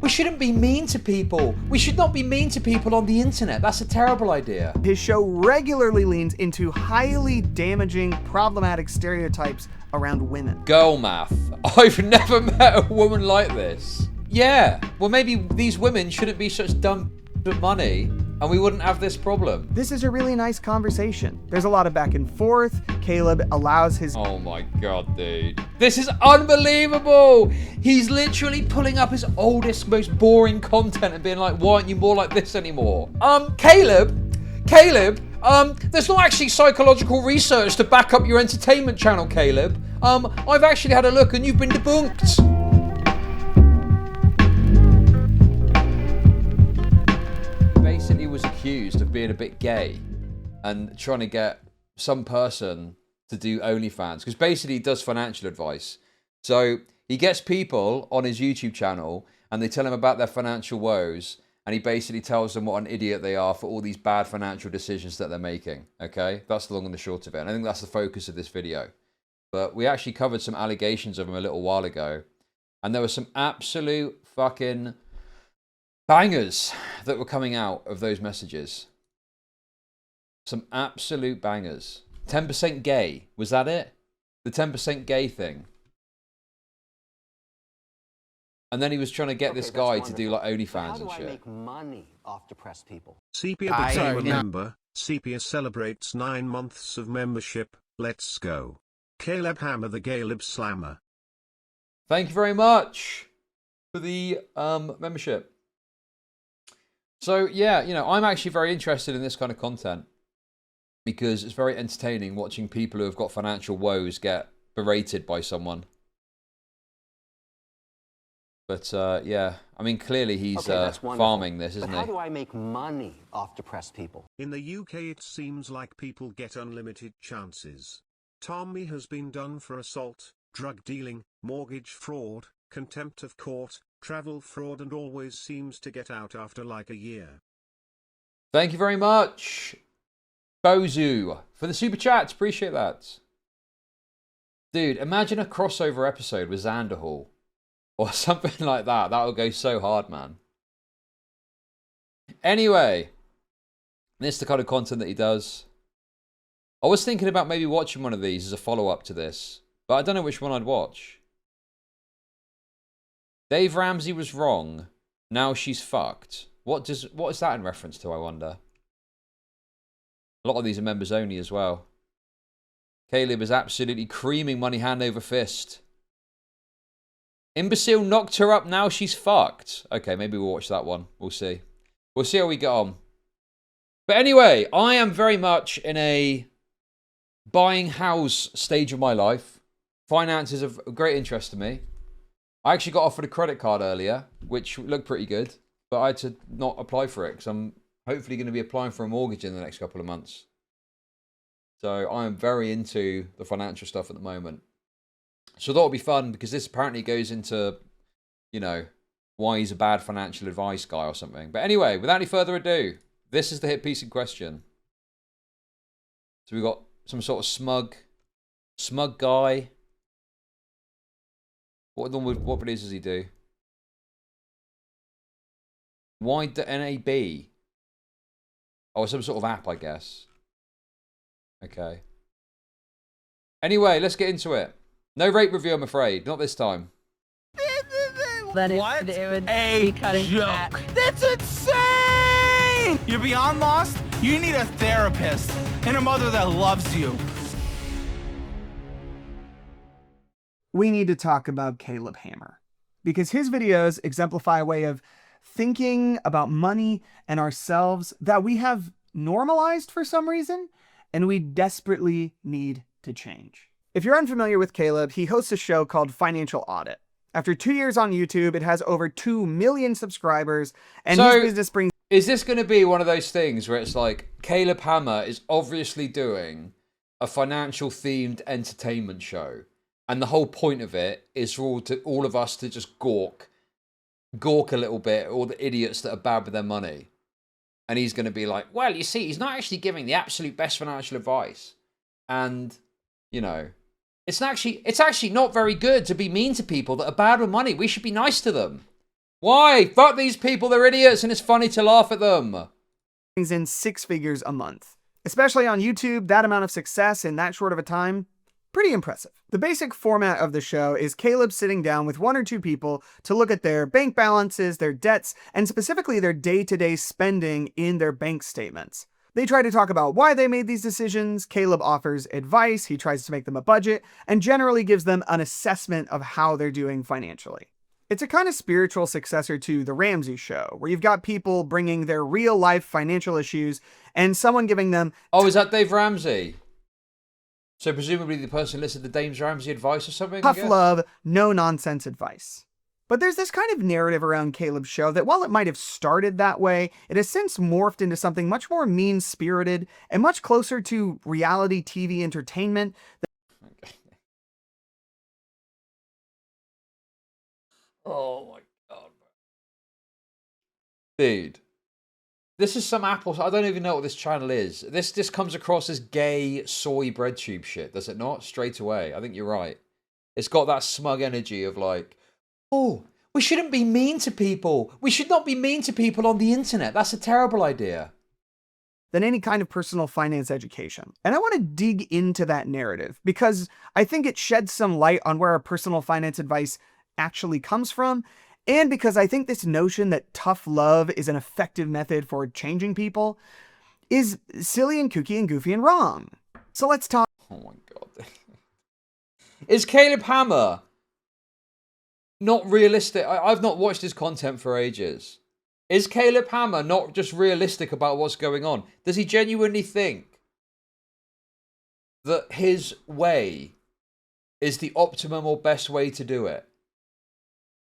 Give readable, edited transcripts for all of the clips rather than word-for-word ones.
We shouldn't be mean to people. We should not be mean to people on the internet. That's a terrible idea. His show regularly leans into highly damaging, problematic stereotypes around women. Girl math. I've never met a woman like this. Yeah, well maybe these women shouldn't be such dumb money and we wouldn't have this problem. This is a really nice conversation. There's a lot of back and forth. Caleb allows his... Oh my god, dude. This is unbelievable! He's literally pulling up his oldest, most boring content and being like, why aren't you more like this anymore? Caleb, there's not actually psychological research to back up your entertainment channel, Caleb. I've actually had a look and you've been debunked. Basically was accused of being a bit gay and trying to get some person to do OnlyFans, because basically he does financial advice. So he gets people on his YouTube channel and they tell him about their financial woes, and he basically tells them what an idiot they are for all these bad financial decisions that they're making. Okay, that's the long and the short of it, and I think that's the focus of this video. But we actually covered some allegations of him a little while ago, and there were some absolute fucking bangers that were coming out of those messages. Some absolute bangers. 10% gay, was that it? The 10% gay thing. And then he was trying to get this guy to do like OnlyFans and shit. How do I make money off depressed people? Sepia became a member. Sepia celebrates 9 months of membership. Let's go. Caleb Hammer, the Caleb Slammer. Thank you very much for the membership. So yeah, you know, I'm actually very interested in this kind of content because it's very entertaining watching people who have got financial woes get berated by someone. But yeah, I mean, clearly he's farming this, isn't he? How do I make money off depressed people? In the UK, it seems like people get unlimited chances. Tommy has been done for assault, drug dealing, mortgage fraud, contempt of court, travel fraud, and always seems to get out after like a year. Thank you very much, Bozu, for the super chats. Appreciate that. Dude, imagine a crossover episode with Xanderhall or something like that. That would go so hard, man. Anyway, this is the kind of content that he does. I was thinking about maybe watching one of these as a follow-up to this, but I don't know which one I'd watch. Dave Ramsey was wrong. Now she's fucked. What is that in reference to, I wonder? A lot of these are members only as well. Caleb is absolutely creaming money hand over fist. Imbecile knocked her up, now she's fucked. Okay, maybe we'll watch that one. We'll see. We'll see how we get on. But anyway, I am very much in a buying house stage of my life. Finance is of great interest to me. I actually got offered a credit card earlier, which looked pretty good, but I had to not apply for it because I'm hopefully going to be applying for a mortgage in the next couple of months. So I am very into the financial stuff at the moment. So I thought it'd be fun because this apparently goes into, you know, why he's a bad financial advice guy or something. But anyway, without any further ado, this is the hit piece in question. So we've got some sort of smug guy. What videos does he do? Why the NAB? Oh, some sort of app, I guess. Okay. Anyway, let's get into it. No rate review, I'm afraid. Not this time. What? It would be cutting joke. That's insane! You're beyond lost? You need a therapist and a mother that loves you. We need to talk about Caleb Hammer, because his videos exemplify a way of thinking about money and ourselves that we have normalized for some reason, and we desperately need to change. If you're unfamiliar with Caleb, he hosts a show called Financial Audit. After 2 years on YouTube, it has over 2 million subscribers, and his business brings... Is this going to be one of those things where it's like, Caleb Hammer is obviously doing a financial themed entertainment show, and the whole point of it is for all of us to just gawk a little bit, all the idiots that are bad with their money. And he's going to be like, well, you see, he's not actually giving the absolute best financial advice. And, you know, it's actually not very good to be mean to people that are bad with money. We should be nice to them. Why? Fuck these people, they're idiots, and it's funny to laugh at them. Brings in 6 figures a month. Especially on YouTube, that amount of success in that short of a time, pretty impressive. The basic format of the show is Caleb sitting down with 1 or 2 people to look at their bank balances, their debts, and specifically their day-to-day spending in their bank statements. They try to talk about why they made these decisions, Caleb offers advice, he tries to make them a budget, and generally gives them an assessment of how they're doing financially. It's a kind of spiritual successor to The Ramsey Show, where you've got people bringing their real-life financial issues and someone giving them... Oh, is that Dave Ramsey? So presumably the person listed the Dave Ramsey advice or something? Tough love, no-nonsense advice. But there's this kind of narrative around Caleb's show that while it might have started that way, it has since morphed into something much more mean-spirited and much closer to reality TV entertainment. Oh my god. Dude. This is some Apple... I don't even know what this channel is. This comes across as gay soy bread tube shit, does it not? Straight away. I think you're right. It's got that smug energy of like, oh, we shouldn't be mean to people. We should not be mean to people on the internet. That's a terrible idea. Than any kind of personal finance education. And I want to dig into that narrative because I think it sheds some light on where our personal finance advice actually comes from, and because I think this notion that tough love is an effective method for changing people is silly and kooky and goofy and wrong. So let's talk. Oh my god. Is Caleb Hammer not realistic? I've not watched his content for ages. Is Caleb Hammer not just realistic about what's going on? Does he genuinely think that his way is the optimum or best way to do it?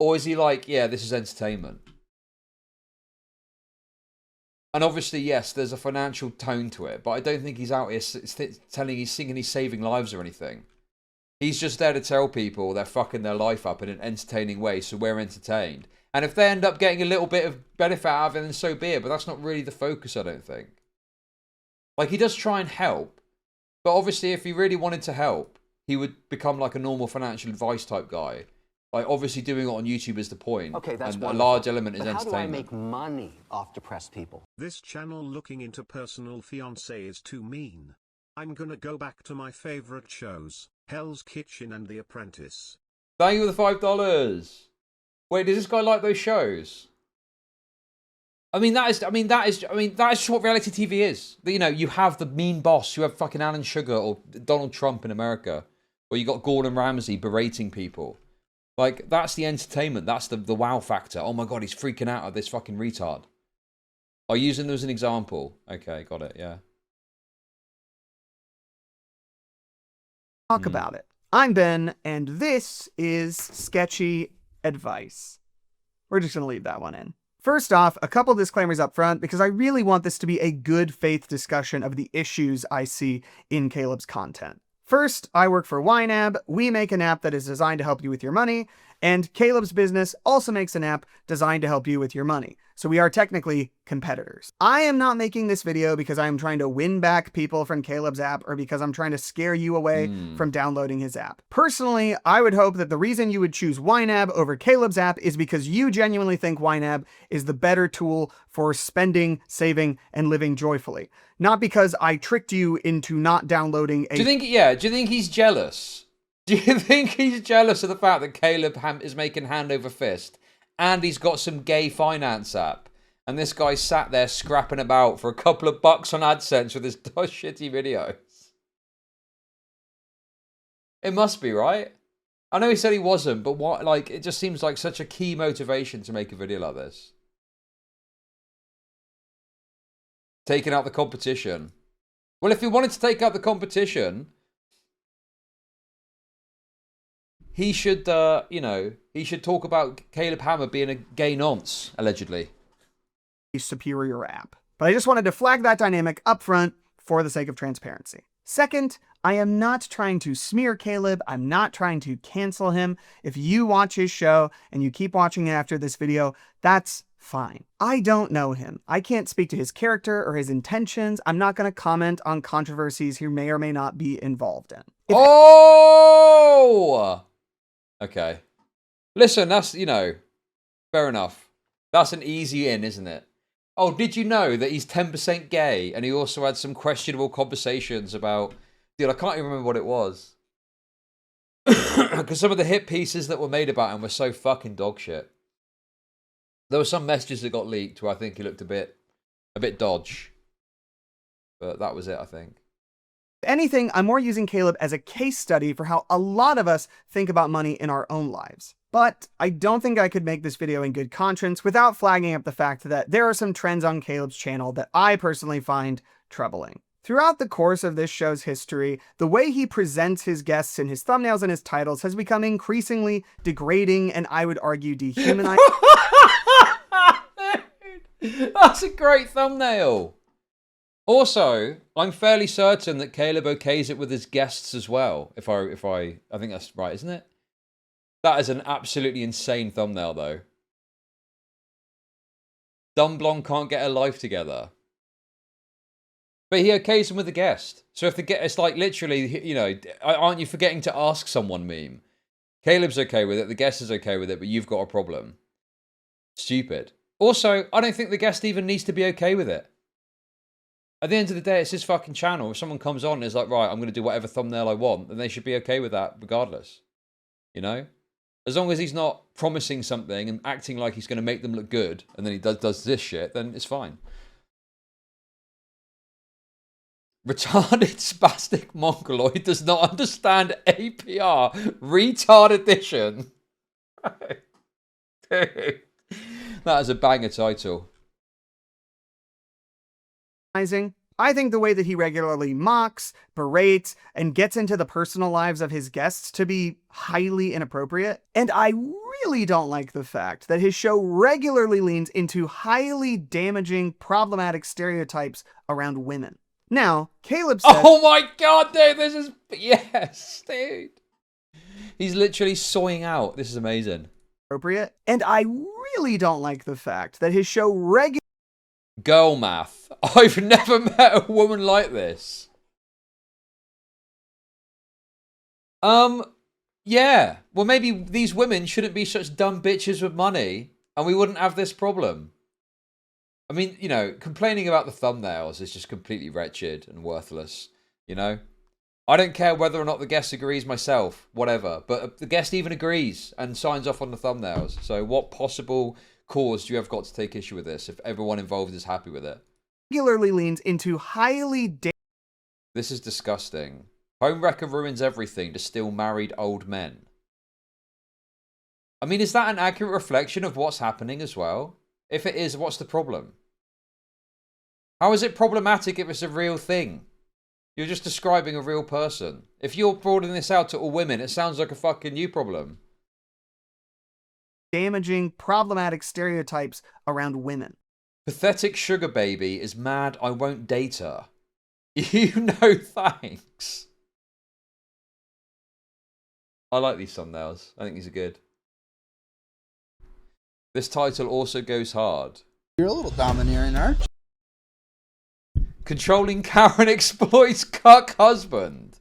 Or is he like, yeah, this is entertainment? And obviously, yes, there's a financial tone to it, but I don't think he's out here singing he's saving lives or anything. He's just there to tell people they're fucking their life up in an entertaining way, so we're entertained. And if they end up getting a little bit of benefit out of it, then so be it, but that's not really the focus, I don't think. Like, he does try and help, but obviously if he really wanted to help, he would become like a normal financial advice type guy. Like, obviously doing it on YouTube is the point. Okay, that's and wonderful. a large element is But how do I entertainment. make money off depressed people? This channel looking into personal fiancé is too mean. I'm gonna go back to my favorite shows, Hell's Kitchen and The Apprentice. Thank you for the $5. Wait, does this guy like those shows? I mean, that is just what reality TV is. You know, you have the mean boss, you have fucking Alan Sugar or Donald Trump in America, or you got Gordon Ramsay berating people. Like, that's the entertainment. That's the wow factor. Oh my god, he's freaking out at this fucking retard. Are you using them as an example? Okay, got it, yeah. Talk about it. I'm Ben, and this is Sketchy Advice. We're just going to leave that one in. First off, a couple disclaimers up front, because I really want this to be a good faith discussion of the issues I see in Caleb's content. First, I work for YNAB. We make an app that is designed to help you with your money, and Caleb's business also makes an app designed to help you with your money. So we are technically competitors. I am not making this video because I am trying to win back people from Caleb's app or because I'm trying to scare you away from downloading his app. Personally, I would hope that the reason you would choose YNAB over Caleb's app is because you genuinely think YNAB is the better tool for spending, saving, and living joyfully. Not because I tricked you into not downloading a... Do you think he's jealous? Do you think he's jealous of the fact that Caleb is making hand over fist and he's got some gay finance app and this guy sat there scrapping about for a couple of bucks on AdSense with his shitty videos? It must be, right? I know he said he wasn't, but what? Like, it just seems like such a key motivation to make a video like this. Taking out the competition. Well, if he wanted to take out the competition, he should, he should talk about Caleb Hammer being a gay nonce, allegedly. superior app. But I just wanted to flag that dynamic up front for the sake of transparency. Second, I am not trying to smear Caleb. I'm not trying to cancel him. If you watch his show and you keep watching it after this video, that's fine. I don't know him. I can't speak to his character or his intentions. I'm not going to comment on controversies he may or may not be involved in. Oh! Okay. Listen, that's, Fair enough. That's an easy in, isn't it? Oh, did you know that he's 10% gay? And he also had some questionable conversations about... Dude, I can't even remember what it was. Because some of the hit pieces that were made about him were so fucking dog shit. There were some messages that got leaked where I think he looked a bit dodge. But that was it, I think. If anything, I'm more using Caleb as a case study for how a lot of us think about money in our own lives. But I don't think I could make this video in good conscience without flagging up the fact that there are some trends on Caleb's channel that I personally find troubling. Throughout the course of this show's history, the way he presents his guests in his thumbnails and his titles has become increasingly degrading and, I would argue, dehumanizing. That's a great thumbnail. Also, I'm fairly certain that Caleb okays it with his guests as well. If I think that's right, isn't it? That is an absolutely insane thumbnail, though. Dumb blonde can't get her life together. But he okays them with the guest. So if the guest, it's like literally, you know, aren't you forgetting to ask someone meme? Caleb's okay with it, the guest is okay with it, but you've got a problem. Stupid. Also, I don't think the guest even needs to be okay with it. At the end of the day, it's his fucking channel. If someone comes on and is like, right, I'm going to do whatever thumbnail I want, then they should be okay with that regardless. You know? As long as he's not promising something and acting like he's going to make them look good, and then he does this shit, then it's fine. Retarded spastic mongoloid does not understand APR. Retard edition. Dude, that is a banger title. I think the way that he regularly mocks, berates, and gets into the personal lives of his guests to be highly inappropriate. And I really don't like the fact that his show regularly leans into highly damaging, problematic stereotypes around women. Now, Caleb says... Oh my god, dude, this is... Yes, dude. He's literally soying out. This is amazing. Appropriate. And I really don't like the fact that his show regularly... Girl math. I've never met a woman like this. Yeah. Well, maybe these women shouldn't be such dumb bitches with money, and we wouldn't have this problem. I mean, you know, complaining about the thumbnails is just completely wretched and worthless, you know? I don't care whether or not the guest agrees myself, whatever, but the guest even agrees and signs off on the thumbnails. So what possible cause do you have got to take issue with this if everyone involved is happy with it? Regularly leans into highly... This is disgusting. Homewrecker ruins everything to still married old men. I mean, is that an accurate reflection of what's happening as well? If it is, what's the problem? How is it problematic if it's a real thing? You're just describing a real person. If you're broadening this out to all women, it sounds like a fucking you problem. Damaging, problematic stereotypes around women. Pathetic sugar baby is mad I won't date her. You know, thanks. I like these thumbnails. I think these are good. This title also goes hard. You're a little domineering, aren't you? Controlling Karen exploits cuck husband.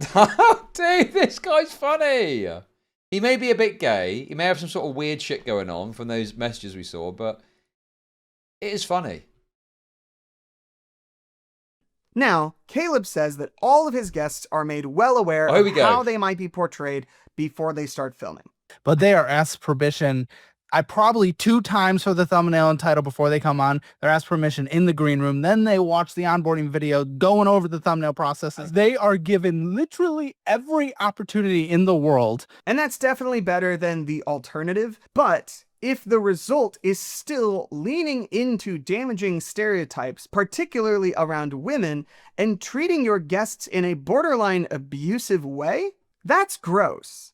Dude, this guy's funny. He may be a bit gay. He may have some sort of weird shit going on from those messages we saw, but it is funny. Now, Caleb says that all of his guests are made well aware of how they might be portrayed before they start filming. But they are asked permission. I probably 2 times for the thumbnail and title before they come on. They're asked permission in the green room. Then they watch the onboarding video going over the thumbnail processes. They are given literally every opportunity in the world. And that's definitely better than the alternative. But if the result is still leaning into damaging stereotypes, particularly around women, and treating your guests in a borderline abusive way, that's gross.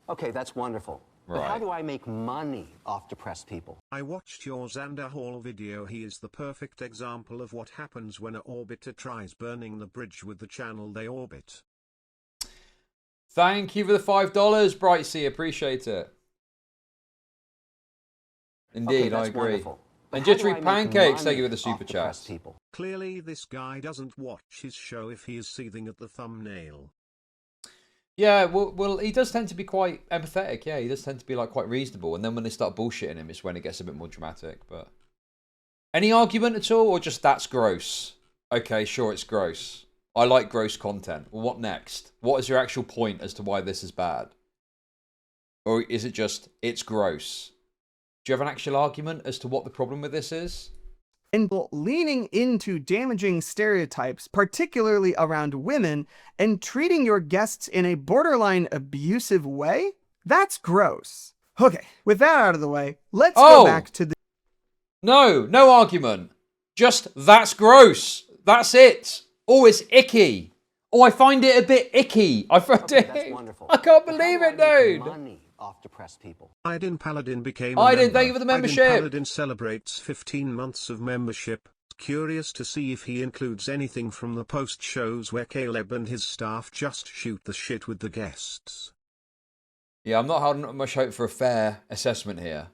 Okay, that's wonderful. But how do I make money off depressed people? I watched your Xander Hall video. He is the perfect example of what happens when an orbiter tries burning the bridge with the channel they orbit. Thank you for the $5, Brightsea. Appreciate it. Indeed, I agree. Wonderful. And Jittery Pancakes, thank you for the super chat. Clearly this guy doesn't watch his show if he is seething at the thumbnail. Yeah, well, he does tend to be quite empathetic. Yeah, he does tend to be like quite reasonable. And then when they start bullshitting him, it's when it gets a bit more dramatic. But any argument at all, or just that's gross? Okay, sure, it's gross. I like gross content. Well, what next? What is your actual point as to why this is bad? Or is it just, it's gross? Do you have an actual argument as to what the problem with this is? And leaning into damaging stereotypes, particularly around women, and treating your guests in a borderline abusive way? That's gross. Okay, with that out of the way, let's go back to the... No argument. Just, that's gross. That's it. Oh, it's icky. Oh, I find it a bit icky. I find it... That's wonderful. I can't believe it, dude. Money off depressed people. Aydin Paladin became a Aydin, member. thank you for the membership. Aydin Paladin celebrates 15 months of membership. Curious to see if he includes anything from the post shows where Caleb and his staff just shoot the shit with the guests. Yeah, I'm not holding much hope for a fair assessment here.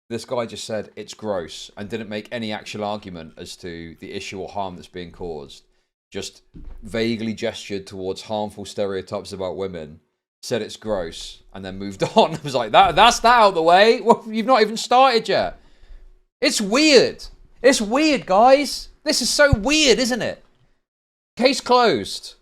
This guy just said it's gross and didn't make any actual argument as to the issue or harm that's being caused. Just vaguely gestured towards harmful stereotypes about women, said it's gross, and then moved on. I was like, that's that out of the way. Well, you've not even started yet. It's weird. It's weird, guys. This is so weird, isn't it? Case closed.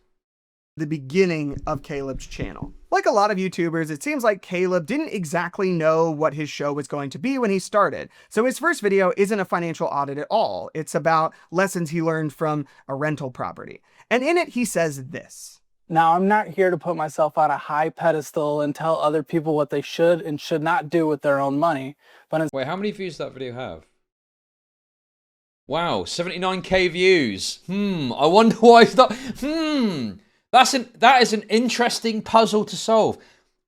The beginning of Caleb's channel. Like a lot of YouTubers, it seems like Caleb didn't exactly know what his show was going to be when he started. So his first video isn't a financial audit at all. It's about lessons he learned from a rental property. And in it, he says this. Now, I'm not here to put myself on a high pedestal and tell other people what they should and should not do with their own money. But wait, how many views does that video have? Wow, 79k views. I wonder why it's not... That is an interesting puzzle to solve.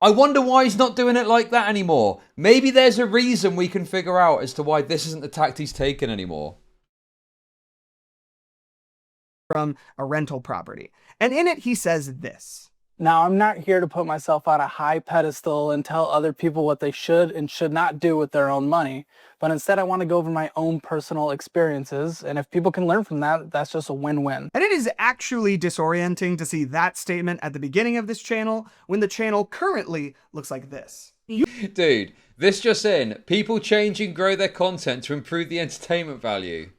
I wonder why he's not doing it like that anymore. Maybe there's a reason we can figure out as to why this isn't the tact he's taken anymore. From a rental property. And in it, he says this. Now, I'm not here to put myself on a high pedestal and tell other people what they should and should not do with their own money. But instead, I want to go over my own personal experiences. And if people can learn from that, that's just a win-win. And it is actually disorienting to see that statement at the beginning of this channel when the channel currently looks like this. Dude, this just in. People change and grow their content to improve the entertainment value.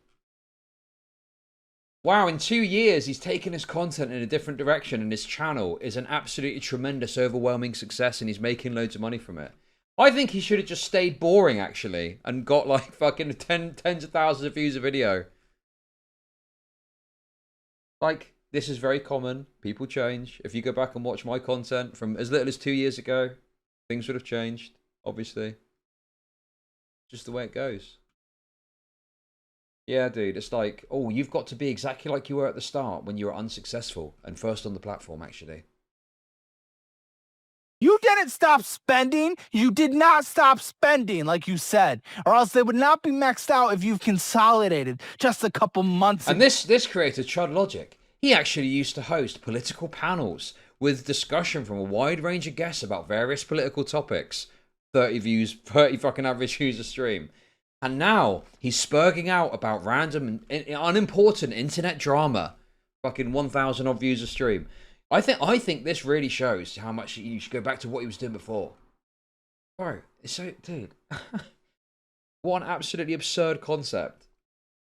Wow, in 2 years, he's taken his content in a different direction and his channel is an absolutely tremendous, overwhelming success and he's making loads of money from it. I think he should have just stayed boring, actually, and got like fucking tens of thousands of views a video. Like, this is very common. People change. If you go back and watch my content from as little as 2 years ago, things would have changed, obviously. Just the way it goes. Yeah, dude, it's like, oh, you've got to be exactly like you were at the start when you were unsuccessful and first on the platform, actually. You didn't stop spending. You did not stop spending, like you said, or else they would not be maxed out if you've consolidated just a couple months ago. And this creator, Chudlogic, he actually used to host political panels with discussion from a wide range of guests about various political topics. 30 views, 30 fucking average views a stream. And now he's spurging out about random and unimportant internet drama. Fucking 1,000 odd views a stream. I think this really shows how much you should go back to what he was doing before. Bro, it's so... Dude. What an absolutely absurd concept.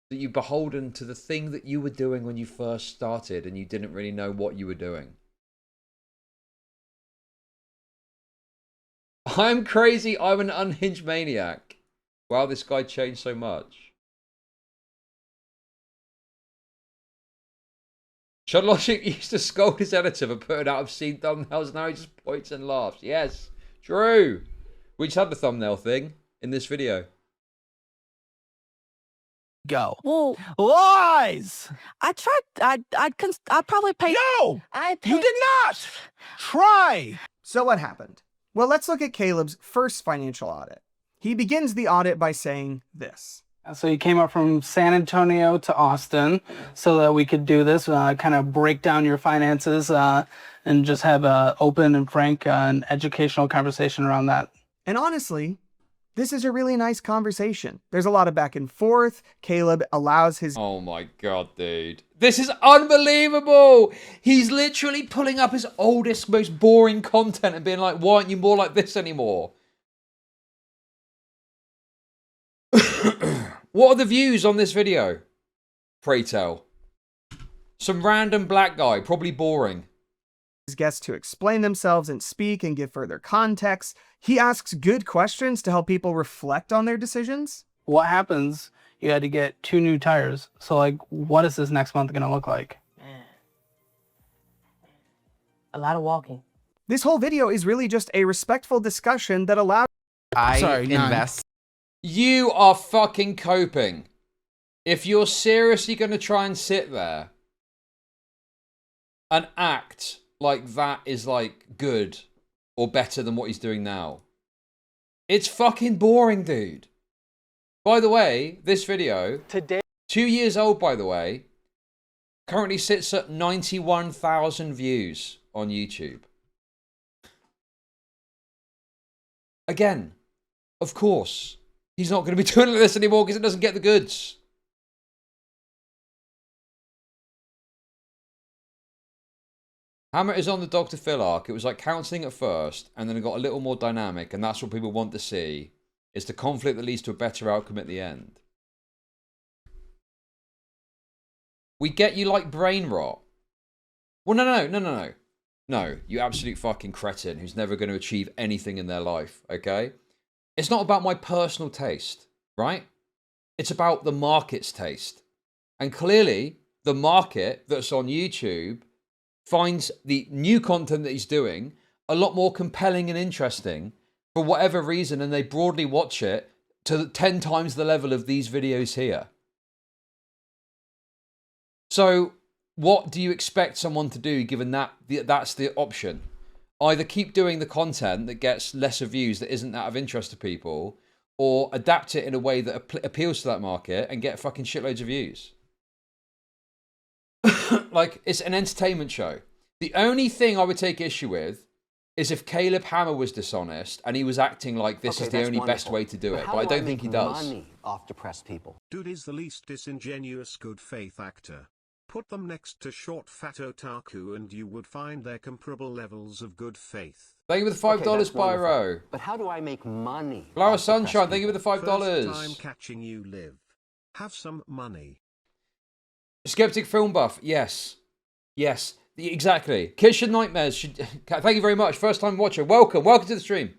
That you're beholden to the thing that you were doing when you first started and you didn't really know what you were doing. I'm crazy. I'm an unhinged maniac. Wow, this guy changed so much. Chudlogic used to scold his editor for putting out obscene thumbnails. Now he just points and laughs. Yes, true. We just had the thumbnail thing in this video. Go. Well, Lies! I tried. I'd probably pay. No! I You did not! Try! So what happened? Well, let's look at Caleb's first financial audit. He begins the audit by saying this. So you came up from San Antonio to Austin so that we could do this, kind of break down your finances and just have an open and frank and educational conversation around that. And honestly, This is a really nice conversation. There's a lot of back and forth. Caleb allows his... Oh my god, dude. This is unbelievable! He's literally pulling up his oldest, most boring content and being like, why aren't you more like this anymore? What are the views on this video? Pray tell. Some random black guy, probably boring. Guests to explain themselves and speak and give further context. He asks good questions to help people reflect on their decisions. What happens? You had to get 2 new tires. So, like, what is this next month going to look like? Man. A lot of walking. This whole video is really just a respectful discussion that allows... I invest. You are fucking coping. If you're seriously going to try and sit there and act like that is like good or better than what he's doing now, it's fucking boring, dude. By the way, this video, Today, 2 years old, by the way, currently sits at 91,000 views on YouTube. Again, of course, he's not going to be doing this anymore because it doesn't get the goods. Hammer is on the Dr. Phil arc. It was like counselling at first, and then it got a little more dynamic, and that's what people want to see, is the conflict that leads to a better outcome at the end. We get you like brain rot. Well, no. No, you absolute fucking cretin who's never going to achieve anything in their life, okay? It's not about my personal taste, right? It's about the market's taste. And clearly, the market that's on YouTube finds the new content that he's doing a lot more compelling and interesting for whatever reason, and they broadly watch it to 10 times the level of these videos here. So what do you expect someone to do given that that's the option? Either keep doing the content that gets lesser views that isn't that of interest to people, or adapt it in a way that appeals to that market and get fucking shitloads of views. Like, it's an entertainment show. The only thing I would take issue with is if Caleb Hammer was dishonest and he was acting like this is the only best way to do it. But I don't think he does. Money off depressed people. Dude is the least disingenuous good faith actor. Put them next to short fat otaku and you would find their comparable levels of good faith. Thank you for the $5, Pyro. But how do I make money? Flower Sunshine, thank you for the $5. First time catching you live. Have some money. Skeptic Film Buff, yes. Yes, exactly. Kitchen Nightmares should... Thank you very much. First time watcher. Welcome to the stream.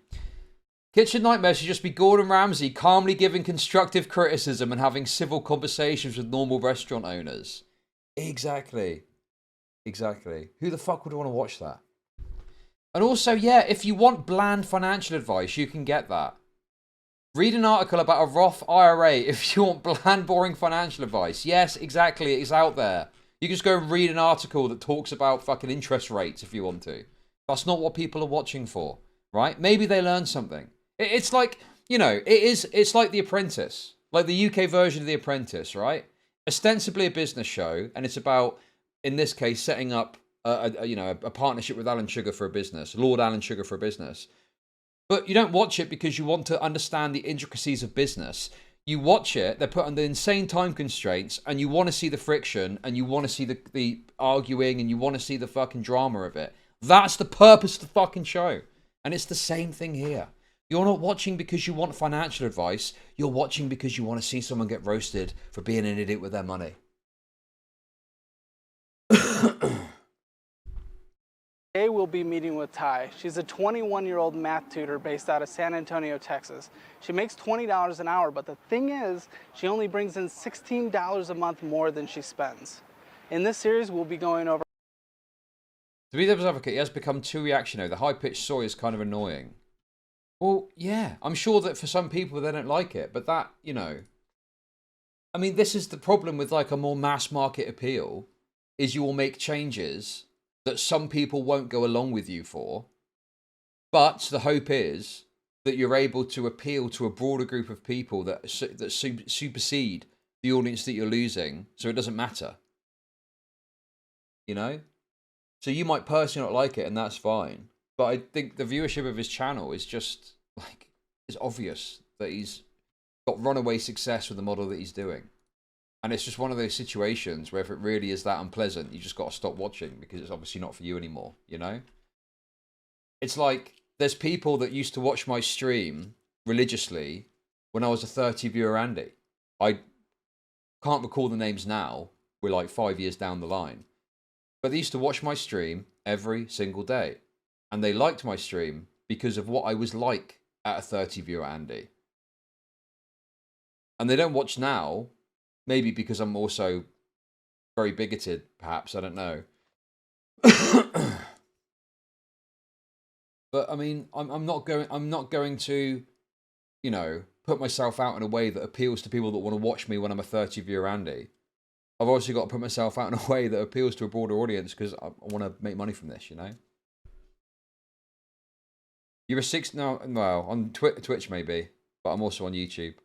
Kitchen Nightmares should just be Gordon Ramsay calmly giving constructive criticism and having civil conversations with normal restaurant owners. Exactly. Who the fuck would want to watch that? And also, yeah, if you want bland financial advice, you can get that. Read an article about a Roth IRA if you want bland, boring financial advice. Yes, exactly. It's out there. You can just go and read an article that talks about fucking interest rates if you want to. That's not what people are watching for, right? Maybe they learn something. It's like, you know, it's like The Apprentice. Like the UK version of The Apprentice, right? Ostensibly a business show, and it's about, in this case, setting up a partnership with Alan Sugar for a business, Lord Alan Sugar for a business. But you don't watch it because you want to understand the intricacies of business. You watch it, they're put under insane time constraints, and you want to see the friction, and you want to see the arguing, and you want to see the fucking drama of it. That's the purpose of the fucking show. And it's the same thing here. You're not watching because you want financial advice. You're watching because you want to see someone get roasted for being an idiot with their money. Today we'll be meeting with Ty. She's a 21-year-old math tutor based out of San Antonio, Texas. She makes $20 an hour, but the thing is, she only brings in $16 a month more than she spends. In this series, we'll be going over... To be devil's advocate, he has become too reactionary. The high-pitched soy is kind of annoying. Well, yeah, I'm sure that for some people they don't like it, but that, you know... I mean, this is the problem with like a more mass market appeal, is you will make changes that some people won't go along with you for, but the hope is that you're able to appeal to a broader group of people that supersede the audience that you're losing, so it doesn't matter. You know? So you might personally not like it, and that's fine. But I think the viewership of his channel is just, like, it's obvious that he's got runaway success with the model that he's doing. And it's just one of those situations where if it really is that unpleasant, you just got to stop watching because it's obviously not for you anymore, you know? It's like there's people that used to watch my stream religiously when I was a 30 viewer Andy. I can't recall the names now. We're like 5 years down the line. But they used to watch my stream every single day. And they liked my stream because of what I was like at a 30 viewer Andy. And they don't watch now, maybe because I'm also very bigoted, perhaps, I don't know. But I mean, I'm not going to, you know, put myself out in a way that appeals to people that want to watch me when I'm a 30 viewer Andy. I've obviously got to put myself out in a way that appeals to a broader audience because I want to make money from this, you know? You're a well, on Twitch maybe, but I'm also on YouTube.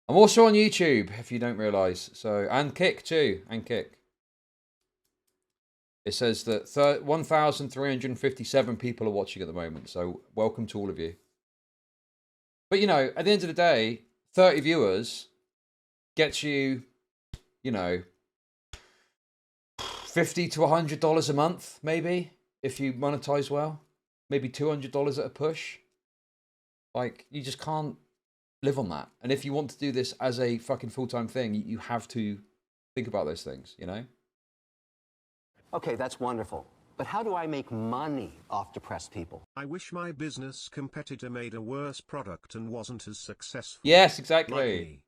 I'm also on YouTube, if you don't realise. So, and Kick too, and Kick. It says that 1,357 people are watching at the moment, so welcome to all of you. But, you know, at the end of the day, 30 viewers gets you, you know, $50 to $100 a month, maybe, if you monetize well. Maybe $200 at a push. Like, you just can't live on that. And if you want to do this as a fucking full-time thing, you have to think about those things, you know? Okay, that's wonderful. But how do I make money off depressed people? I wish my business competitor made a worse product and wasn't as successful. Yes, exactly. Like me.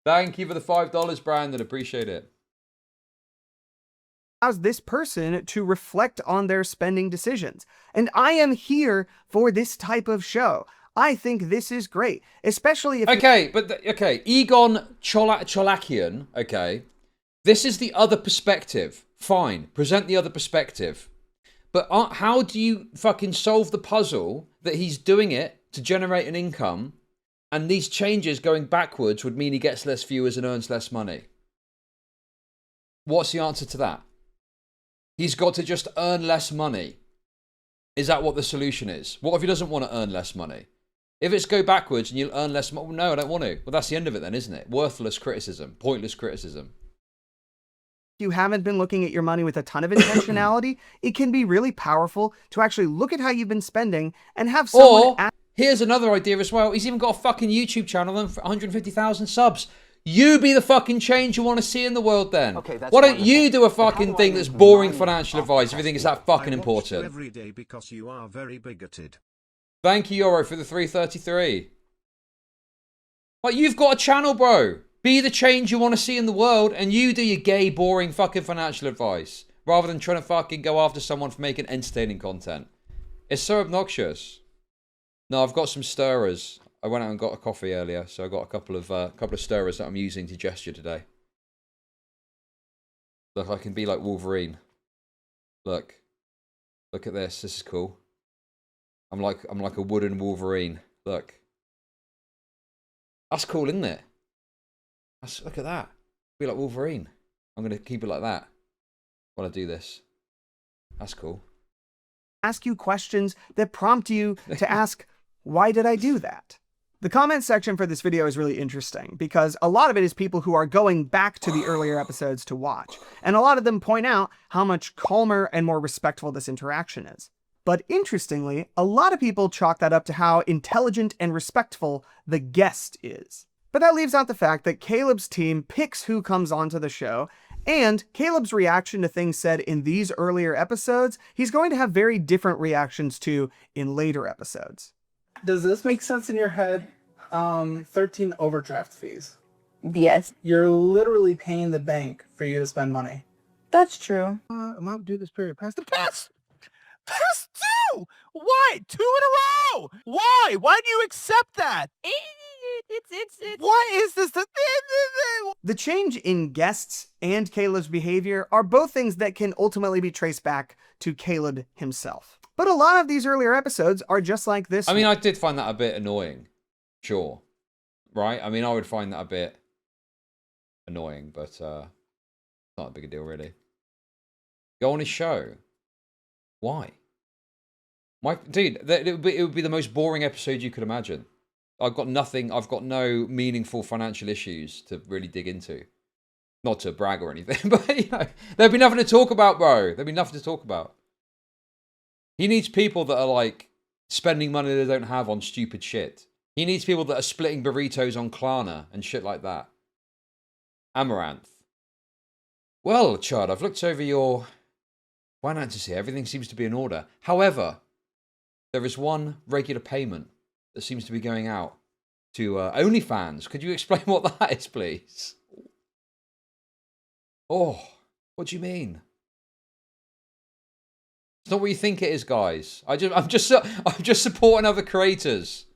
Thank you for the $5, Brandon. Appreciate it. Allows this person to reflect on their spending decisions. And I am here for this type of show. I think this is great, especially if... Okay, okay, Egon Cholakian, okay, this is the other perspective. Fine, present the other perspective. But how do you fucking solve the puzzle that he's doing it to generate an income and these changes going backwards would mean he gets less viewers and earns less money? What's the answer to that? He's got to just earn less money. Is that what the solution is? What if he doesn't want to earn less money? If it's go backwards and you'll earn less money, no, I don't want to. Well, that's the end of it then, isn't it? Worthless criticism, pointless criticism. You haven't been looking at your money with a ton of intentionality, it can be really powerful to actually look at how you've been spending and have someone... Or, here's another idea as well. He's even got a fucking YouTube channel and 150,000 subs. You be the fucking change you want to see in the world then. Okay, that's why don't wonderful. you do a fucking thing that's boring financial advice if you think it's that fucking I watch important? you every day because you are very bigoted. Thank you, Yoro, for the 333. Like, you've got a channel, bro. Be the change you want to see in the world, and you do your gay, boring fucking financial advice, rather than trying to fucking go after someone for making entertaining content. It's so obnoxious. No, I've got some stirrers. I went out and got a coffee earlier, so I got a couple of stirrers that I'm using to gesture today. Look, I can be like Wolverine. Look at this. This is cool. I'm like a wooden Wolverine. Look. That's cool, isn't it? Look at that. Be like Wolverine. I'm going to keep it like that while I do this. That's cool. Ask you questions that prompt you to ask, why did I do that? The comment section for this video is really interesting because a lot of it is people who are going back to the earlier episodes to watch. And a lot of them point out how much calmer and more respectful this interaction is. But interestingly, a lot of people chalk that up to how intelligent and respectful the guest is. But that leaves out the fact that Caleb's team picks who comes onto the show, and Caleb's reaction to things said in these earlier episodes, he's going to have very different reactions to in later episodes. Does this make sense in your head? 13 overdraft fees. Yes, You're literally paying the bank for you to spend money. that's true. Amount due this period. Pass the pass. Pass two. Why? 2 in a row. Why? Why do you accept that? It's What is this? The change in guests and Caleb's behavior are both things that can ultimately be traced back to Caleb himself. But a lot of these earlier episodes are just like this. I mean, I did find that a bit annoying. Sure. Right? I mean, I would find that a bit annoying, but not a big a deal, really. Go on his show. Why? Dude, it would be the most boring episode you could imagine. I've got nothing. I've got no meaningful financial issues to really dig into. Not to brag or anything, but you know, there'd be nothing to talk about, bro. There'd be nothing to talk about. He needs people that are like spending money they don't have on stupid shit. He needs people that are splitting burritos on Klarna and shit like that. Amaranth. Well, Chud, I've looked over your finances here. Everything seems to be in order. However, there is one regular payment that seems to be going out to OnlyFans. Could you explain what that is, please? Oh, what do you mean? It's not what you think it is, guys. I'm just supporting other creators.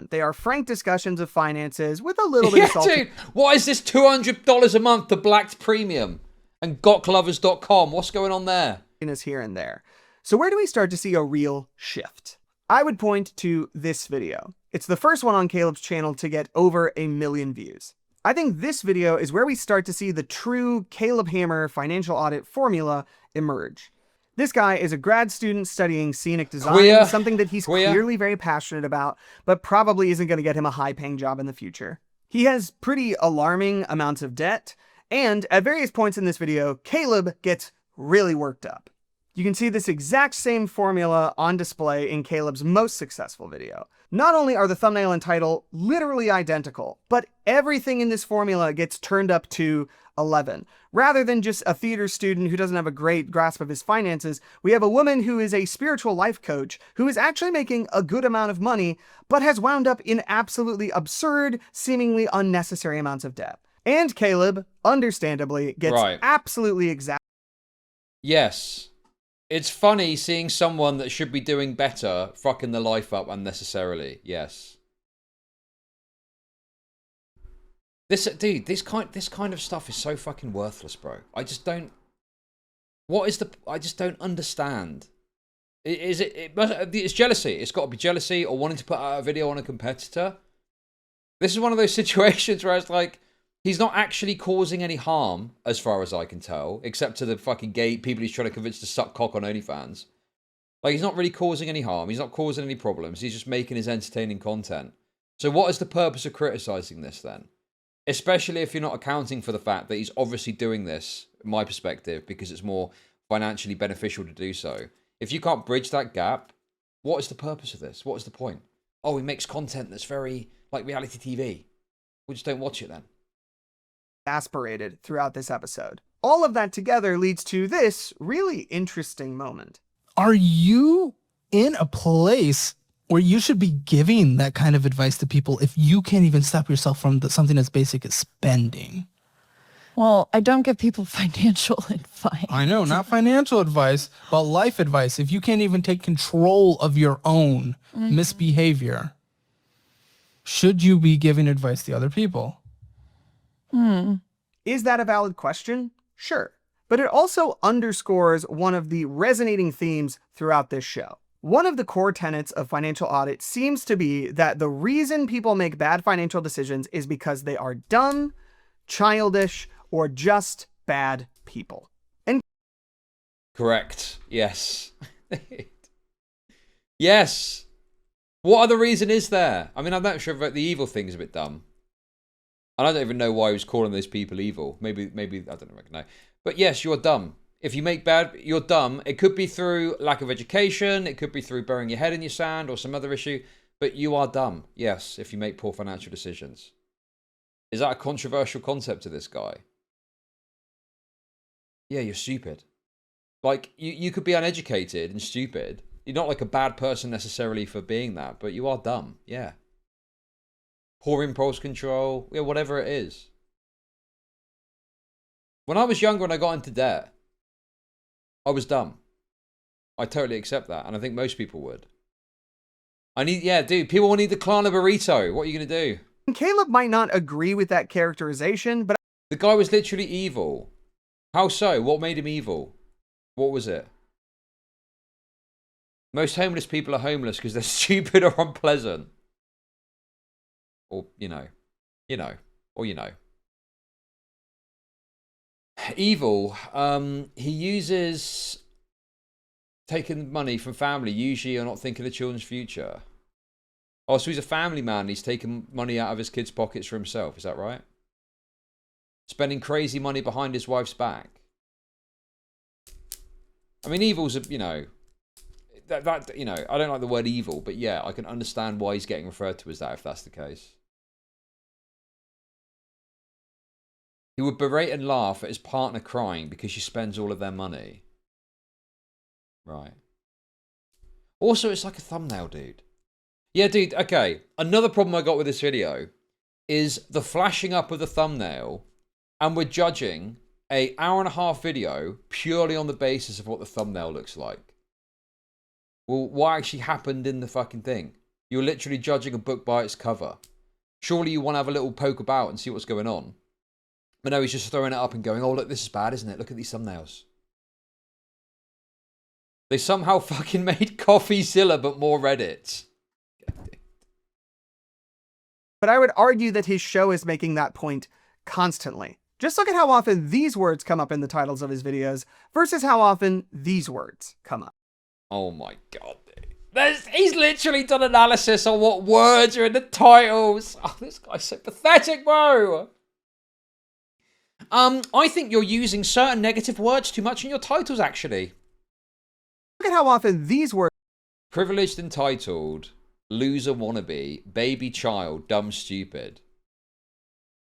They are frank discussions of finances with a little bit of salty. Dude, what is this $200 a month to Blacked Premium and gotclovers.com? What's going on there? Here and there. So where do we start to see a real shift? I would point to this video. It's the first one on Caleb's channel to get over 1 million views. I think this video is where we start to see the true Caleb Hammer financial audit formula emerge. This guy is a grad student studying scenic design, something that he's clearly very passionate about, but probably isn't going to get him a high-paying job in the future. He has pretty alarming amounts of debt, and at various points in this video, Caleb gets really worked up. You can see this exact same formula on display in Caleb's most successful video. Not only are the thumbnail and title literally identical, but everything in this formula gets turned up to 11. Rather than just a theater student who doesn't have a great grasp of his finances, we have a woman who is a spiritual life coach who is actually making a good amount of money, but has wound up in absolutely absurd, seemingly unnecessary amounts of debt. And Caleb, understandably, gets absolutely exact. Yes. It's funny seeing someone that should be doing better fucking their life up unnecessarily. Yes. Dude, this kind of stuff is so fucking worthless, bro. I just don't understand. It's jealousy. It's got to be jealousy or wanting to put out a video on a competitor. This is one of those situations where it's like, he's not actually causing any harm, as far as I can tell, except to the fucking gay people he's trying to convince to suck cock on OnlyFans. Like, he's not really causing any harm. He's not causing any problems. He's just making his entertaining content. So what is the purpose of criticizing this then? Especially if you're not accounting for the fact that he's obviously doing this, in my perspective, because it's more financially beneficial to do so. If you can't bridge that gap, what is the purpose of this? What is the point? Oh, he makes content that's very like reality TV. We just don't watch it then. Aspirated throughout this episode. All of that together leads to this really interesting moment. Are you in a place where you should be giving that kind of advice to people if you can't even stop yourself from something as basic as spending? Well, I don't give people financial advice. I know, not financial advice, but life advice. If you can't even take control of your own misbehavior, should you be giving advice to other people? Is that a valid question? Sure. But it also underscores one of the resonating themes throughout this show. One of the core tenets of financial audit seems to be that the reason people make bad financial decisions is because they are dumb, childish, or just bad people. And correct. Yes. Yes. What other reason is there? I mean, I'm not sure if the evil thing is a bit dumb. And I don't even know why he was calling those people evil. Maybe, I don't know. But yes, you're dumb. If you make bad, you're dumb. It could be through lack of education. It could be through burying your head in your sand or some other issue. But you are dumb, yes, if you make poor financial decisions. Is that a controversial concept to this guy? Yeah, you're stupid. Like, you could be uneducated and stupid. You're not like a bad person necessarily for being that, but you are dumb, yeah. Poor impulse control, yeah, whatever it is. When I was younger and I got into debt, I was dumb. I totally accept that, and I think most people would. Dude, people will need the Klarna burrito. What are you going to do? Caleb might not agree with that characterization, but the guy was literally evil. How so? What made him evil? What was it? Most homeless people are homeless because they're stupid or unpleasant. Or, you know. Evil. He uses taking money from family. Usually you're not thinking of the children's future. Oh, so he's a family man. He's taking money out of his kids' pockets for himself. Is that right? Spending crazy money behind his wife's back. I mean, evil's, you know, that you know, I don't like the word evil, but yeah, I can understand why he's getting referred to as that if that's the case. He would berate and laugh at his partner crying because she spends all of their money. Right. Also, it's like a thumbnail, dude. Yeah, dude, okay. Another problem I got with this video is the flashing up of the thumbnail, and we're judging a hour-and-a-half video purely on the basis of what the thumbnail looks like. Well, what actually happened in the fucking thing? You're literally judging a book by its cover. Surely you want to have a little poke about and see what's going on. But no, he's just throwing it up and going, oh, look, this is bad, isn't it? Look at these thumbnails. They somehow fucking made CoffeeZilla, but more Reddit. But I would argue that his show is making that point constantly. Just look at how often these words come up in the titles of his videos versus how often these words come up. Oh my god, dude. He's literally done analysis on what words are in the titles. Oh, this guy's so pathetic, bro. I think you're using certain negative words too much in your titles, actually. Look at how often these words... Privileged, entitled, loser wannabe, baby child, dumb stupid.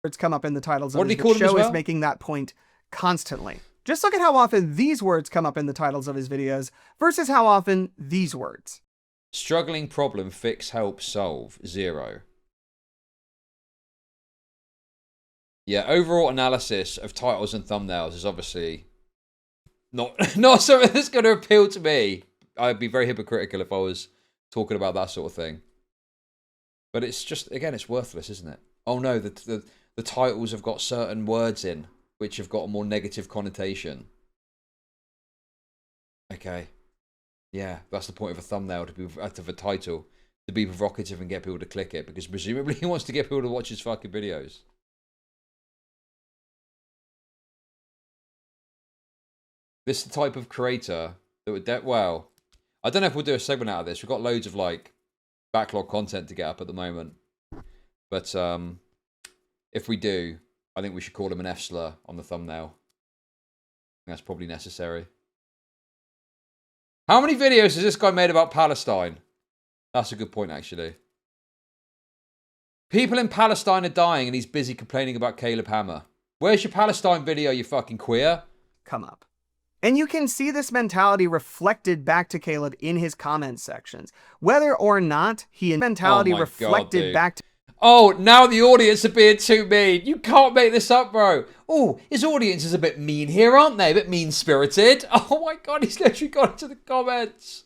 ...words come up in the titles What of did his he call them as show well? is making that point constantly. Just look at how often these words come up in the titles of his videos versus how often these words. Struggling problem, fix, help, solve, 0. Yeah, overall analysis of titles and thumbnails is obviously not something that's going to appeal to me. I'd be very hypocritical if I was talking about that sort of thing. But it's just, again, it's worthless, isn't it? Oh no, the titles have got certain words in which have got a more negative connotation. Okay. Yeah, that's the point of a thumbnail, to be of a title, to be provocative and get people to click it, because presumably he wants to get people to watch his fucking videos. This is the type of creator that would, well, I don't know if we'll do a segment out of this. We've got loads of like backlog content to get up at the moment. But if we do, I think we should call him an F-slur on the thumbnail. That's probably necessary. How many videos has this guy made about Palestine? That's a good point, actually. People in Palestine are dying and he's busy complaining about Caleb Hammer. Where's your Palestine video, you fucking queer? Come up. And you can see this mentality reflected back to Caleb in his comment sections. Whether or not he mentality reflected back to... Oh, now the audience are being too mean. You can't make this up, bro. Oh, his audience is a bit mean here, aren't they? A bit mean-spirited. Oh my god, he's literally gone into the comments.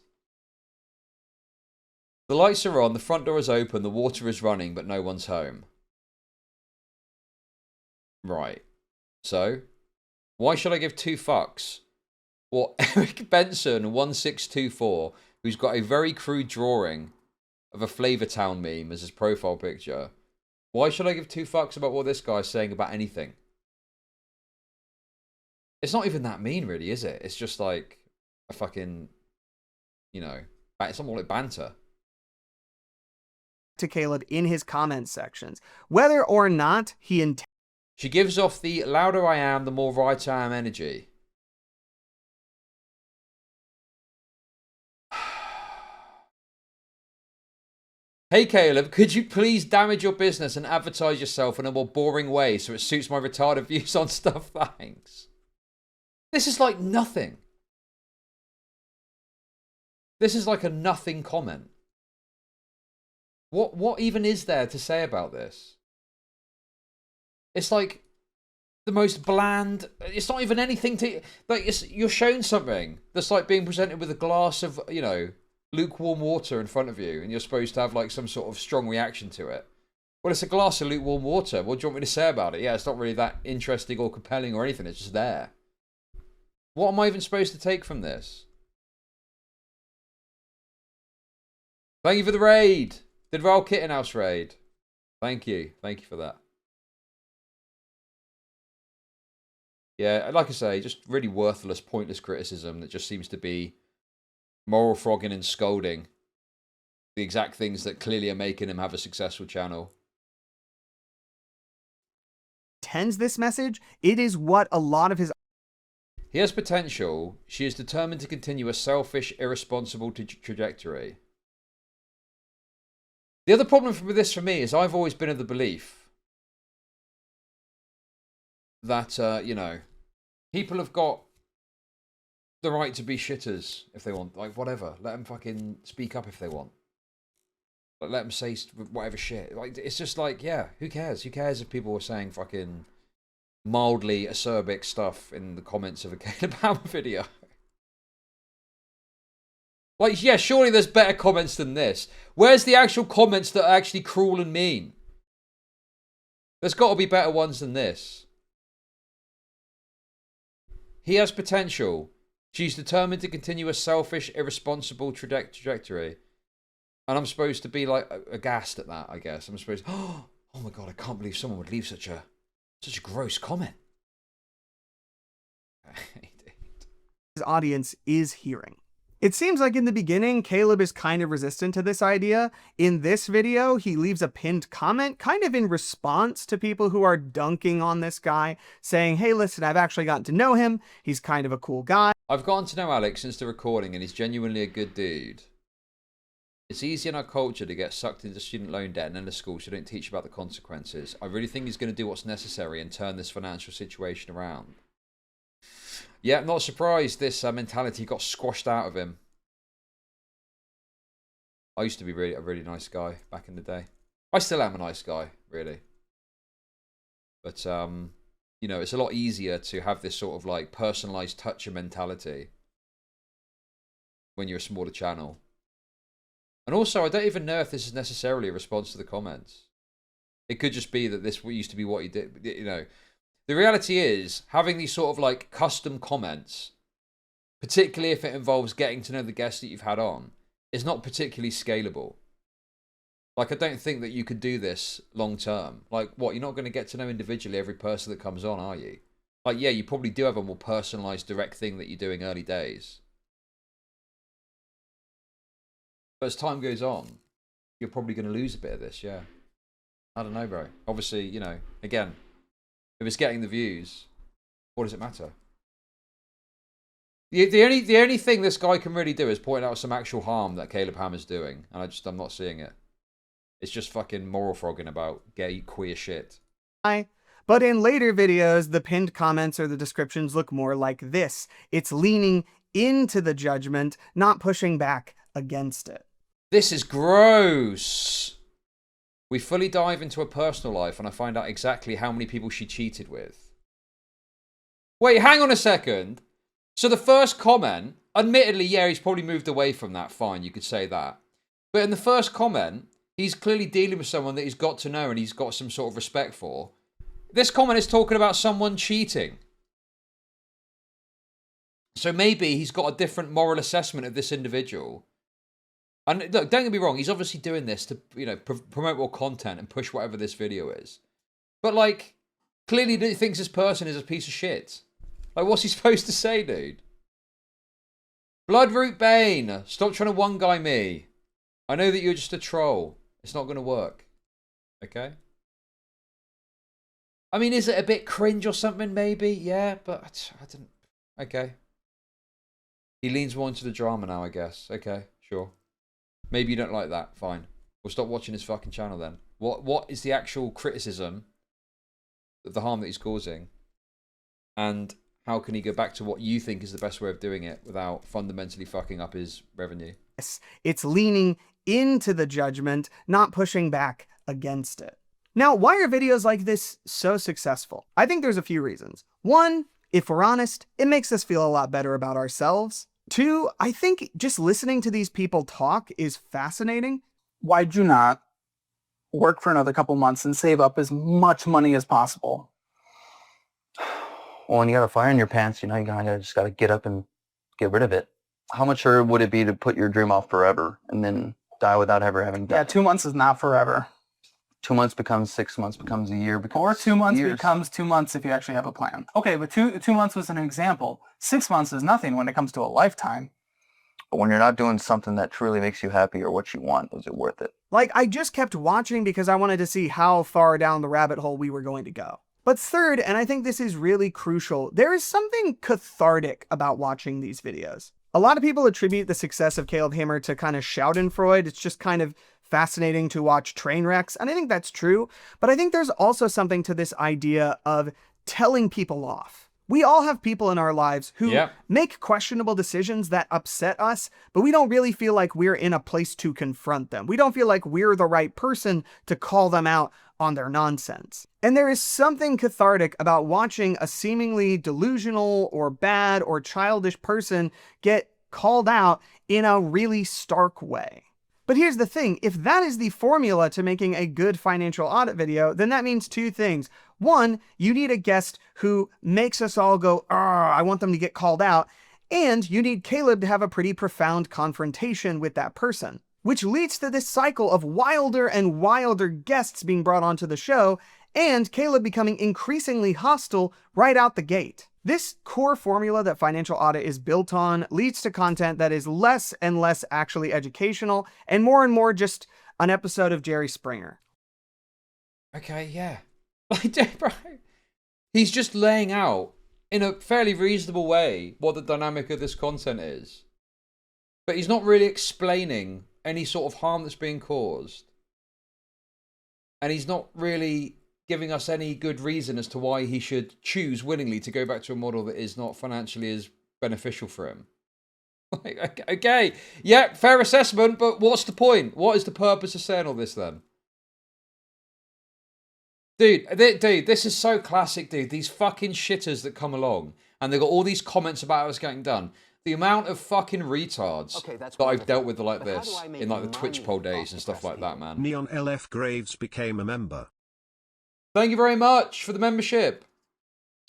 The lights are on, the front door is open, the water is running, but no one's home. Right. So, why should I give 2 fucks? Or Eric Benson 1624, who's got a very crude drawing of a Flavor Town meme as his profile picture. Why should I give 2 fucks about what this guy's saying about anything? It's not even that mean, really, is it? It's just like a fucking, you know, it's not more like banter. To Caleb in his comment sections. Whether or not he She gives off the louder I am, the more right I am energy. Hey Caleb, could you please damage your business and advertise yourself in a more boring way so it suits my retarded views on stuff? Thanks. This is like nothing. This is like a nothing comment. What even is there to say about this? It's like the most bland. It's not even anything to like. You're shown something that's like being presented with a glass of, you know, lukewarm water in front of you, and you're supposed to have like some sort of strong reaction to it. Well, it's a glass of lukewarm water. What do you want me to say about it? Yeah, it's not really that interesting or compelling or anything. It's just there. What am I even supposed to take from this? Thank you for the raid. Did Raoul Kittenhouse raid? Thank you. Thank you for that. Yeah, like I say, just really worthless, pointless criticism that just seems to be moral frogging and scolding the exact things that clearly are making him have a successful channel. Intends this message, it is what a lot of his... He has potential. She is determined to continue a selfish, irresponsible trajectory. The other problem with this for me is I've always been of the belief that, you know, people have got the right to be shitters if they want. Like, whatever. Let them fucking speak up if they want. Like, let them say whatever shit. Like, it's just like, yeah, who cares? Who cares if people were saying fucking mildly acerbic stuff in the comments of a Caleb Hammer video? Like, yeah, surely there's better comments than this. Where's the actual comments that are actually cruel and mean? There's got to be better ones than this. He has potential. She's determined to continue a selfish, irresponsible trajectory. And I'm supposed to be, like, aghast at that, I guess. I'm supposed to, oh my God, I can't believe someone would leave such a gross comment. His audience is hearing. It seems like in the beginning, Caleb is kind of resistant to this idea. In this video, he leaves a pinned comment kind of in response to people who are dunking on this guy, saying, hey, listen, I've actually gotten to know him. He's kind of a cool guy. I've gotten to know Alex since the recording, and he's genuinely a good dude. It's easy in our culture to get sucked into student loan debt and end of school so they don't teach about the consequences. I really think he's going to do what's necessary and turn this financial situation around. Yeah, I'm not surprised this mentality got squashed out of him. I used to be a really nice guy back in the day. I still am a nice guy, really. But, you know, it's a lot easier to have this sort of like personalized toucher mentality when you're a smaller channel. And also, I don't even know if this is necessarily a response to the comments. It could just be that this used to be what you did. You know, the reality is, having these sort of like custom comments, particularly if it involves getting to know the guests that you've had on, is not particularly scalable. Like, I don't think that you could do this long term. Like, what, you're not going to get to know individually every person that comes on, are you? Like, yeah, you probably do have a more personalized, direct thing that you're doing early days. But as time goes on, you're probably going to lose a bit of this, yeah. I don't know, bro. Obviously, you know, again, if it's getting the views, what does it matter? The only thing this guy can really do is point out some actual harm that Caleb Hammer's doing, and I'm not seeing it. It's just fucking moral frogging about gay, queer shit. But in later videos, the pinned comments or the descriptions look more like this. It's leaning into the judgment, not pushing back against it. This is gross. We fully dive into her personal life and I find out exactly how many people she cheated with. Wait, hang on a second. So the first comment, admittedly, yeah, he's probably moved away from that. Fine, you could say that. But in the first comment, he's clearly dealing with someone that he's got to know and he's got some sort of respect for. This comment is talking about someone cheating. So maybe he's got a different moral assessment of this individual. And look, don't get me wrong, he's obviously doing this to, you know, promote more content and push whatever this video is. But, like, clearly he thinks this person is a piece of shit. Like, what's he supposed to say, dude? Bloodroot Bane, stop trying to one-guy me. I know that you're just a troll. It's not going to work. Okay? I mean, is it a bit cringe or something, maybe? Yeah, but I didn't... Okay. He leans more into the drama now, I guess. Okay, sure. Maybe you don't like that. Fine. We'll stop watching his fucking channel then. What is the actual criticism of the harm that he's causing? And how can he go back to what you think is the best way of doing it without fundamentally fucking up his revenue? It's leaning into the judgment, not pushing back against it. Now, why are videos like this so successful? I think there's a few reasons. One, if we're honest, it makes us feel a lot better about ourselves. Two, I think just listening to these people talk is fascinating. Why'd you not work for another couple months and save up as much money as possible? Well, when you got a fire in your pants, you know, you kind of just got to get up and get rid of it. How much harder would it be to put your dream off forever and then die without ever having done? Yeah, 2 months is not forever. 2 months becomes 6 months, becomes a year. Or 2 months years. becomes 2 months if you actually have a plan. Okay, but two months was an example. 6 months is nothing when it comes to a lifetime. But when you're not doing something that truly makes you happy or what you want, is it worth it? Like, I just kept watching because I wanted to see how far down the rabbit hole we were going to go. But third, and I think this is really crucial, there is something cathartic about watching these videos. A lot of people attribute the success of Caleb Hammer to kind of schadenfreude. It's just kind of fascinating to watch train wrecks, and I think that's true. But I think there's also something to this idea of telling people off. We all have people in our lives who make questionable decisions that upset us, but we don't really feel like we're in a place to confront them. We don't feel like we're the right person to call them out on their nonsense. And there is something cathartic about watching a seemingly delusional or bad or childish person get called out in a really stark way. But here's the thing, if that is the formula to making a good financial audit video, then that means two things. One, you need a guest who makes us all go, I want them to get called out. And you need Caleb to have a pretty profound confrontation with that person, which leads to this cycle of wilder and wilder guests being brought onto the show and Caleb becoming increasingly hostile right out the gate. This core formula that financial audit is built on leads to content that is less and less actually educational and more just an episode of Jerry Springer. Okay, yeah. Like, bro, he's just laying out in a fairly reasonable way what the dynamic of this content is. But he's not really explaining any sort of harm that's being caused. And he's not really giving us any good reason as to why he should choose willingly to go back to a model that is not financially as beneficial for him. Like, okay, yeah, fair assessment, but what's the point? What is the purpose of saying all this then? Dude, this is so classic, dude. These fucking shitters that come along and they got all these comments about how it's getting done. The amount of fucking retards that I've dealt with like this in like the Twitch poll days and stuff like that, man. Neon LF Graves became a member. Thank you very much for the membership.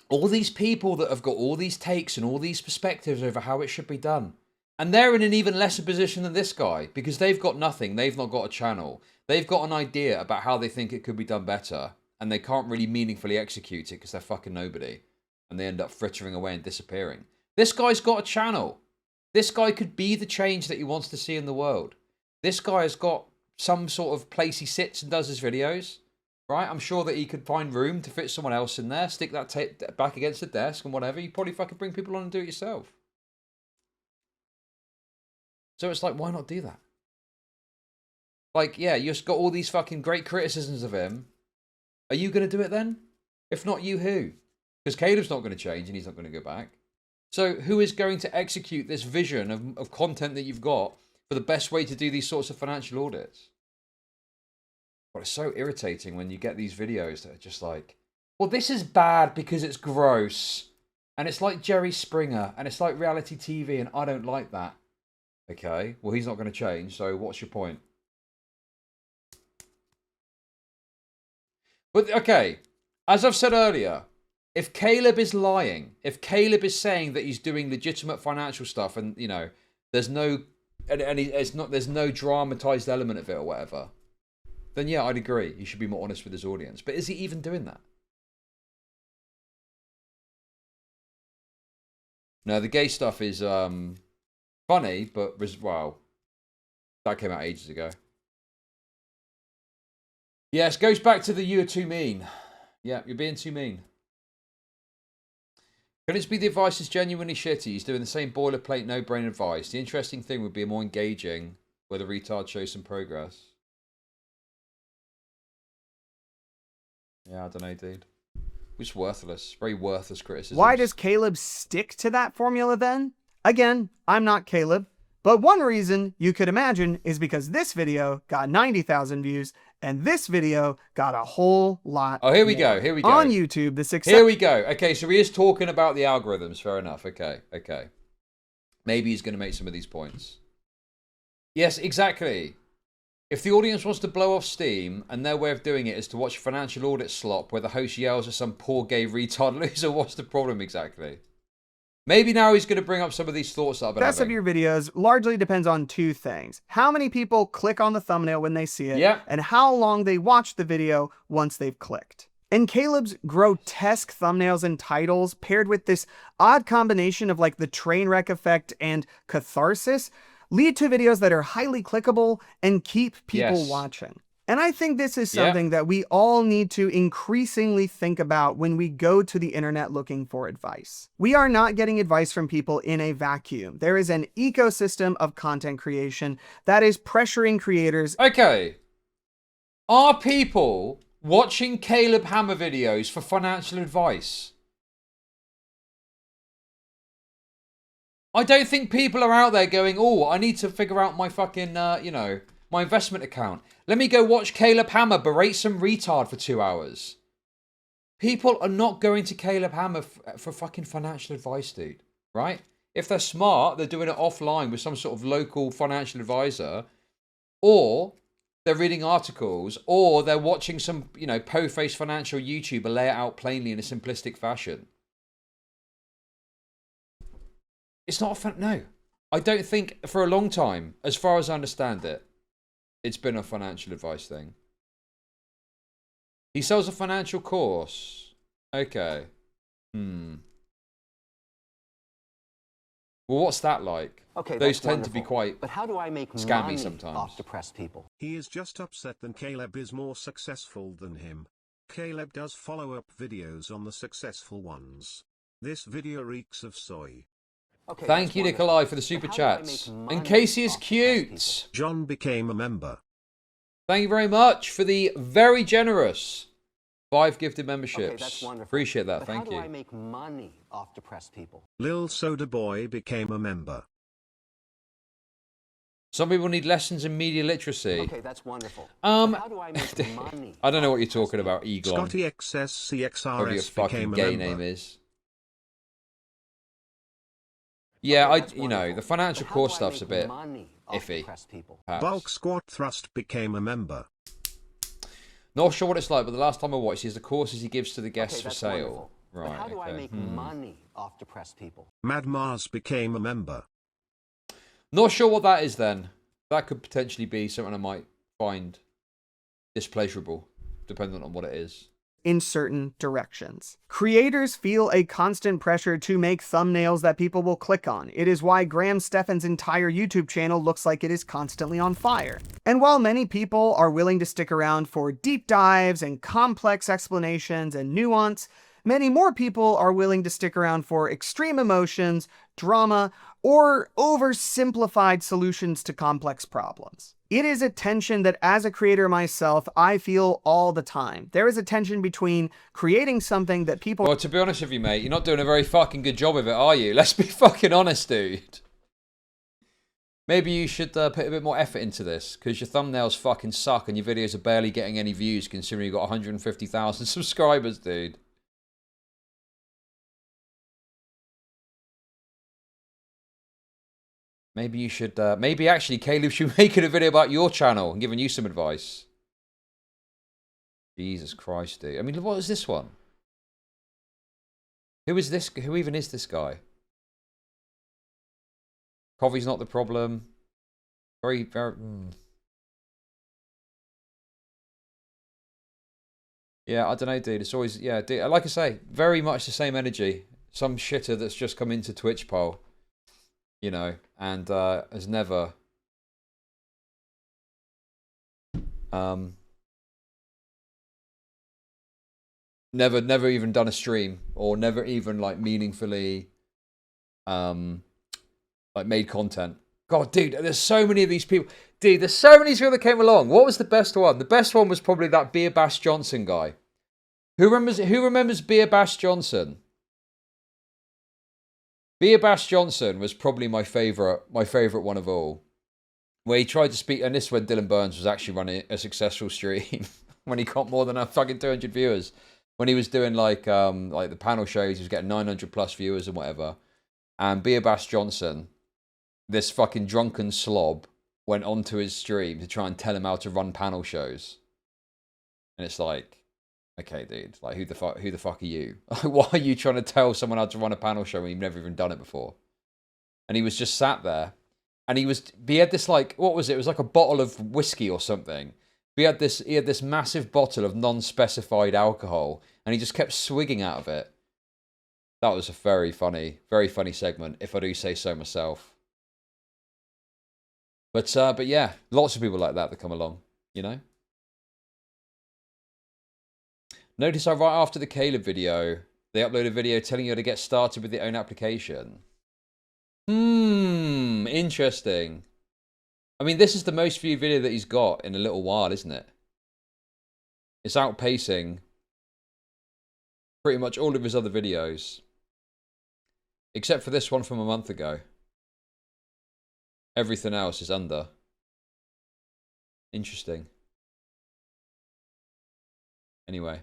All these people that have got all these takes and all these perspectives over how it should be done. And they're in an even lesser position than this guy because they've got nothing. They've not got a channel. They've got an idea about how they think it could be done better. And they can't really meaningfully execute it because they're fucking nobody. And they end up frittering away and disappearing. This guy's got a channel. This guy could be the change that he wants to see in the world. This guy has got some sort of place he sits and does his videos. Right? I'm sure that he could find room to fit someone else in there. Stick that tape back against the desk and whatever. You probably fucking bring people on and do it yourself. So it's like, why not do that? Like, yeah, you just got all these fucking great criticisms of him. Are you going to do it then? If not you, who? Because Caleb's not going to change and he's not going to go back. So who is going to execute this vision of content that you've got for the best way to do these sorts of financial audits? But it's so irritating when you get these videos that are just like, well, this is bad because it's gross. And it's like Jerry Springer and it's like reality TV and I don't like that. Okay, well, he's not going to change. So what's your point? But, okay, as I've said earlier, if Caleb is lying, if Caleb is saying that he's doing legitimate financial stuff and, you know, there's no, there's no dramatized element of it or whatever, then yeah, I'd agree. He should be more honest with his audience. But is he even doing that? No, the gay stuff is funny, but, well, that came out ages ago. Yes, goes back to the you are too mean. Yeah, you're being too mean. Can it be the advice is genuinely shitty? He's doing the same boilerplate, no-brain advice. The interesting thing would be more engaging where the retard shows some progress. Yeah, I don't know, dude. It's worthless. Very worthless criticism. Why does Caleb stick to that formula then? Again, I'm not Caleb. But one reason you could imagine is because this video got 90,000 views and this video got a whole lot. Oh, here we go. Here we go. On YouTube, the success. Here we go. Okay, so he is talking about the algorithms. Fair enough. Okay, okay. Maybe he's going to make some of these points. Yes, exactly. If the audience wants to blow off steam and their way of doing it is to watch a financial audit slop where the host yells at some poor gay retard loser, what's the problem exactly? Maybe now he's going to bring up some of these thoughts that I've been having. The success of your videos largely depends on two things. How many people click on the thumbnail when they see it, and how long they watch the video once they've clicked. And Caleb's grotesque thumbnails and titles paired with this odd combination of like the train wreck effect and catharsis lead to videos that are highly clickable, and keep people Yes. watching. And I think this is Yeah. something that we all need to increasingly think about when we go to the internet looking for advice. We are not getting advice from people in a vacuum. There is an ecosystem of content creation that is pressuring creators. Okay. Are people watching Caleb Hammer videos for financial advice? I don't think people are out there going, oh, I need to figure out my fucking, you know, my investment account. Let me go watch Caleb Hammer berate some retard for 2 hours. People are not going to Caleb Hammer for fucking financial advice, dude. Right? If they're smart, they're doing it offline with some sort of local financial advisor. Or they're reading articles. Or they're watching some, you know, po-faced financial YouTuber lay it out plainly in a simplistic fashion. It's not a no. I don't think for a long time, as far as I understand it, it's been a financial advice thing. He sells a financial course. Okay. Well, what's that like? Okay, Those that's tend to be wonderful. quite But how do I make scammy money sometimes. off depressed people? He is just upset that Caleb is more successful than him. Caleb does follow-up videos on the successful ones. This video reeks of soy. Okay, Thank that's you, wonderful. Nikolai, for the But super how do I chats. make money And Casey is off depressed people? cute. John became a member. Thank you very much for the very generous 5 gifted memberships. Okay, that's wonderful. Appreciate that. But Thank how do I you. make money off depressed people? Lil Soda Boy became a member. Some people need lessons in media literacy. Okay, that's wonderful. But how do I make money? I don't know off what you're depressed talking people? about, Eaglon. Scotty Whatever your fucking XSCXRS became a gay member. name is. Yeah, Okay, that's you know, wonderful. the financial But how course do I stuff's a make bit money off iffy. depressed people? perhaps. Bulk Squat Thrust became a member. Not sure what it's like, but the last time I watched is the courses he gives to the guests Okay, for that's sale. wonderful. Right. But how do I okay. make money off depressed people? Mad Mars became a member. Not sure what that is then. That could potentially be something I might find displeasurable, depending on what it is. In certain directions. Creators feel a constant pressure to make thumbnails that people will click on. It is why Graham Stephan's entire YouTube channel looks like it is constantly on fire. And while many people are willing to stick around for deep dives and complex explanations and nuance, many more people are willing to stick around for extreme emotions, drama, or oversimplified solutions to complex problems. It is a tension that, as a creator myself, I feel all the time. There is a tension between creating something that people... Well, to be honest with you, mate, you're not doing a very fucking good job of it, are you? Let's be fucking honest, dude. Maybe you should put a bit more effort into this, because your thumbnails fucking suck and your videos are barely getting any views, considering you've got 150,000 subscribers, dude. Maybe you should, maybe actually Caleb should make it a video about your channel and giving you some advice. Jesus Christ, dude. I mean, what is this one? Who is this? Who even is this guy? Coffee's not the problem. Very. Yeah, I don't know, dude. It's always, yeah, dude, like I say, very much the same energy. Some shitter that's just come into Twitch poll, you know, and has never never even done a stream, or never even like meaningfully like made content. God, dude, there's so many of these people. Dude, there's so many people that came along. What was the best one? The best one was probably that Beer Bash Johnson guy. Who remembers Beer Bash Johnson? Beer Bash Johnson was probably my favorite one of all. Where he tried to speak, and this is when Dylan Burns was actually running a successful stream when he got more than a fucking 200 viewers. When he was doing like the panel shows, he was getting 900 plus viewers and whatever. And Beer Bash Johnson, this fucking drunken slob, went onto his stream to try and tell him how to run panel shows. And it's like, okay, dude, like who the fuck are you? Why are you trying to tell someone how to run a panel show when you've never even done it before? And he was just sat there, and he had this like, what was it? It was like a bottle of whiskey or something. He had this massive bottle of non-specified alcohol, and he just kept swigging out of it. That was a very funny segment, if I do say so myself. But yeah, lots of people like that come along, you know? Notice how right after the Caleb video, they upload a video telling you how to get started with your own application. Interesting. I mean, this is the most viewed video that he's got in a little while, isn't it? It's outpacing pretty much all of his other videos. Except for this one from a month ago. Everything else is under. Interesting. Anyway.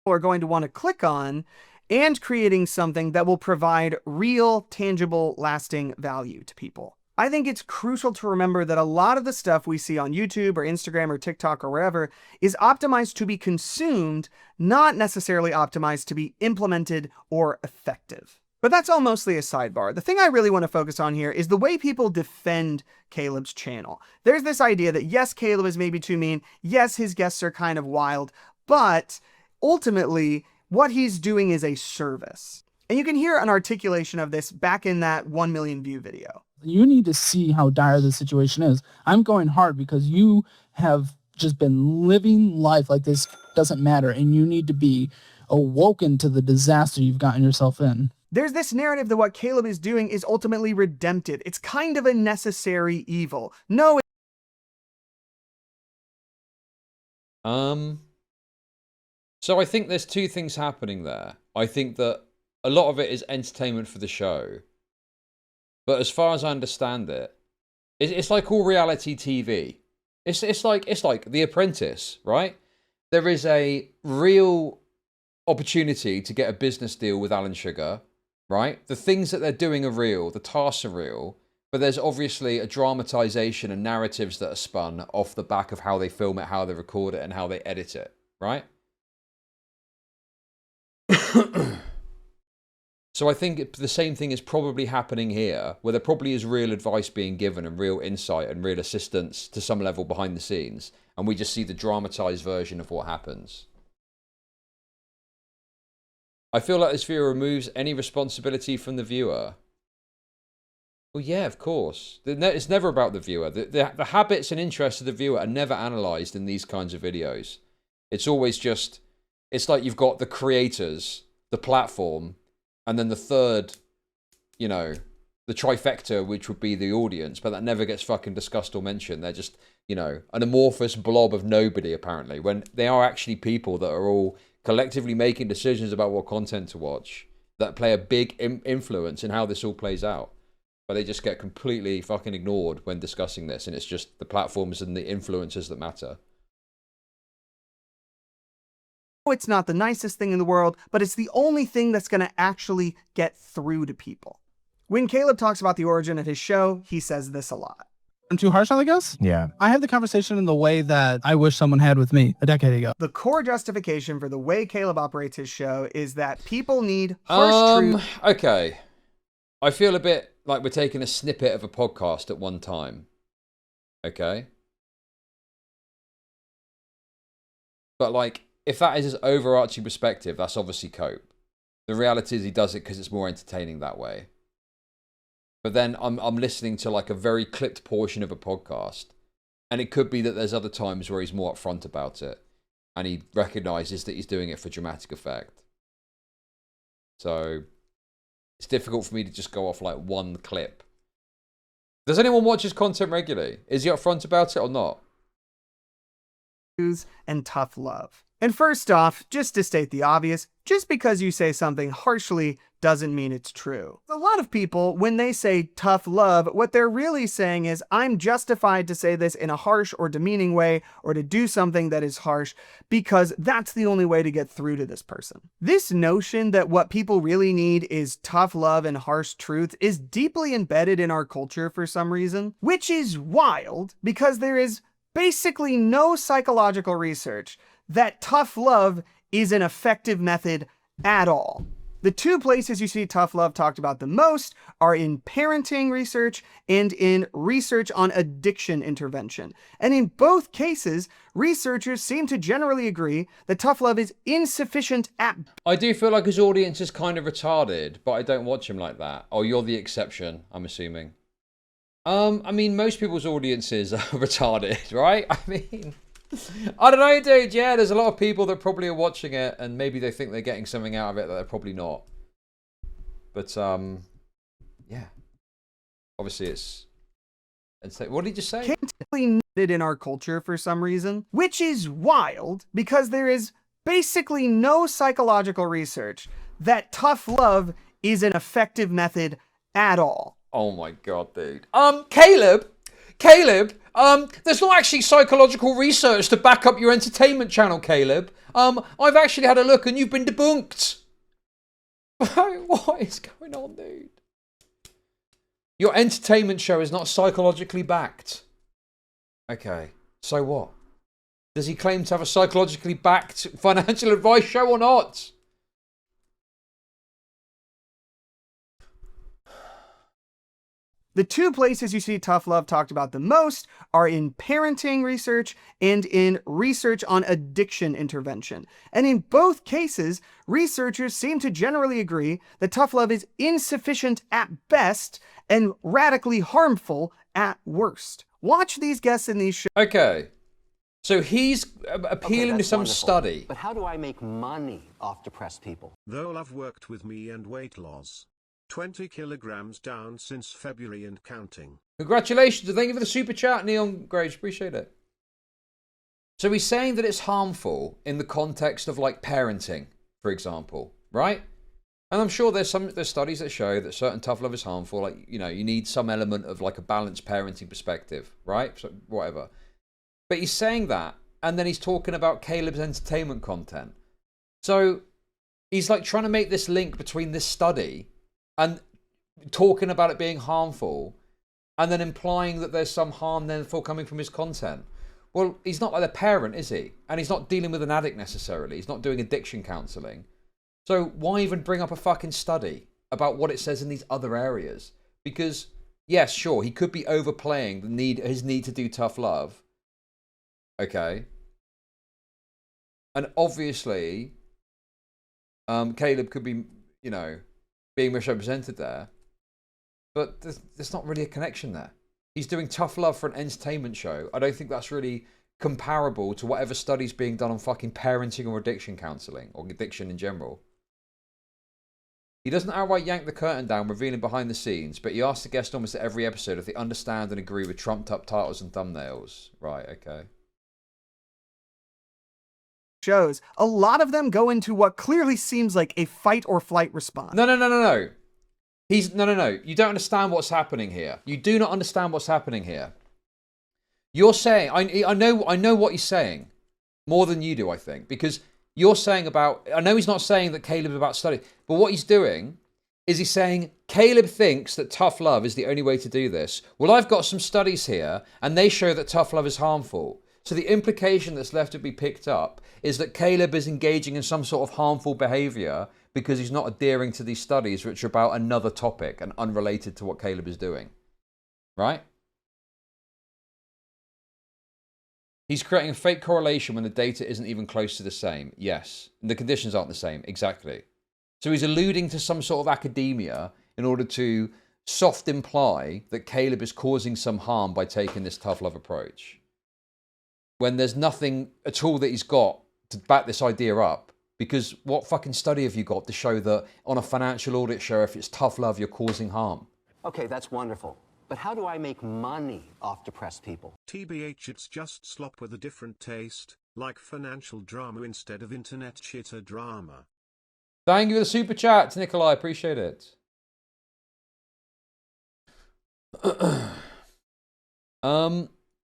Are going to want to click on, and creating something that will provide real, tangible, lasting value to people. I think it's crucial to remember that a lot of the stuff we see on YouTube or Instagram or TikTok or wherever is optimized to be consumed, not necessarily optimized to be implemented or effective. But that's all mostly a sidebar. The thing I really want to focus on here is the way people defend Caleb's channel. There's this idea that yes, Caleb is maybe too mean, yes, his guests are kind of wild, but ultimately, what he's doing is a service. And you can hear an articulation of this back in that 1 million view video. You need to see how dire the situation is. I'm going hard because you have just been living life like this doesn't matter, and you need to be awoken to the disaster you've gotten yourself in. There's this narrative that what Caleb is doing is ultimately redemptive. It's kind of a necessary evil. No. So I think there's two things happening there. I think that a lot of it is entertainment for the show. But as far as I understand it, it's like all reality TV. It's like The Apprentice, right? There is a real opportunity to get a business deal with Alan Sugar, right? The things that they're doing are real, the tasks are real, but there's obviously a dramatization and narratives that are spun off the back of how they film it, how they record it, and how they edit it, right? So I think the same thing is probably happening here, where there probably is real advice being given and real insight and real assistance to some level behind the scenes, and we just see the dramatized version of what happens. I feel like this video removes any responsibility from the viewer. Well, yeah, of course. It's never about the viewer. The habits and interests of the viewer are never analysed in these kinds of videos. It's always just, it's like you've got the creators, the platform, and then the third, you know, the trifecta, which would be the audience, but that never gets fucking discussed or mentioned. They're just, you know, an amorphous blob of nobody, apparently, when they are actually people that are all collectively making decisions about what content to watch that play a big influence in how this all plays out. But they just get completely fucking ignored when discussing this, and it's just the platforms and the influencers that matter. It's not the nicest thing in the world, but it's the only thing that's going to actually get through to people. When Caleb talks about the origin of his show, he says this a lot. I'm too harsh on the guest? Yeah. I have the conversation in the way that I wish someone had with me a decade ago. The core justification for the way Caleb operates his show is that people need harsh truth. Okay. I feel a bit like we're taking a snippet of a podcast at one time. Okay? But like, if that is his overarching perspective, that's obviously cope. The reality is he does it because it's more entertaining that way. But then I'm listening to like a very clipped portion of a podcast, and it could be that there's other times where he's more upfront about it, and he recognizes that he's doing it for dramatic effect. So it's difficult for me to just go off like one clip. Does anyone watch his content regularly? Is he upfront about it or not? And tough love. And first off, just to state the obvious, just because you say something harshly doesn't mean it's true. A lot of people, when they say tough love, what they're really saying is, I'm justified to say this in a harsh or demeaning way, or to do something that is harsh, because that's the only way to get through to this person. This notion that what people really need is tough love and harsh truth is deeply embedded in our culture for some reason, which is wild, because there is basically no psychological research that tough love is an effective method at all. The two places you see tough love talked about the most are in parenting research and in research on addiction intervention. And in both cases, researchers seem to generally agree that tough love is insufficient at... I do feel like his audience is kind of retarded, but I don't watch him like that. Oh, you're the exception, I'm assuming. I mean, most people's audiences are retarded, right? I mean, I don't know, dude. Yeah, there's a lot of people that probably are watching it, and maybe they think they're getting something out of it that they're probably not. But yeah, obviously it's. What did you say? Typically needed in our culture for some reason, which is wild because there is basically no psychological research that tough love is an effective method at all. Oh my god, dude. Caleb, there's not actually psychological research to back up your entertainment channel, Caleb. I've actually had a look and you've been debunked. What is going on, dude? Your entertainment show is not psychologically backed. Okay, so what? Does he claim to have a psychologically backed financial advice show or not? The two places you see tough love talked about the most are in parenting research and in research on addiction intervention. And in both cases, researchers seem to generally agree that tough love is insufficient at best and radically harmful at worst. Watch these guests in these shows. Okay. So he's appealing to some wonderful. study. But how do I make money off depressed people? Though love worked with me and weight loss. 20 kilograms down since February and counting. Congratulations. Thank you for the super chat, Neon Graves. Appreciate it. So he's saying that it's harmful in the context of like parenting, for example, right? And I'm sure there's studies that show that certain tough love is harmful. Like, you know, you need some element of like a balanced parenting perspective, right? So whatever. But he's saying that, and then he's talking about Caleb's entertainment content. So he's like trying to make this link between this study and talking about it being harmful, and then implying that there's some harm therefore coming from his content. Well, he's not like a parent, is he? And he's not dealing with an addict necessarily. He's not doing addiction counselling. So why even bring up a fucking study about what it says in these other areas? Because, yes, sure, he could be overplaying his need to do tough love. Okay. And obviously, Caleb could be, you know, being misrepresented there. But there's not really a connection there. He's doing tough love for an entertainment show. I don't think that's really comparable to whatever studies being done on fucking parenting or addiction counselling, or addiction in general. He doesn't outright yank the curtain down, revealing behind the scenes, but he asks the guest almost at every episode if they understand and agree with trumped up titles and thumbnails. Right, okay. Shows, a lot of them go into what clearly seems like a fight or flight response. No. No. You don't understand what's happening here. You do not understand what's happening here. You're saying, I know what he's saying more than you do, I think, because you're saying about, I know he's not saying that Caleb's about study, but what he's doing is he's saying Caleb thinks that tough love is the only way to do this. Well, I've got some studies here, and they show that tough love is harmful. So the implication that's left to be picked up is that Caleb is engaging in some sort of harmful behavior because he's not adhering to these studies, which are about another topic and unrelated to what Caleb is doing. Right? He's creating a fake correlation when the data isn't even close to the same. Yes. And the conditions aren't the same. Exactly. So he's alluding to some sort of academia in order to soft imply that Caleb is causing some harm by taking this tough love approach, when there's nothing at all that he's got to back this idea up. Because what fucking study have you got to show that on a financial audit show, if it's tough love, you're causing harm? Okay, that's wonderful. But how do I make money off depressed people? TBH, it's just slop with a different taste, like financial drama instead of internet shitter drama. Thank you for the super chat, Nikolai. Appreciate it.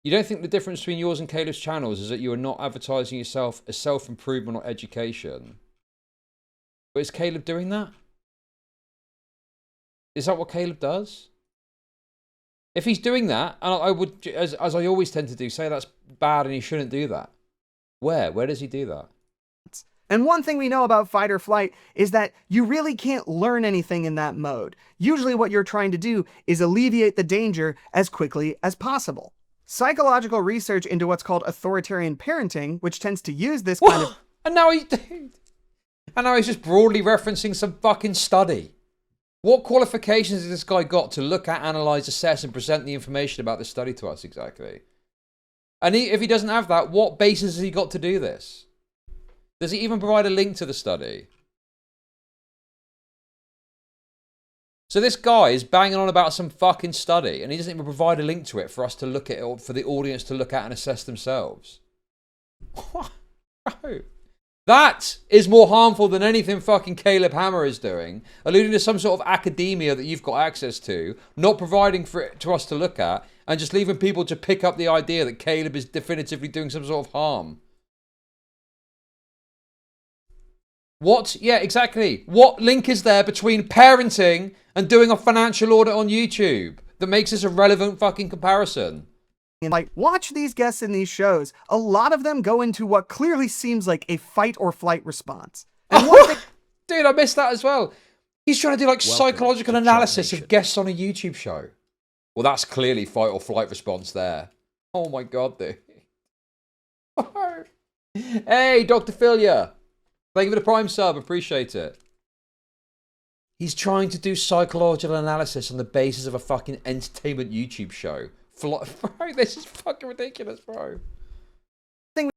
You don't think the difference between yours and Caleb's channels is that you are not advertising yourself as self-improvement or education? But is Caleb doing that? Is that what Caleb does? If he's doing that, and I would, as I always tend to do, say that's bad and he shouldn't do that. Where? Where does he do that? And one thing we know about fight or flight is that you really can't learn anything in that mode. Usually what you're trying to do is alleviate the danger as quickly as possible. Psychological research into what's called authoritarian parenting, which tends to use this kind of... And now he's just broadly referencing some fucking study. What qualifications has this guy got to look at, analyze, assess, and present the information about this study to us exactly? And if he doesn't have that, what basis has he got to do this? Does he even provide a link to the study? So this guy is banging on about some fucking study, and he doesn't even provide a link to it for us to look at it, or for the audience to look at and assess themselves. What? Bro. That is more harmful than anything fucking Caleb Hammer is doing, alluding to some sort of academia that you've got access to, not providing for it to us to look at, and just leaving people to pick up the idea that Caleb is definitively doing some sort of harm. What? Yeah, exactly. What link is there between parenting and doing a financial audit on YouTube that makes this a relevant fucking comparison? And like, watch these guests in these shows. A lot of them go into what clearly seems like a fight or flight response. And Dude, I missed that as well. He's trying to do like psychological analysis of guests on a YouTube show. Well, that's clearly fight or flight response there. Oh my god, dude. Hey, Dr. Philia. Thank you for the Prime sub. Appreciate it. He's trying to do psychological analysis on the basis of a fucking entertainment YouTube show. Bro, this is fucking ridiculous, bro.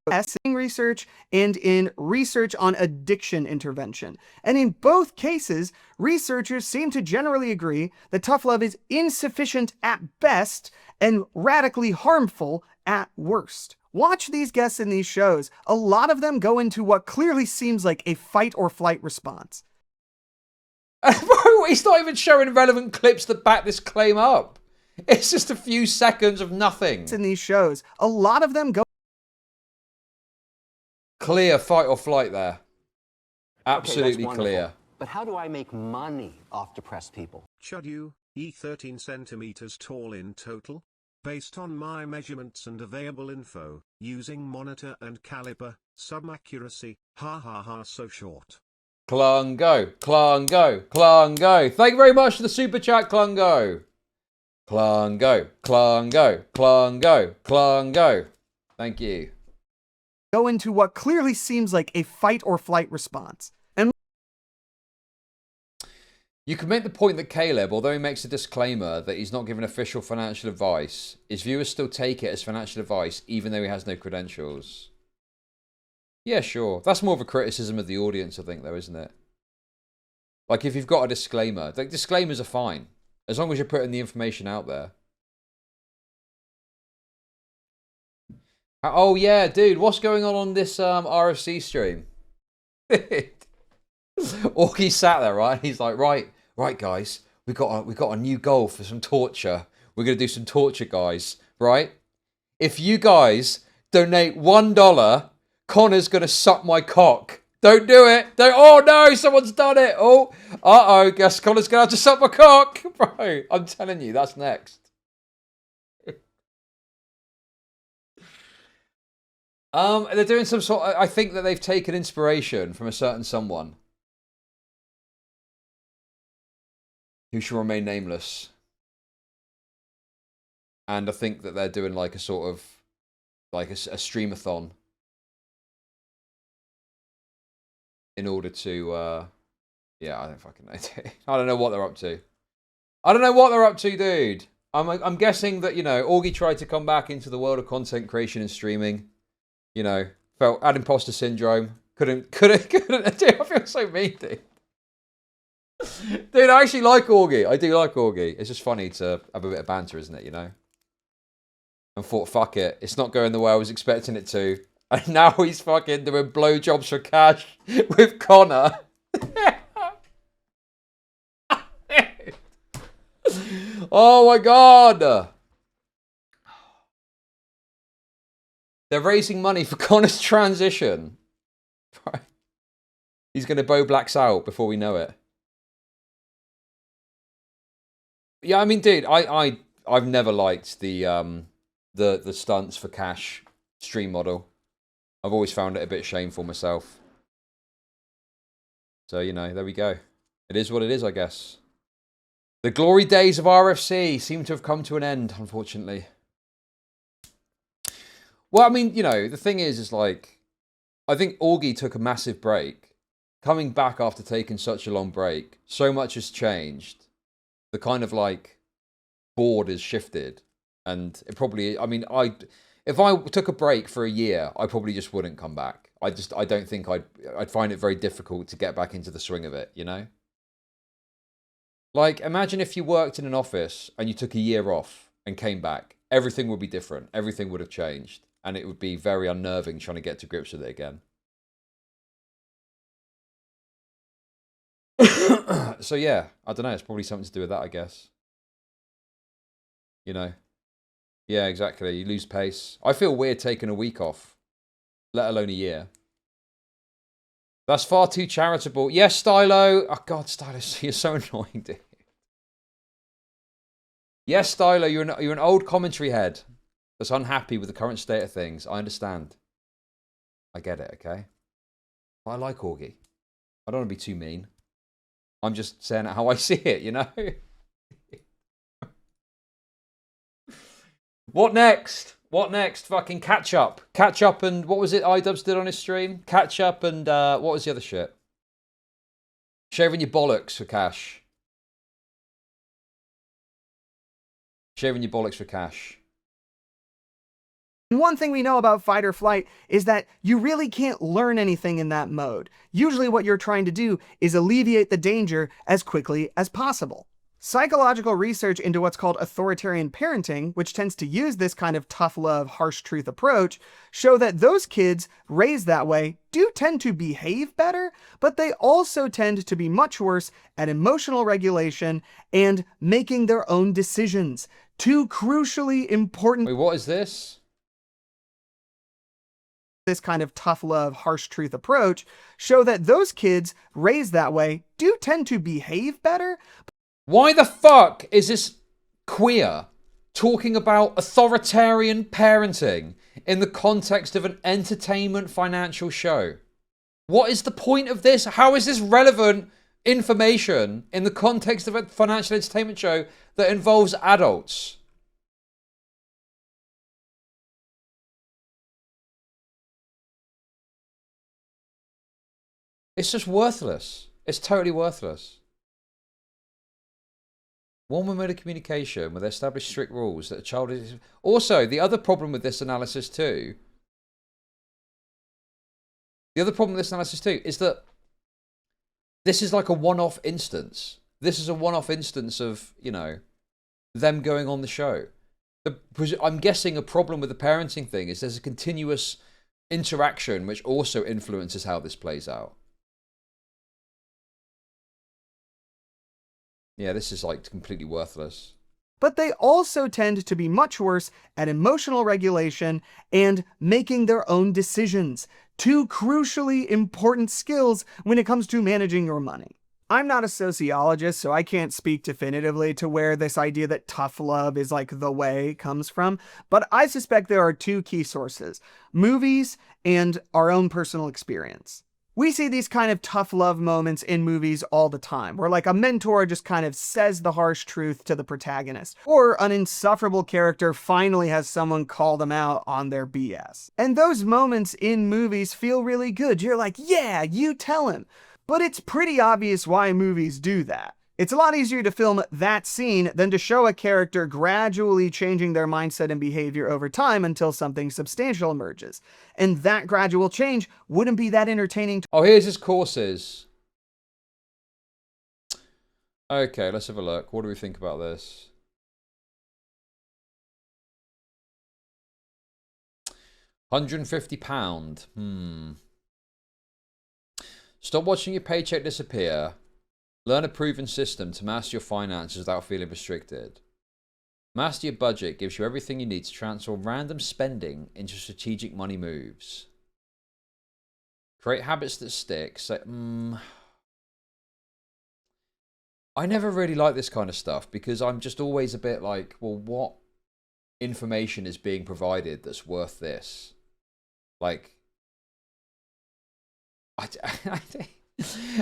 Testing research and in research on addiction intervention. And in both cases, researchers seem to generally agree that tough love is insufficient at best and radically harmful at worst. Watch these guests in these shows. A lot of them go into what clearly seems like a fight or flight response. Bro, he's not even showing relevant clips that back this claim up. It's just a few seconds of nothing. In these shows, a lot of them go clear fight or flight there. Absolutely okay, clear. But how do I make money off depressed people? Chud, you, 13 centimeters tall in total? Based on my measurements and available info, using monitor and caliber, some accuracy, ha ha ha, so short. Clungo, Clungo, Clungo. Thank you very much for the super chat, Clungo. Clungo, Clungo, Clungo, Clungo. Thank you. Go into what clearly seems like a fight or flight response. And you can make the point that Caleb, although he makes a disclaimer that he's not giving official financial advice, his viewers still take it as financial advice even though he has no credentials. Yeah, sure. That's more of a criticism of the audience, I think, though, isn't it? Like, if you've got a disclaimer, like, disclaimers are fine. As long as you're putting the information out there. Oh, yeah, dude, what's going on this RFC stream? Orky sat there, right? He's like, right, guys, we got a new goal for some torture. We're going to do some torture, guys, right? If you guys donate $1, Connor's going to suck my cock. Don't do it. Oh, no, someone's done it. Oh, uh-oh, guess Connor's going to have to suck my cock. Bro, I'm telling you, that's next. They're doing some sort of, I think that they've taken inspiration from a certain someone who shall remain nameless. And I think that they're doing like a sort of, like a streamathon. In order to, yeah, I don't fucking know. I don't know what they're up to. I don't know what they're up to, dude. I'm guessing that, you know, Augie tried to come back into the world of content creation and streaming. You know, had imposter syndrome. Couldn't. Dude, I feel so mean, dude. Dude, I actually like Augie. I do like Augie. It's just funny to have a bit of banter, isn't it, you know? And thought, fuck it. It's not going the way I was expecting it to. And now he's fucking doing blowjobs for cash with Connor. Oh my god! They're raising money for Connor's transition. He's going to Bo Blacks out before we know it. Yeah, I mean, dude, I've never liked the stunts for cash stream model. I've always found it a bit shameful myself. So, you know, there we go. It is what it is, I guess. The glory days of RFC seem to have come to an end, unfortunately. Well, I mean, you know, the thing is like, I think Augie took a massive break coming back after taking such a long break, so much has changed. The kind of like board is shifted, and it probably, I mean, if I took a break for a year, I probably just wouldn't come back. I don't think I'd find it very difficult to get back into the swing of it, you know? Like, imagine if you worked in an office and you took a year off and came back. Everything would be different. Everything would have changed. And it would be very unnerving trying to get to grips with it again. So yeah, I don't know. It's probably something to do with that, I guess. You know? Yeah, exactly. You lose pace. I feel weird taking a week off, let alone a year. That's far too charitable. Yes, Stylo. Oh, God, Stylo, you're so annoying, dude. Yes, Stylo, you're an old commentary head that's unhappy with the current state of things. I understand. I get it, okay? But I like Augie. I don't want to be too mean. I'm just saying it how I see it, you know? What next? What next? Fucking catch up. Catch up and what was it iDubbbz did on his stream? Catch up and what was the other shit? Shaving your bollocks for cash. Shaving your bollocks for cash. One thing we know about fight or flight is that you really can't learn anything in that mode. Usually what you're trying to do is alleviate the danger as quickly as possible. Psychological research into what's called authoritarian parenting, which tends to use this kind of tough love, harsh truth approach, show that those kids raised that way do tend to behave better, but they also tend to be much worse at emotional regulation and making their own decisions. Two crucially important... Wait, what is this? This kind of tough love, harsh truth approach show that those kids raised that way do tend to behave better. Why the fuck is this queer talking about authoritarian parenting in the context of an entertainment financial show? What is the point of this? How is this relevant information in the context of a financial entertainment show that involves adults? It's just worthless. It's totally worthless. One mode of communication with established strict rules that a child is... Also, the other problem with this analysis too... is that this is like a one-off instance. This is a one-off instance of, you know, them going on the show. I'm guessing a problem with the parenting thing is there's a continuous interaction which also influences how this plays out. Yeah, this is like completely worthless. But they also tend to be much worse at emotional regulation and making their own decisions. Two crucially important skills when it comes to managing your money. I'm not a sociologist, so I can't speak definitively to where this idea that tough love is like the way comes from, but I suspect there are two key sources: movies and our own personal experience. We see these kind of tough love moments in movies all the time, where like a mentor just kind of says the harsh truth to the protagonist, or an insufferable character finally has someone call them out on their BS. And those moments in movies feel really good. You're like, yeah, you tell him. But it's pretty obvious why movies do that. It's a lot easier to film that scene than to show a character gradually changing their mindset and behavior over time until something substantial emerges. And that gradual change wouldn't be that entertaining. Oh, here's his courses. Okay, let's have a look. What do we think about this? £150. Stop watching your paycheck disappear. Learn a proven system to master your finances without feeling restricted. Master your budget gives you everything you need to transform random spending into strategic money moves. Create habits that stick. So, I never really like this kind of stuff because I'm just always a bit like, well, what information is being provided that's worth this? Like, I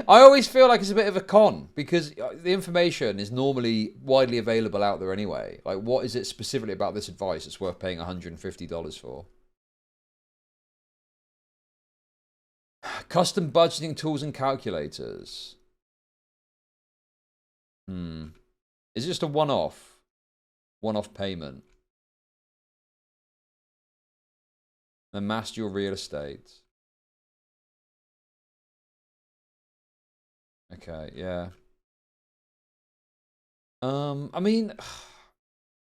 always feel like it's a bit of a con because the information is normally widely available out there anyway. Like, what is it specifically about this advice that's worth paying $150 for? Custom budgeting tools and calculators. Is it just a one-off? One-off payment? Then master your real estate. Okay, yeah. I mean,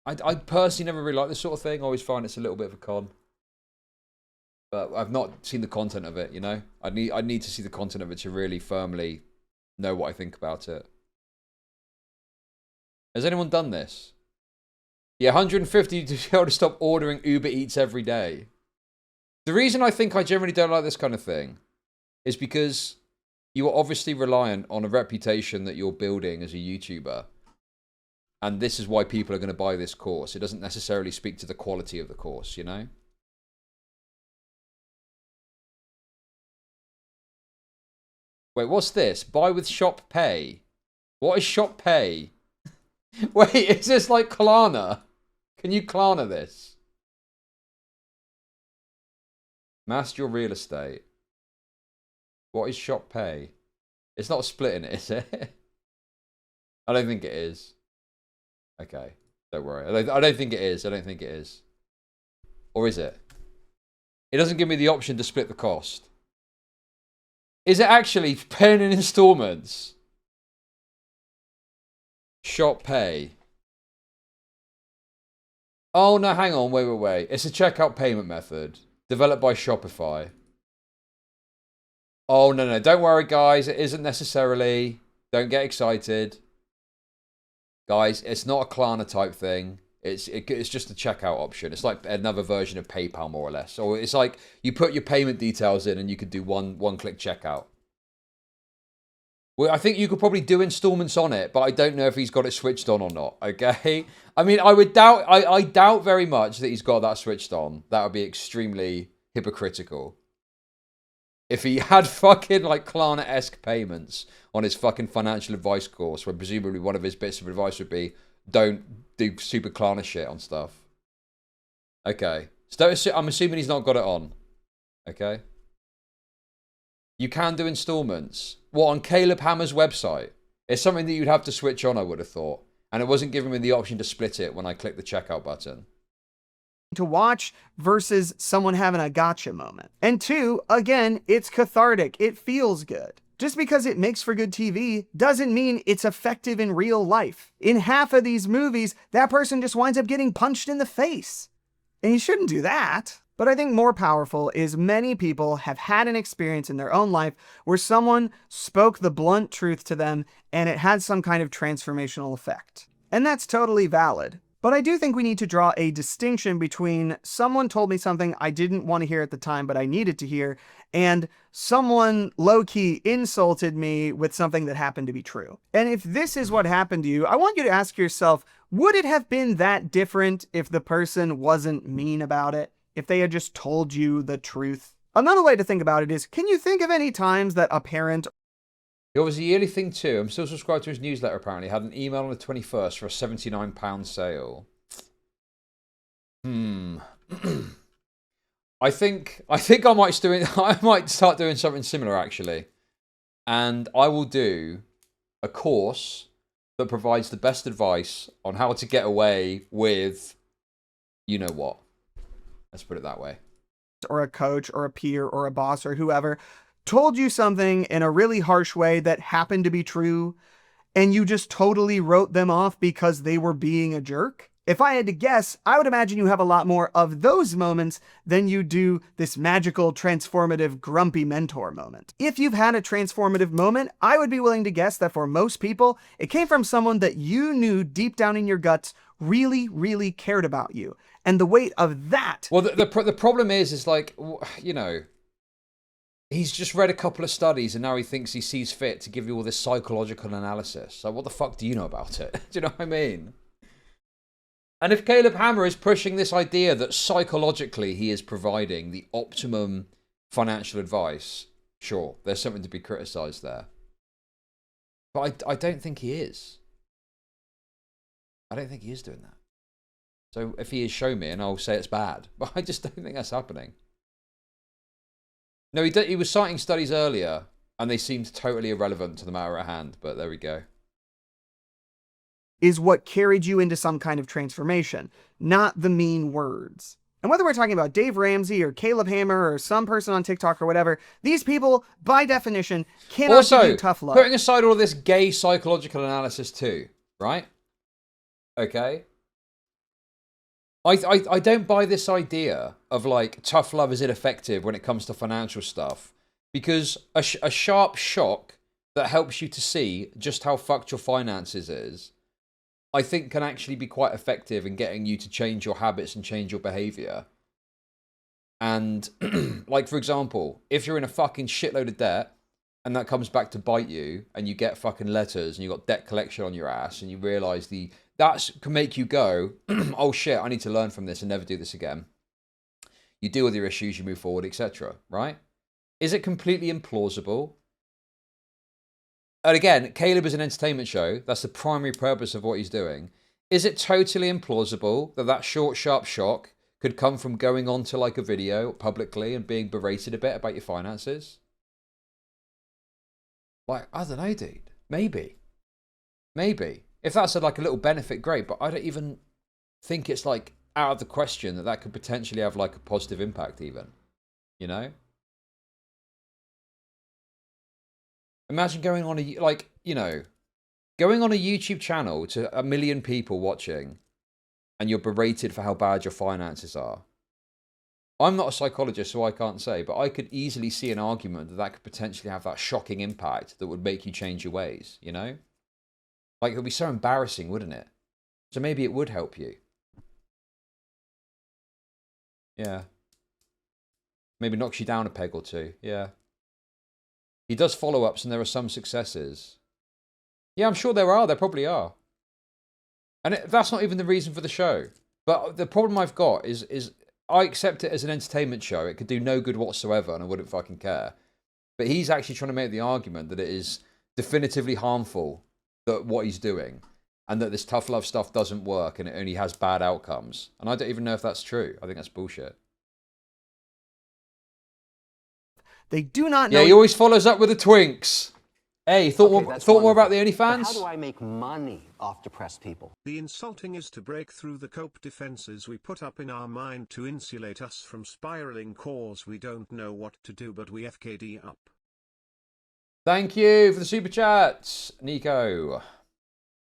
I personally never really like this sort of thing. I always find it's a little bit of a con. But I've not seen the content of it, you know? I need to see the content of it to really firmly know what I think about it. Has anyone done this? Yeah, 150 to be able to stop ordering Uber Eats every day. The reason I think I generally don't like this kind of thing is because you are obviously reliant on a reputation that you're building as a YouTuber. And this is why people are going to buy this course. It doesn't necessarily speak to the quality of the course, you know? Wait, what's this? Buy with Shop Pay. What is Shop Pay? Wait, is this like Klarna? Can you Klarna this? Master your real estate. What is Shop Pay? It's not splitting it, is it? I don't think it is. Okay, don't worry. I don't think it is. I don't think it is. Or is it? It doesn't give me the option to split the cost. Is it actually paying in installments? Shop Pay. Oh, no, hang on. Wait. It's a checkout payment method developed by Shopify. Oh, no. Don't worry, guys. It isn't necessarily. Don't get excited. Guys, it's not a Klarna type thing. It's just a checkout option. It's like another version of PayPal, more or less. Or it's like you put your payment details in and you could do one-click checkout. Well, I think you could probably do installments on it, but I don't know if he's got it switched on or not, okay? I mean, I doubt very much that he's got that switched on. That would be extremely hypocritical. If he had fucking like Klarna-esque payments on his fucking financial advice course, where presumably one of his bits of advice would be, don't do super Klarna shit on stuff. Okay. So I'm assuming he's not got it on. Okay. You can do installments. What, on Caleb Hammer's website? It's something that you'd have to switch on, I would have thought. And it wasn't giving me the option to split it when I clicked the checkout button. To watch versus someone having a gotcha moment. And two, again, it's cathartic. It feels good. Just because it makes for good TV doesn't mean it's effective in real life. In half of these movies, that person just winds up getting punched in the face. And you shouldn't do that. But I think more powerful is many people have had an experience in their own life where someone spoke the blunt truth to them and it had some kind of transformational effect. And that's totally valid. But I do think we need to draw a distinction between someone told me something I didn't want to hear at the time, but I needed to hear, and someone low-key insulted me with something that happened to be true. And if this is what happened to you, I want you to ask yourself, would it have been that different if the person wasn't mean about it? If they had just told you the truth? Another way to think about it is, can you think of any times that a parent... It was a yearly thing too. I'm still subscribed to his newsletter apparently. Had an email on the 21st for a £79 sale. I think I might start doing something similar actually. And I will do a course that provides the best advice on how to get away with you know what. Let's put it that way. Or a coach or a peer or a boss or whoever told you something in a really harsh way that happened to be true, and you just totally wrote them off because they were being a jerk? If I had to guess, I would imagine you have a lot more of those moments than you do this magical, transformative, grumpy mentor moment. If you've had a transformative moment, I would be willing to guess that for most people, it came from someone that you knew deep down in your guts really, really cared about you. And the weight of that... Well, the problem is like, you know, he's just read a couple of studies and now he thinks he sees fit to give you all this psychological analysis. Like, what the fuck do you know about it? Do you know what I mean? And if Caleb Hammer is pushing this idea that psychologically he is providing the optimum financial advice, sure, there's something to be criticised there. But I don't think he is. I don't think he is doing that. So if he is, show me and I'll say it's bad. But I just don't think that's happening. No, he was citing studies earlier, and they seemed totally irrelevant to the matter at hand, but there we go. Is what carried you into some kind of transformation, not the mean words. And whether we're talking about Dave Ramsey or Caleb Hammer or some person on TikTok or whatever, these people, by definition, cannot give you tough love. Putting aside all this gay psychological analysis too, right? Okay. I don't buy this idea of like tough love is ineffective when it comes to financial stuff, because a sharp shock that helps you to see just how fucked your finances is, I think can actually be quite effective in getting you to change your habits and change your behavior. And like, for example, if you're in a fucking shitload of debt and that comes back to bite you and you get fucking letters and you got debt collection on your ass and you realize that can make you go, oh shit, I need to learn from this and never do this again. You deal with your issues, you move forward, etc. Right? Is it completely implausible? And again, Caleb is an entertainment show. That's the primary purpose of what he's doing. Is it totally implausible that short, sharp shock could come from going on to like a video publicly and being berated a bit about your finances? Like, I don't know, dude. Maybe. If that's like a little benefit, great. But I don't even think it's like out of the question that could potentially have like a positive impact even. You know? Imagine going on going on a YouTube channel to 1 million people watching and you're berated for how bad your finances are. I'm not a psychologist, so I can't say, but I could easily see an argument that could potentially have that shocking impact that would make you change your ways, you know? Like, it would be so embarrassing, wouldn't it? So maybe it would help you. Yeah. Maybe knocks you down a peg or two, yeah. He does follow-ups and there are some successes. Yeah, I'm sure there are. There probably are. And that's not even the reason for the show. But the problem I've got is I accept it as an entertainment show. It could do no good whatsoever and I wouldn't fucking care. But he's actually trying to make the argument that it is definitively harmful, that what he's doing, and that this tough love stuff doesn't work and it only has bad outcomes. And I don't even know if that's true. I think that's bullshit. They do not know. Yeah, he always follows up with the twinks. Hey, thought more about the OnlyFans? But how do I make money off depressed people? The insulting is to break through the cope defenses we put up in our mind to insulate us from spiraling cause we don't know what to do, but we FKD up. Thank you for the super chats, Nico.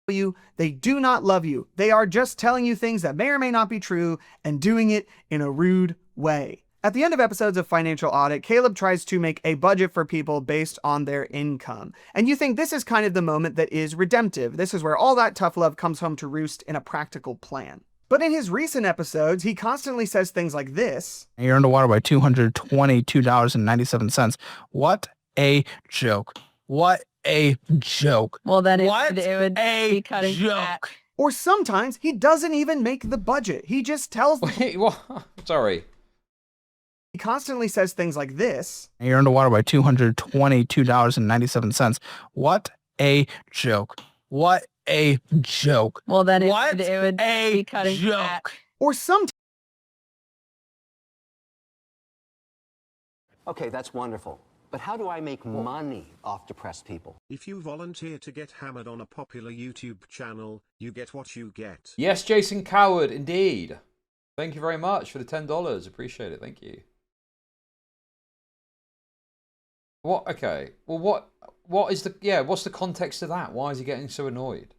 They do not love you. They are just telling you things that may or may not be true and doing it in a rude way. At the end of episodes of Financial Audit, Caleb tries to make a budget for people based on their income. And you think this is kind of the moment that is redemptive. This is where all that tough love comes home to roost in a practical plan. But in his recent episodes, he constantly says things like this. You're underwater by $222.97. What a joke. What a joke. Well, then it What would a be cutting joke. that. Or sometimes he doesn't even make the budget. He just tells them. Wait, what? Sorry. He constantly says things like this. You're underwater by $222.97. What a joke. What a joke. Well, then it What would a be cutting that. joke. Or sometimes Okay, that's wonderful. But how do I make money off depressed people? If you volunteer to get hammered on a popular YouTube channel, you get what you get. Yes, Jason Coward, indeed. Thank you very much for the $10. Appreciate it. Thank you. What? Okay. Well, what is the... Yeah, what's the context of that? Why is he getting so annoyed?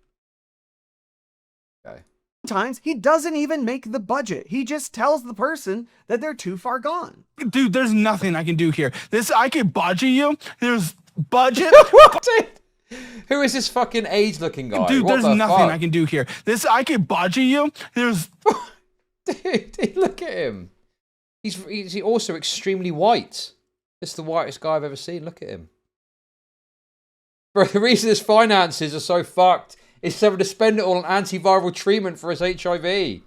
Okay. Sometimes he doesn't even make the budget. He just tells the person that they're too far gone. Dude, there's nothing I can do here. I could budget you. There's budget. What? Who is this fucking AIDS-looking guy? Dude, What there's the nothing fuck? I can do here. I could budget you. There's... Dude, look at him. He's also extremely white. This is the whitest guy I've ever seen. Look at him. Bro, the reason his finances are so fucked is having to spend it all on antiviral treatment for his HIV.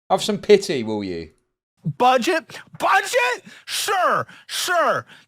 Have some pity, will you? Budget? Sure.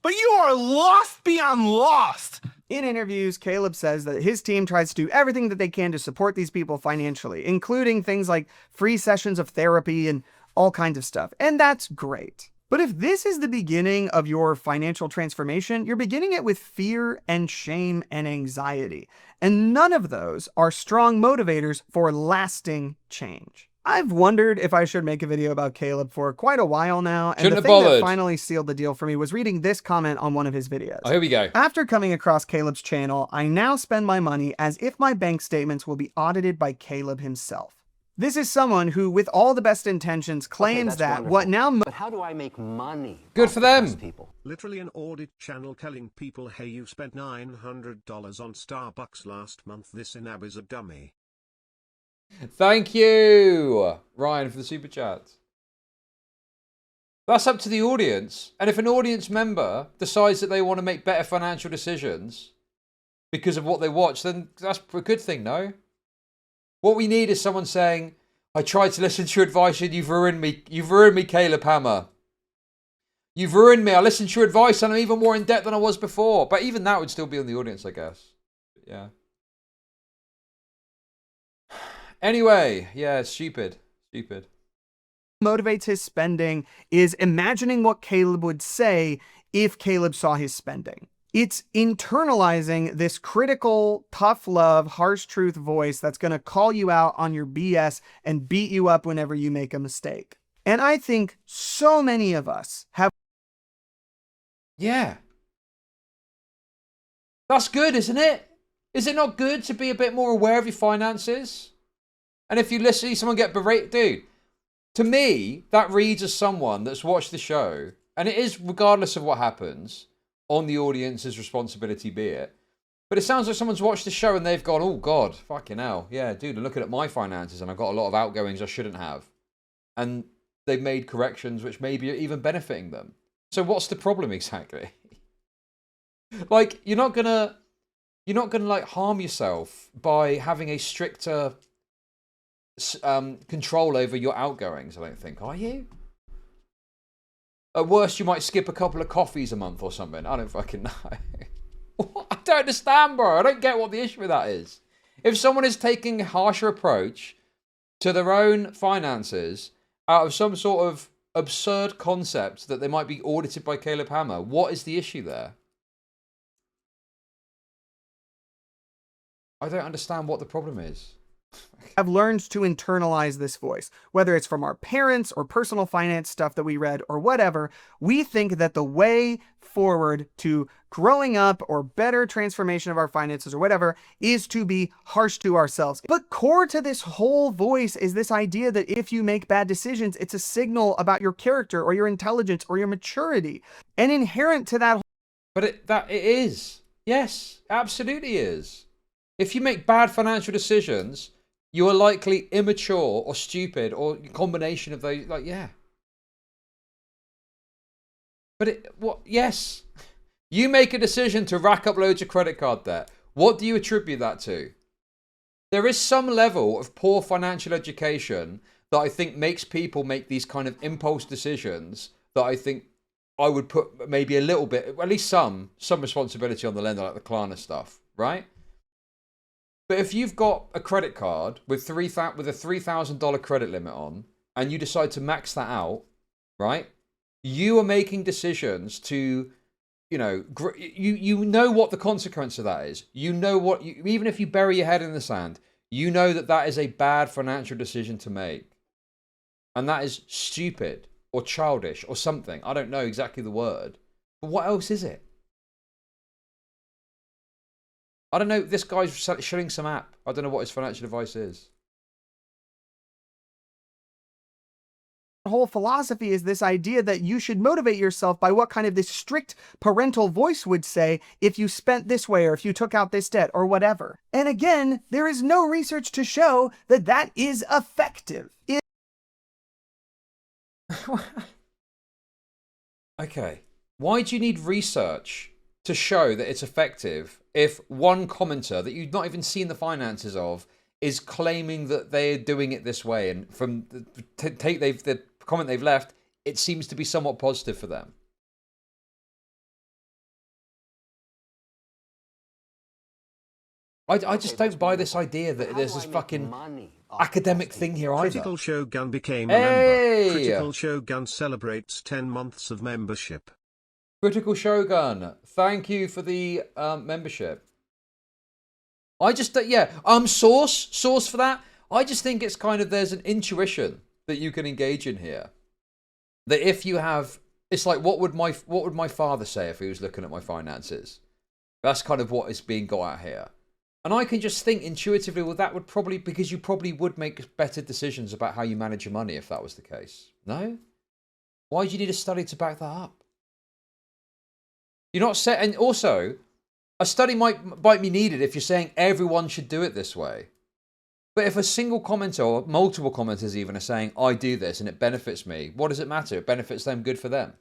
But you are lost beyond lost. In interviews, Caleb says that his team tries to do everything that they can to support these people financially, including things like free sessions of therapy and all kinds of stuff. And that's great. But if this is the beginning of your financial transformation, you're beginning it with fear and shame and anxiety. And none of those are strong motivators for lasting change. I've wondered if I should make a video about Caleb for quite a while now, and Shouldn't the have thing that bothered. finally sealed the deal for me was reading this comment on one of his videos. Oh, here we go. After coming across Caleb's channel, I now spend my money as if my bank statements will be audited by Caleb himself. This is someone who, with all the best intentions, claims that's that wonderful. what now But how do I make money? Good off for them. depressed people? Literally an audit channel telling people, hey, you spent $900 on Starbucks last month. This inab is a dummy. Thank you, Ryan, for the super chat. That's up to the audience. And if an audience member decides that they want to make better financial decisions because of what they watch, then that's a good thing, no? What we need is someone saying, I tried to listen to your advice and you've ruined me. You've ruined me, Caleb Hammer. You've ruined me. I listened to your advice and I'm even more in debt than I was before. But even that would still be on the audience, I guess. Yeah. Anyway, yeah, stupid. Stupid. motivates his spending is imagining what Caleb would say if Caleb saw his spending. It's internalizing this critical, tough love, harsh truth voice that's going to call you out on your BS and beat you up whenever you make a mistake. And I think so many of us have. Yeah. That's good, isn't it? Is it not good to be a bit more aware of your finances? And if you see someone get berated, dude, to me, that reads as someone that's watched the show, and it is regardless of what happens, on the audience's responsibility be it. But it sounds like someone's watched the show and they've gone, oh God, fucking hell. Yeah, dude, I'm looking at my finances and I've got a lot of outgoings I shouldn't have. And they've made corrections which maybe are even benefiting them. So what's the problem exactly? Like, you're not gonna like harm yourself by having a stricter control over your outgoings, I don't think, are you? At worst, you might skip a couple of coffees a month or something. I don't fucking know. I don't understand, bro. I don't get what the issue with that is. If someone is taking a harsher approach to their own finances out of some sort of absurd concept that they might be audited by Caleb Hammer, what is the issue there? I don't understand what the problem is. Have learned to internalize this voice, whether it's from our parents or personal finance stuff that we read or whatever. We think that the way forward to growing up or better transformation of our finances or whatever is to be harsh to ourselves. But core to this whole voice is this idea that if you make bad decisions, it's a signal about your character or your intelligence or your maturity. And inherent to that. But it is. Yes, absolutely is. If you make bad financial decisions, you are likely immature or stupid or a combination of those. Like, yeah. But yes. You make a decision to rack up loads of credit card debt. What do you attribute that to? There is some level of poor financial education that I think makes people make these kind of impulse decisions that I think I would put maybe a little bit, at least some responsibility on the lender, like the Klarna stuff, right? But if you've got a credit card with a $3,000 credit limit on, and you decide to max that out, right? You are making decisions to, you know what the consequence of that is. You know what, even if you bury your head in the sand, you know that is a bad financial decision to make. And that is stupid or childish or something. I don't know exactly the word. But what else is it? I don't know. This guy's shilling some app. I don't know what his financial advice is. The whole philosophy is this idea that you should motivate yourself by what kind of this strict parental voice would say if you spent this way or if you took out this debt or whatever. And again, there is no research to show that that is effective. Okay. Why do you need research to show that it's effective if one commenter that you've not even seen the finances of is claiming that they're doing it this way, and from the comment they've left, it seems to be somewhat positive for them? I just don't buy this idea that there's this fucking academic thing here either. Critical Shogun became a Hey! member. Critical Shogun celebrates 10 months of membership. Critical Shogun, thank you for the membership. I just, source for that. I just think it's kind of, there's an intuition that you can engage in here. That if you have, it's like, what would my father say if he was looking at my finances? That's kind of what is being got at here. And I can just think intuitively, well, that would probably, because you probably would make better decisions about how you manage your money if that was the case. No? Why do you need a study to back that up? You're not set, and also, a study might be needed if you're saying everyone should do it this way. But if a single commenter or multiple commenters even are saying, I do this and it benefits me, what does it matter? It benefits them, good for them.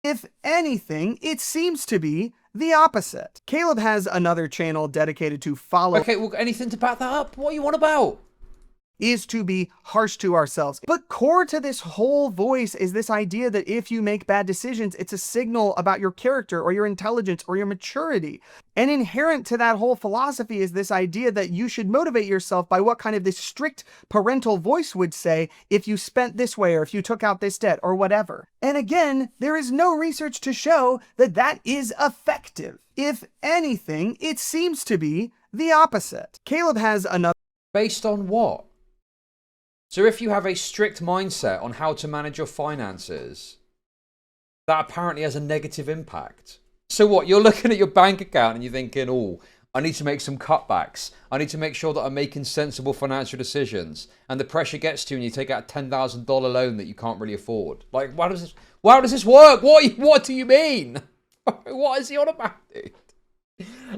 If anything, it seems to be the opposite. Caleb has another channel dedicated to follow. Okay, well, anything to back that up? What are you on about? Is to be harsh to ourselves. But core to this whole voice is this idea that if you make bad decisions, it's a signal about your character or your intelligence or your maturity. And inherent to that whole philosophy is this idea that you should motivate yourself by what kind of this strict parental voice would say if you spent this way or if you took out this debt or whatever. And again, there is no research to show that that is effective. If anything, it seems to be the opposite. Caleb has another. Based on what? So if you have a strict mindset on how to manage your finances, that apparently has a negative impact. So what? You're looking at your bank account and you're thinking, oh, I need to make some cutbacks. I need to make sure that I'm making sensible financial decisions. And the pressure gets to you and you take out a $10,000 loan that you can't really afford. Like, how does this work? What do you mean? What is he on about, dude?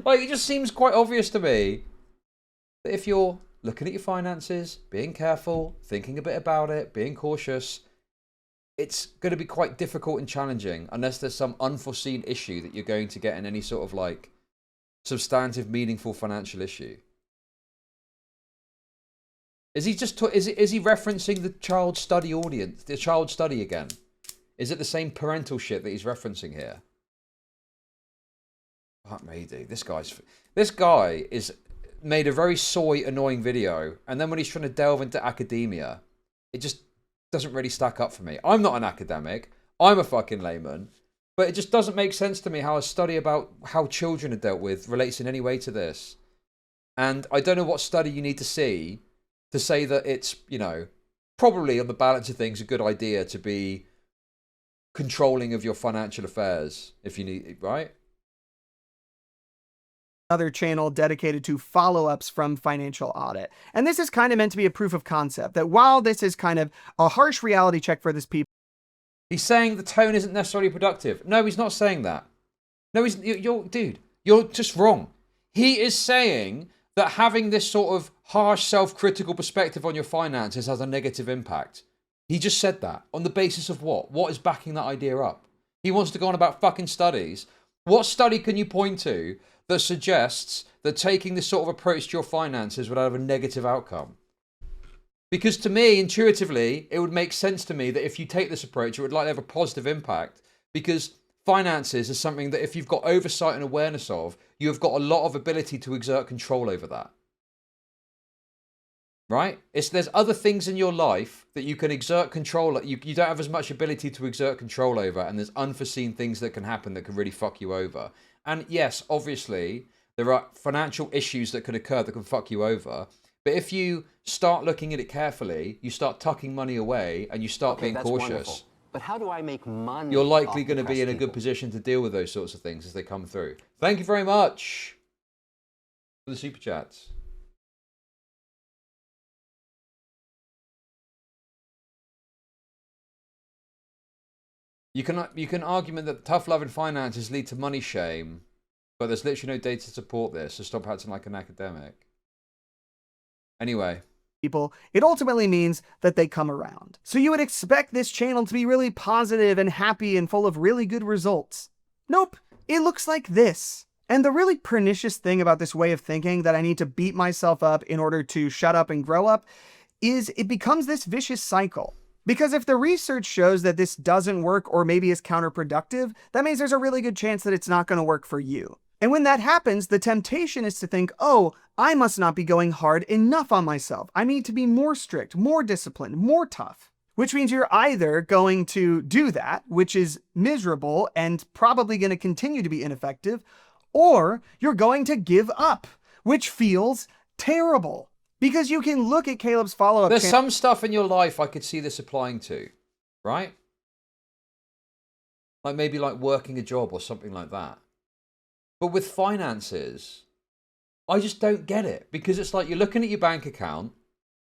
Like, it just seems quite obvious to me that if you're looking at your finances, being careful, thinking a bit about it, being cautious, it's going to be quite difficult and challenging unless there's some unforeseen issue that you're going to get in any sort of like substantive, meaningful financial issue. Is he just is he referencing the child study audience, the child study again? Is it the same parental shit that he's referencing here? Fuck me, dude. This guy is made a very soy, annoying video, and then when he's trying to delve into academia, it just doesn't really stack up for me. I'm not an academic. I'm a fucking layman. But it just doesn't make sense to me how a study about how children are dealt with relates in any way to this. And I don't know what study you need to see to say that it's, you know, probably on the balance of things, a good idea to be controlling of your financial affairs if you need, right? Another channel dedicated to follow-ups from financial audit. And this is kind of meant to be a proof of concept that while this is kind of a harsh reality check for this people. He's saying the tone isn't necessarily productive. No, he's not saying that. No, you're just wrong. He is saying that having this sort of harsh, self-critical perspective on your finances has a negative impact. He just said that. On the basis of what? What is backing that idea up? He wants to go on about fucking studies. What study can you point to that suggests that taking this sort of approach to your finances would have a negative outcome? Because to me, intuitively, it would make sense to me that if you take this approach, it would likely have a positive impact, because finances is something that if you've got oversight and awareness of, you have got a lot of ability to exert control over that. Right? There's other things in your life that you can exert control. You don't have as much ability to exert control over, and there's unforeseen things that can happen that can really fuck you over. And yes, obviously, there are financial issues that could occur that can fuck you over. But if you start looking at it carefully, you start tucking money away, and you start being cautious. Wonderful. But how do I make money? You're likely going to be in a good position to deal with those sorts of things as they come through. Thank you very much for the super chats. You can argument that tough love and finances lead to money shame, but there's literally no data to support this, so stop acting like an academic. Anyway. People, it ultimately means that they come around. So you would expect this channel to be really positive and happy and full of really good results. Nope, it looks like this. And the really pernicious thing about this way of thinking that I need to beat myself up in order to shut up and grow up is it becomes this vicious cycle. Because if the research shows that this doesn't work or maybe is counterproductive, that means there's a really good chance that it's not going to work for you. And when that happens, the temptation is to think, oh, I must not be going hard enough on myself. I need to be more strict, more disciplined, more tough. Which means you're either going to do that, which is miserable and probably going to continue to be ineffective, or you're going to give up, which feels terrible. Because you can look at Caleb's follow-up. There's some stuff in your life I could see this applying to, right? Like maybe like working a job or something like that. But with finances, I just don't get it. Because it's like you're looking at your bank account,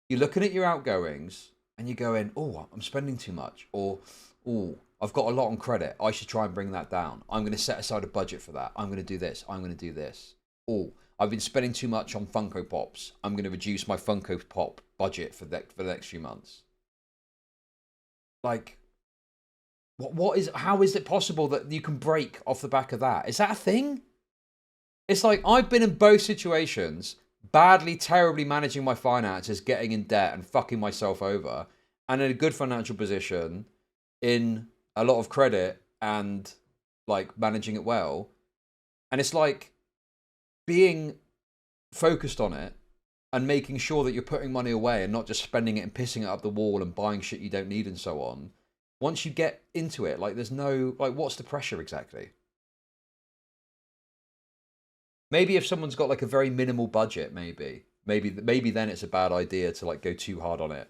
you're looking at your outgoings, and you're going, oh, I'm spending too much. Or, oh, I've got a lot on credit. I should try and bring that down. I'm going to set aside a budget for that. I'm going to do this. I'm going to do this. Oh, I've been spending too much on Funko Pops. I'm going to reduce my Funko Pop budget for the next few months. Like, how is it possible that you can break off the back of that? Is that a thing? It's like I've been in both situations, badly, terribly managing my finances, getting in debt and fucking myself over, and in a good financial position, in a lot of credit and like managing it well. And it's like being focused on it and making sure that you're putting money away and not just spending it and pissing it up the wall and buying shit you don't need and so on. Once you get into it, like there's no, like what's the pressure exactly? Maybe if someone's got like a very minimal budget, maybe then it's a bad idea to like go too hard on it.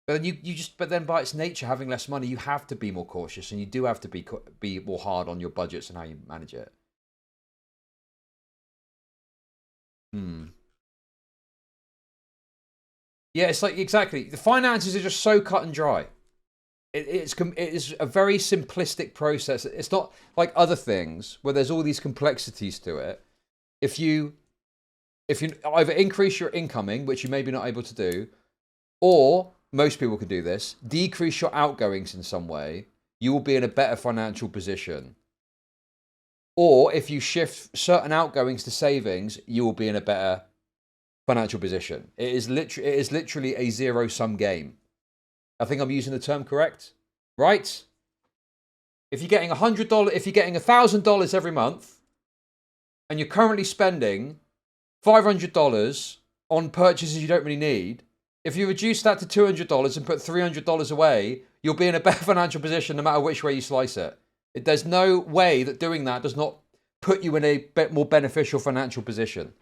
But then but then by its nature, having less money, you have to be more cautious and you do have to be more hard on your budgets and how you manage it. Yeah, it's like exactly the finances are just so cut and dry. It is a very simplistic process. It's not like other things where there's all these complexities to it. If you either increase your incoming, which you may be not able to do, or most people can do this, decrease your outgoings in some way, you will be in a better financial position. Or if you shift certain outgoings to savings, you will be in a better financial position. It is literally a zero-sum game. I think I'm using the term correct, right? If you're getting $100, if you're getting $1,000 every month, and you're currently spending $500 on purchases you don't really need, if you reduce that to $200 and put $300 away, you'll be in a better financial position no matter which way you slice it. There's no way that doing that does not put you in a bit more beneficial financial position.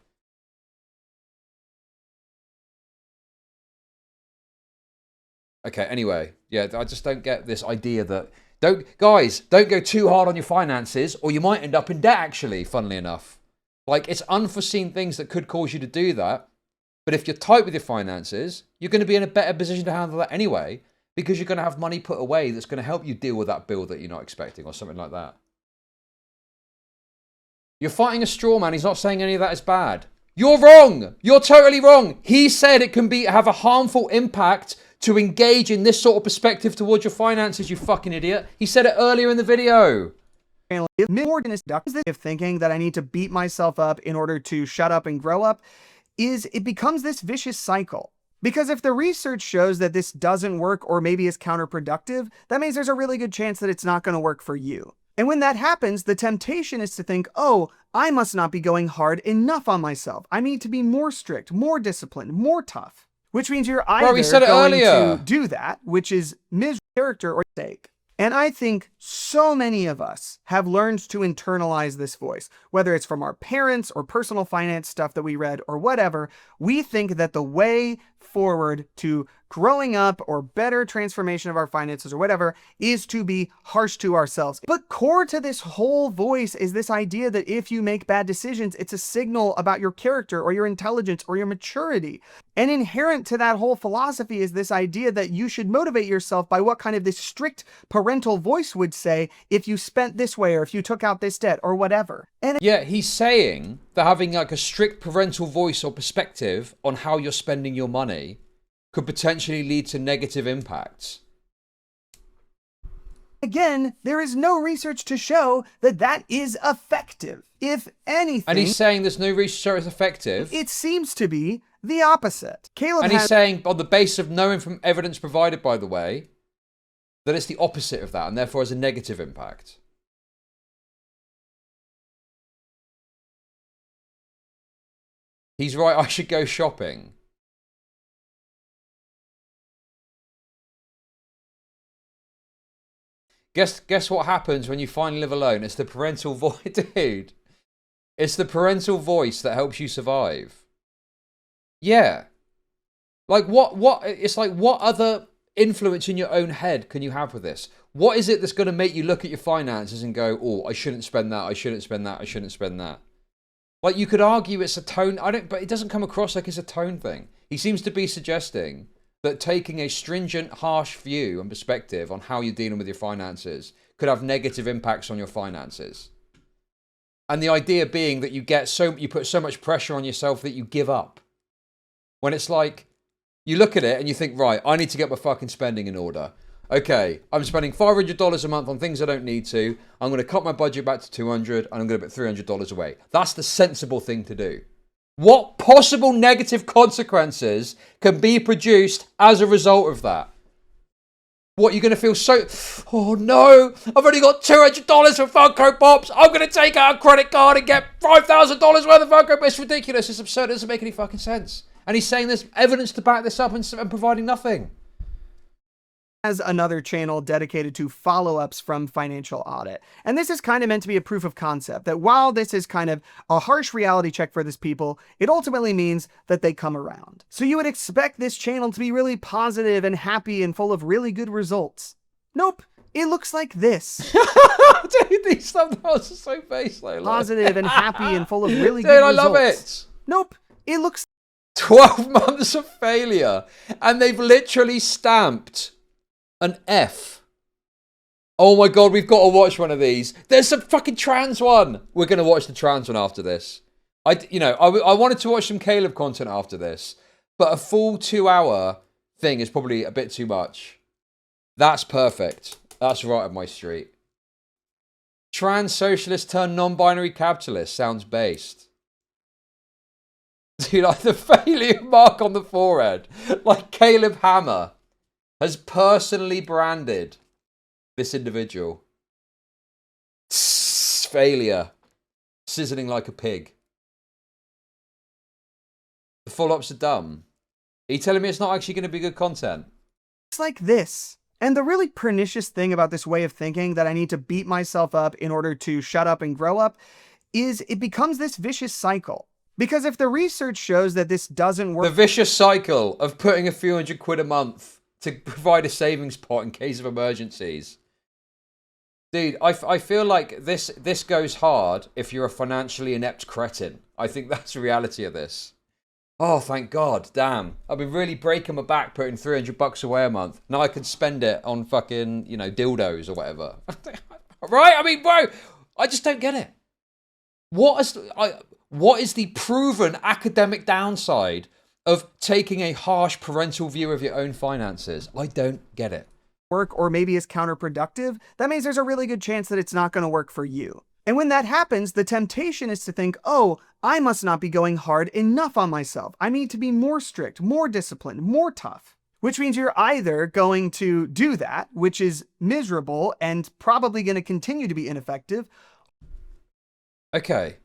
Okay, anyway, yeah, I just don't get this idea that don't go too hard on your finances or you might end up in debt actually, funnily enough. Like it's unforeseen things that could cause you to do that. But if you're tight with your finances, you're going to be in a better position to handle that anyway, because you're going to have money put away that's going to help you deal with that bill that you're not expecting or something like that. You're fighting a straw man. He's not saying any of that is bad. You're wrong. You're totally wrong. He said it can have a harmful impact to engage in this sort of perspective towards your finances, you fucking idiot. He said it earlier in the video. More thinking that I need to beat myself up in order to shut up and grow up it becomes this vicious cycle. Because if the research shows that this doesn't work or maybe is counterproductive, that means there's a really good chance that it's not going to work for you. And when that happens, the temptation is to think, oh, I must not be going hard enough on myself. I need to be more strict, more disciplined, more tough. Which means you're either going to do that, which is miserable character or sake. And I think so many of us have learned to internalize this voice, whether it's from our parents or personal finance stuff that we read or whatever. We think that the way forward to growing up or better transformation of our finances or whatever is to be harsh to ourselves. But core to this whole voice is this idea that if you make bad decisions, it's a signal about your character or your intelligence or your maturity. And inherent to that whole philosophy is this idea that you should motivate yourself by what kind of this strict parental voice would say if you spent this way or if you took out this debt or whatever. And yeah, he's saying that having like a strict parental voice or perspective on how you're spending your money could potentially lead to negative impacts. Again, there is no research to show that that is effective. If anything... And he's saying there's no research to show it's effective? It seems to be the opposite. He's saying, on the basis of knowing from evidence provided, by the way, that it's the opposite of that and therefore has a negative impact. He's right, I should go shopping. Guess what happens when you finally live alone? It's the parental voice, dude. It's the parental voice that helps you survive. Yeah. Like it's like what other influence in your own head can you have with this? What is it that's going to make you look at your finances and go, oh, I shouldn't spend that, I shouldn't spend that, I shouldn't spend that? Like, you could argue it's a tone, but it doesn't come across like it's a tone thing. He seems to be suggesting that taking a stringent, harsh view and perspective on how you're dealing with your finances could have negative impacts on your finances. And the idea being that you put so much pressure on yourself that you give up. When it's like, you look at it and you think, right, I need to get my fucking spending in order. Okay, I'm spending $500 a month on things I don't need to. I'm going to cut my budget back to $200 and I'm going to put $300 away. That's the sensible thing to do. What possible negative consequences can be produced as a result of that? What, you're going to feel so... Oh no, I've only got $200 for Funko Pops. I'm going to take out a credit card and get $5,000 worth of Funko Pops. It's ridiculous. It's absurd. It doesn't make any fucking sense. And he's saying there's evidence to back this up and providing nothing. Has another channel dedicated to follow-ups from financial audit. And this is kind of meant to be a proof of concept that while this is kind of a harsh reality check for this people, it ultimately means that they come around. So you would expect this channel to be really positive and happy and full of really good results. Nope. It looks like this. Dude, these thumbnails are so baseline. Positive and happy and full of really Dude, good I results. love it. Nope. It looks 12 months of failure. And they've literally stamped an F. Oh my god, we've got to watch one of these. There's a fucking trans one. We're going to watch the trans one after this. I wanted to watch some Caleb content after this, but a full 2-hour thing is probably a bit too much. That's perfect. That's right up my street. Trans socialist turned non-binary capitalist sounds based. Dude, like the failure mark on the forehead. Like Caleb Hammer has personally branded this individual. Failure. Sizzling like a pig. The follow-ups are dumb. Are you telling me it's not actually going to be good content? like this. And the really pernicious thing about this way of thinking that I need to beat myself up in order to shut up and grow up is it becomes this vicious cycle. Because if the research shows that this doesn't work... The vicious cycle of putting a few £100 a month to provide a savings pot in case of emergencies. Dude, I feel like this goes hard if you're a financially inept cretin. I think that's the reality of this. Oh, thank God. Damn. I've been really breaking my back putting $300 away a month. Now I can spend it on fucking, you know, dildos or whatever. Right? I mean, bro, I just don't get it. What is the proven academic downside of taking a harsh parental view of your own finances? I don't get it. Work or maybe is counterproductive, that means there's a really good chance that it's not going to work for you. And when that happens, the temptation is to think, oh, I must not be going hard enough on myself. I need to be more strict, more disciplined, more tough. Which means you're either going to do that, which is miserable and probably going to continue to be ineffective. Okay.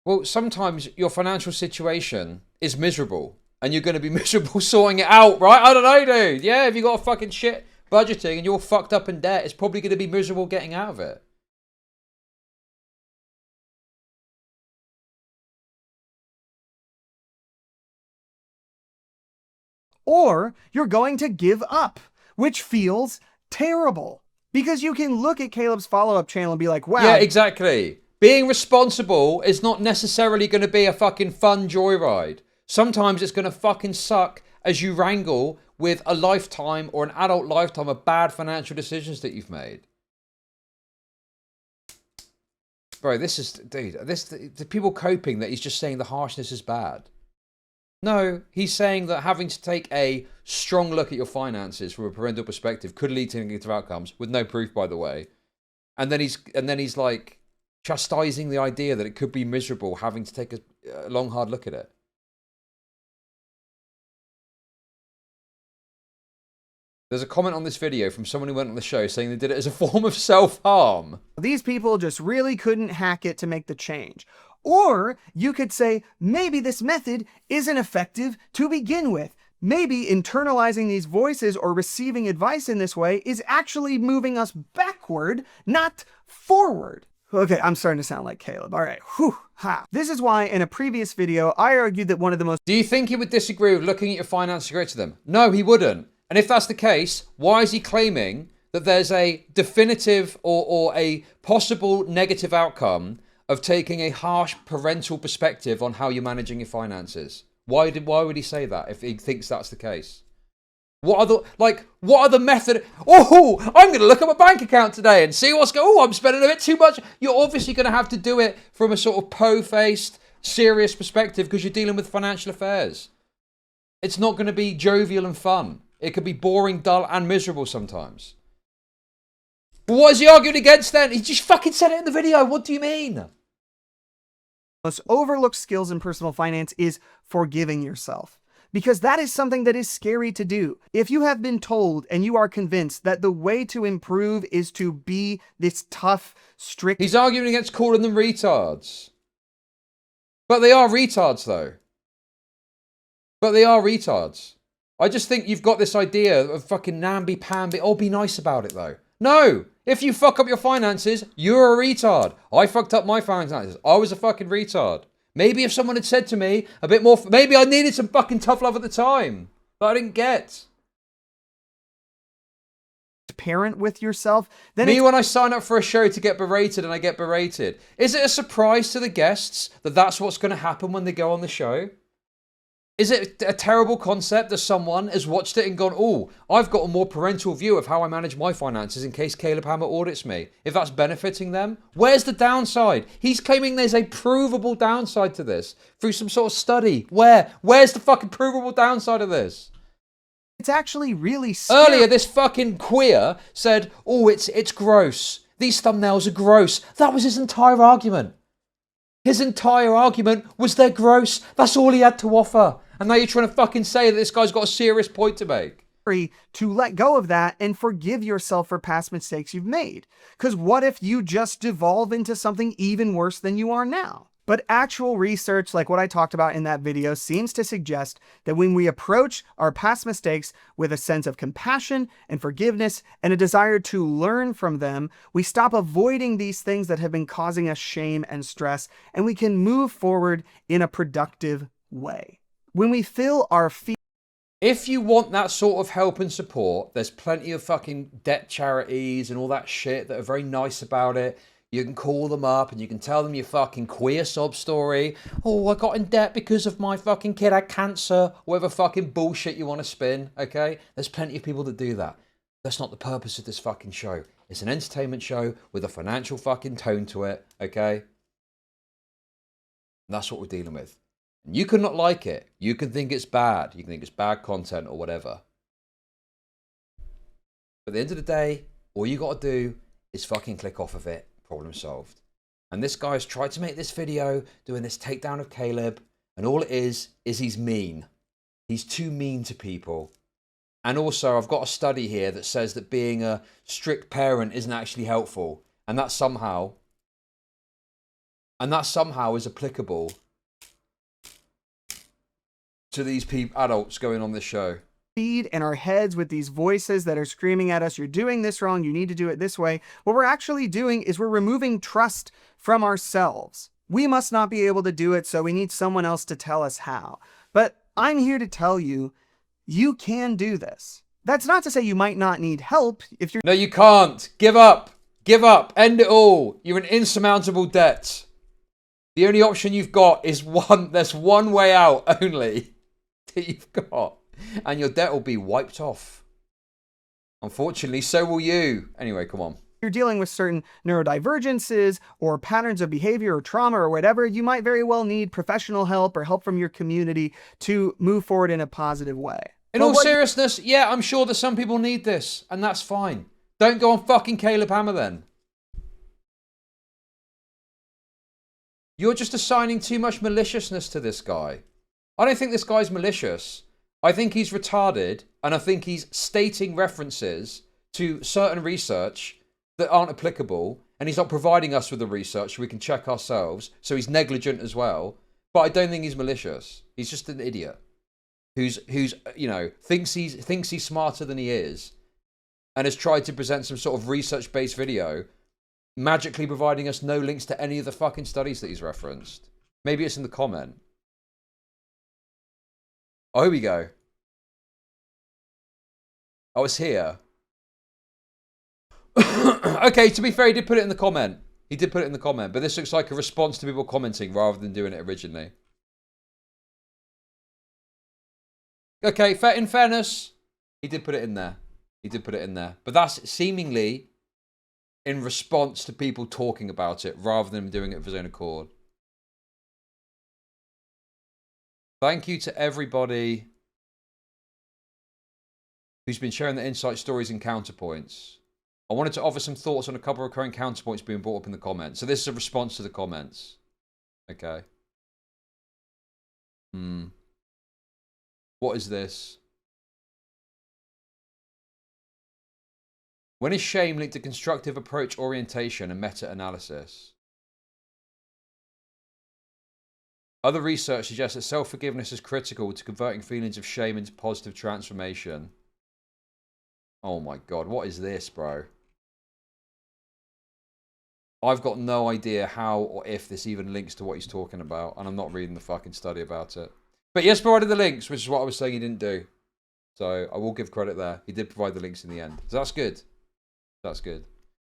Well, sometimes your financial situation is miserable and you're going to be miserable sorting it out, right? I don't know, dude. Yeah, if you got a fucking shit budgeting and you're fucked up in debt, it's probably going to be miserable getting out of it. Or you're going to give up, which feels terrible. Because you can look at Caleb's follow-up channel and be like, wow. Yeah, exactly. Being responsible is not necessarily going to be a fucking fun joyride. Sometimes it's going to fucking suck as you wrangle with a lifetime or an adult lifetime of bad financial decisions that you've made. Bro, this is, dude, the people coping that he's just saying the harshness is bad. No, he's saying that having to take a strong look at your finances from a parental perspective could lead to negative outcomes, with no proof, by the way. And then he's like chastising the idea that it could be miserable having to take a long, hard look at it. There's a comment on this video from someone who went on the show saying they did it as a form of self-harm. These people just really couldn't hack it to make the change. Or you could say, maybe this method isn't effective to begin with. Maybe internalizing these voices or receiving advice in this way is actually moving us backward, not forward. Okay, I'm starting to sound like Caleb. All right, whew, ha. This is why in a previous video, I argued that one of the most... Do you think he would disagree with looking at your finances to to them? No, he wouldn't. And if that's the case, why is he claiming that there's a definitive or a possible negative outcome of taking a harsh parental perspective on how you're managing your finances? Why would he say that if he thinks that's the case? What are the method? Oh, I'm going to look at my bank account today and see what's going. Oh, I'm spending a bit too much. You're obviously going to have to do it from a sort of po-faced, serious perspective because you're dealing with financial affairs. It's not going to be jovial and fun. It could be boring, dull, and miserable sometimes. But what is he arguing against then? He just fucking said it in the video. What do you mean? Most overlooked skills in personal finance is forgiving yourself. Because that is something that is scary to do. If you have been told and you are convinced that the way to improve is to be this tough, strict... He's arguing against calling them retards. But they are retards, though. But they are retards. I just think you've got this idea of fucking namby-pamby. Oh, be nice about it, though. No! If you fuck up your finances, you're a retard. I fucked up my finances. I was a fucking retard. Maybe if someone had said to me a bit more... Maybe I needed some fucking tough love at the time. That I didn't get. Parent with yourself, then me when I sign up for a show to get berated and I get berated. Is it a surprise to the guests that that's what's going to happen when they go on the show? Is it a terrible concept that someone has watched it and gone, oh, I've got a more parental view of how I manage my finances in case Caleb Hammer audits me? If that's benefiting them, where's the downside? He's claiming there's a provable downside to this through some sort of study. Where's the fucking provable downside of this? It's actually really scary. Earlier, this fucking queer said, oh, it's gross. These thumbnails are gross. That was his entire argument. His entire argument was they're gross. That's all he had to offer. And now you're trying to fucking say that this guy's got a serious point to make. To let go of that and forgive yourself for past mistakes you've made. Because what if you just devolve into something even worse than you are now? But actual research, like what I talked about in that video, seems to suggest that when we approach our past mistakes with a sense of compassion and forgiveness and a desire to learn from them, we stop avoiding these things that have been causing us shame and stress, and we can move forward in a productive way. When we fill our feet... If you want that sort of help and support, there's plenty of fucking debt charities and all that shit that are very nice about it. You can call them up and you can tell them your fucking queer sob story. Oh, I got in debt because of my fucking kid had cancer. Whatever fucking bullshit you want to spin, okay? There's plenty of people that do that. That's not the purpose of this fucking show. It's an entertainment show with a financial fucking tone to it, okay? And that's what we're dealing with. And you could not like it. You can think it's bad. You can think it's bad content or whatever. But at the end of the day, all you got to do is fucking click off of it. Problem solved. And this guy's tried to make this video doing this takedown of Caleb, and all it is he's mean. He's too mean to people. And also, I've got a study here that says that being a strict parent isn't actually helpful, and that somehow is applicable to these adults going on this show. Feed in our heads with these voices that are screaming at us, you're doing this wrong, you need to do it this way. What we're actually doing is we're removing trust from ourselves. We must not be able to do it, so we need someone else to tell us how. But I'm here to tell you, you can do this. That's not to say you might not need help if you're... No, you can't. Give up. Give up. End it all. You're in insurmountable debt. The only option you've got is one. There's one way out only that you've got. And your debt will be wiped off. Unfortunately, so will you. Anyway, come on. You're dealing with certain neurodivergences or patterns of behavior or trauma or whatever, you might very well need professional help or help from your community to move forward in a positive way. In all seriousness, yeah, I'm sure that some people need this, and that's fine. Don't go on fucking Caleb Hammer then. You're just assigning too much maliciousness to this guy. I don't think this guy's malicious. I think he's retarded, and I think he's stating references to certain research that aren't applicable, and he's not providing us with the research so we can check ourselves. So he's negligent as well. But I don't think he's malicious. He's just an idiot who's you know, thinks he's smarter than he is, and has tried to present some sort of research-based video, magically providing us no links to any of the fucking studies that he's referenced. Maybe it's in the comment. Oh, here we go. Oh, it's here. Okay, to be fair, he did put it in the comment. He did put it in the comment, but this looks like a response to people commenting rather than doing it originally. Okay, in fairness, he did put it in there. He did put it in there. But that's seemingly in response to people talking about it rather than doing it of his own accord. Thank you to everybody who's been sharing their insight stories and counterpoints. I wanted to offer some thoughts on a couple of recurring counterpoints being brought up in the comments. So this is a response to the comments. Okay. What is this? When is shame linked to constructive approach orientation and meta-analysis? Other research suggests that self-forgiveness is critical to converting feelings of shame into positive transformation. Oh my god, what is this, bro? I've got no idea how or if this even links to what he's talking about, and I'm not reading the fucking study about it. But yes, provided the links, which is what I was saying he didn't do. So I will give credit there. He did provide the links in the end. So that's good. That's good.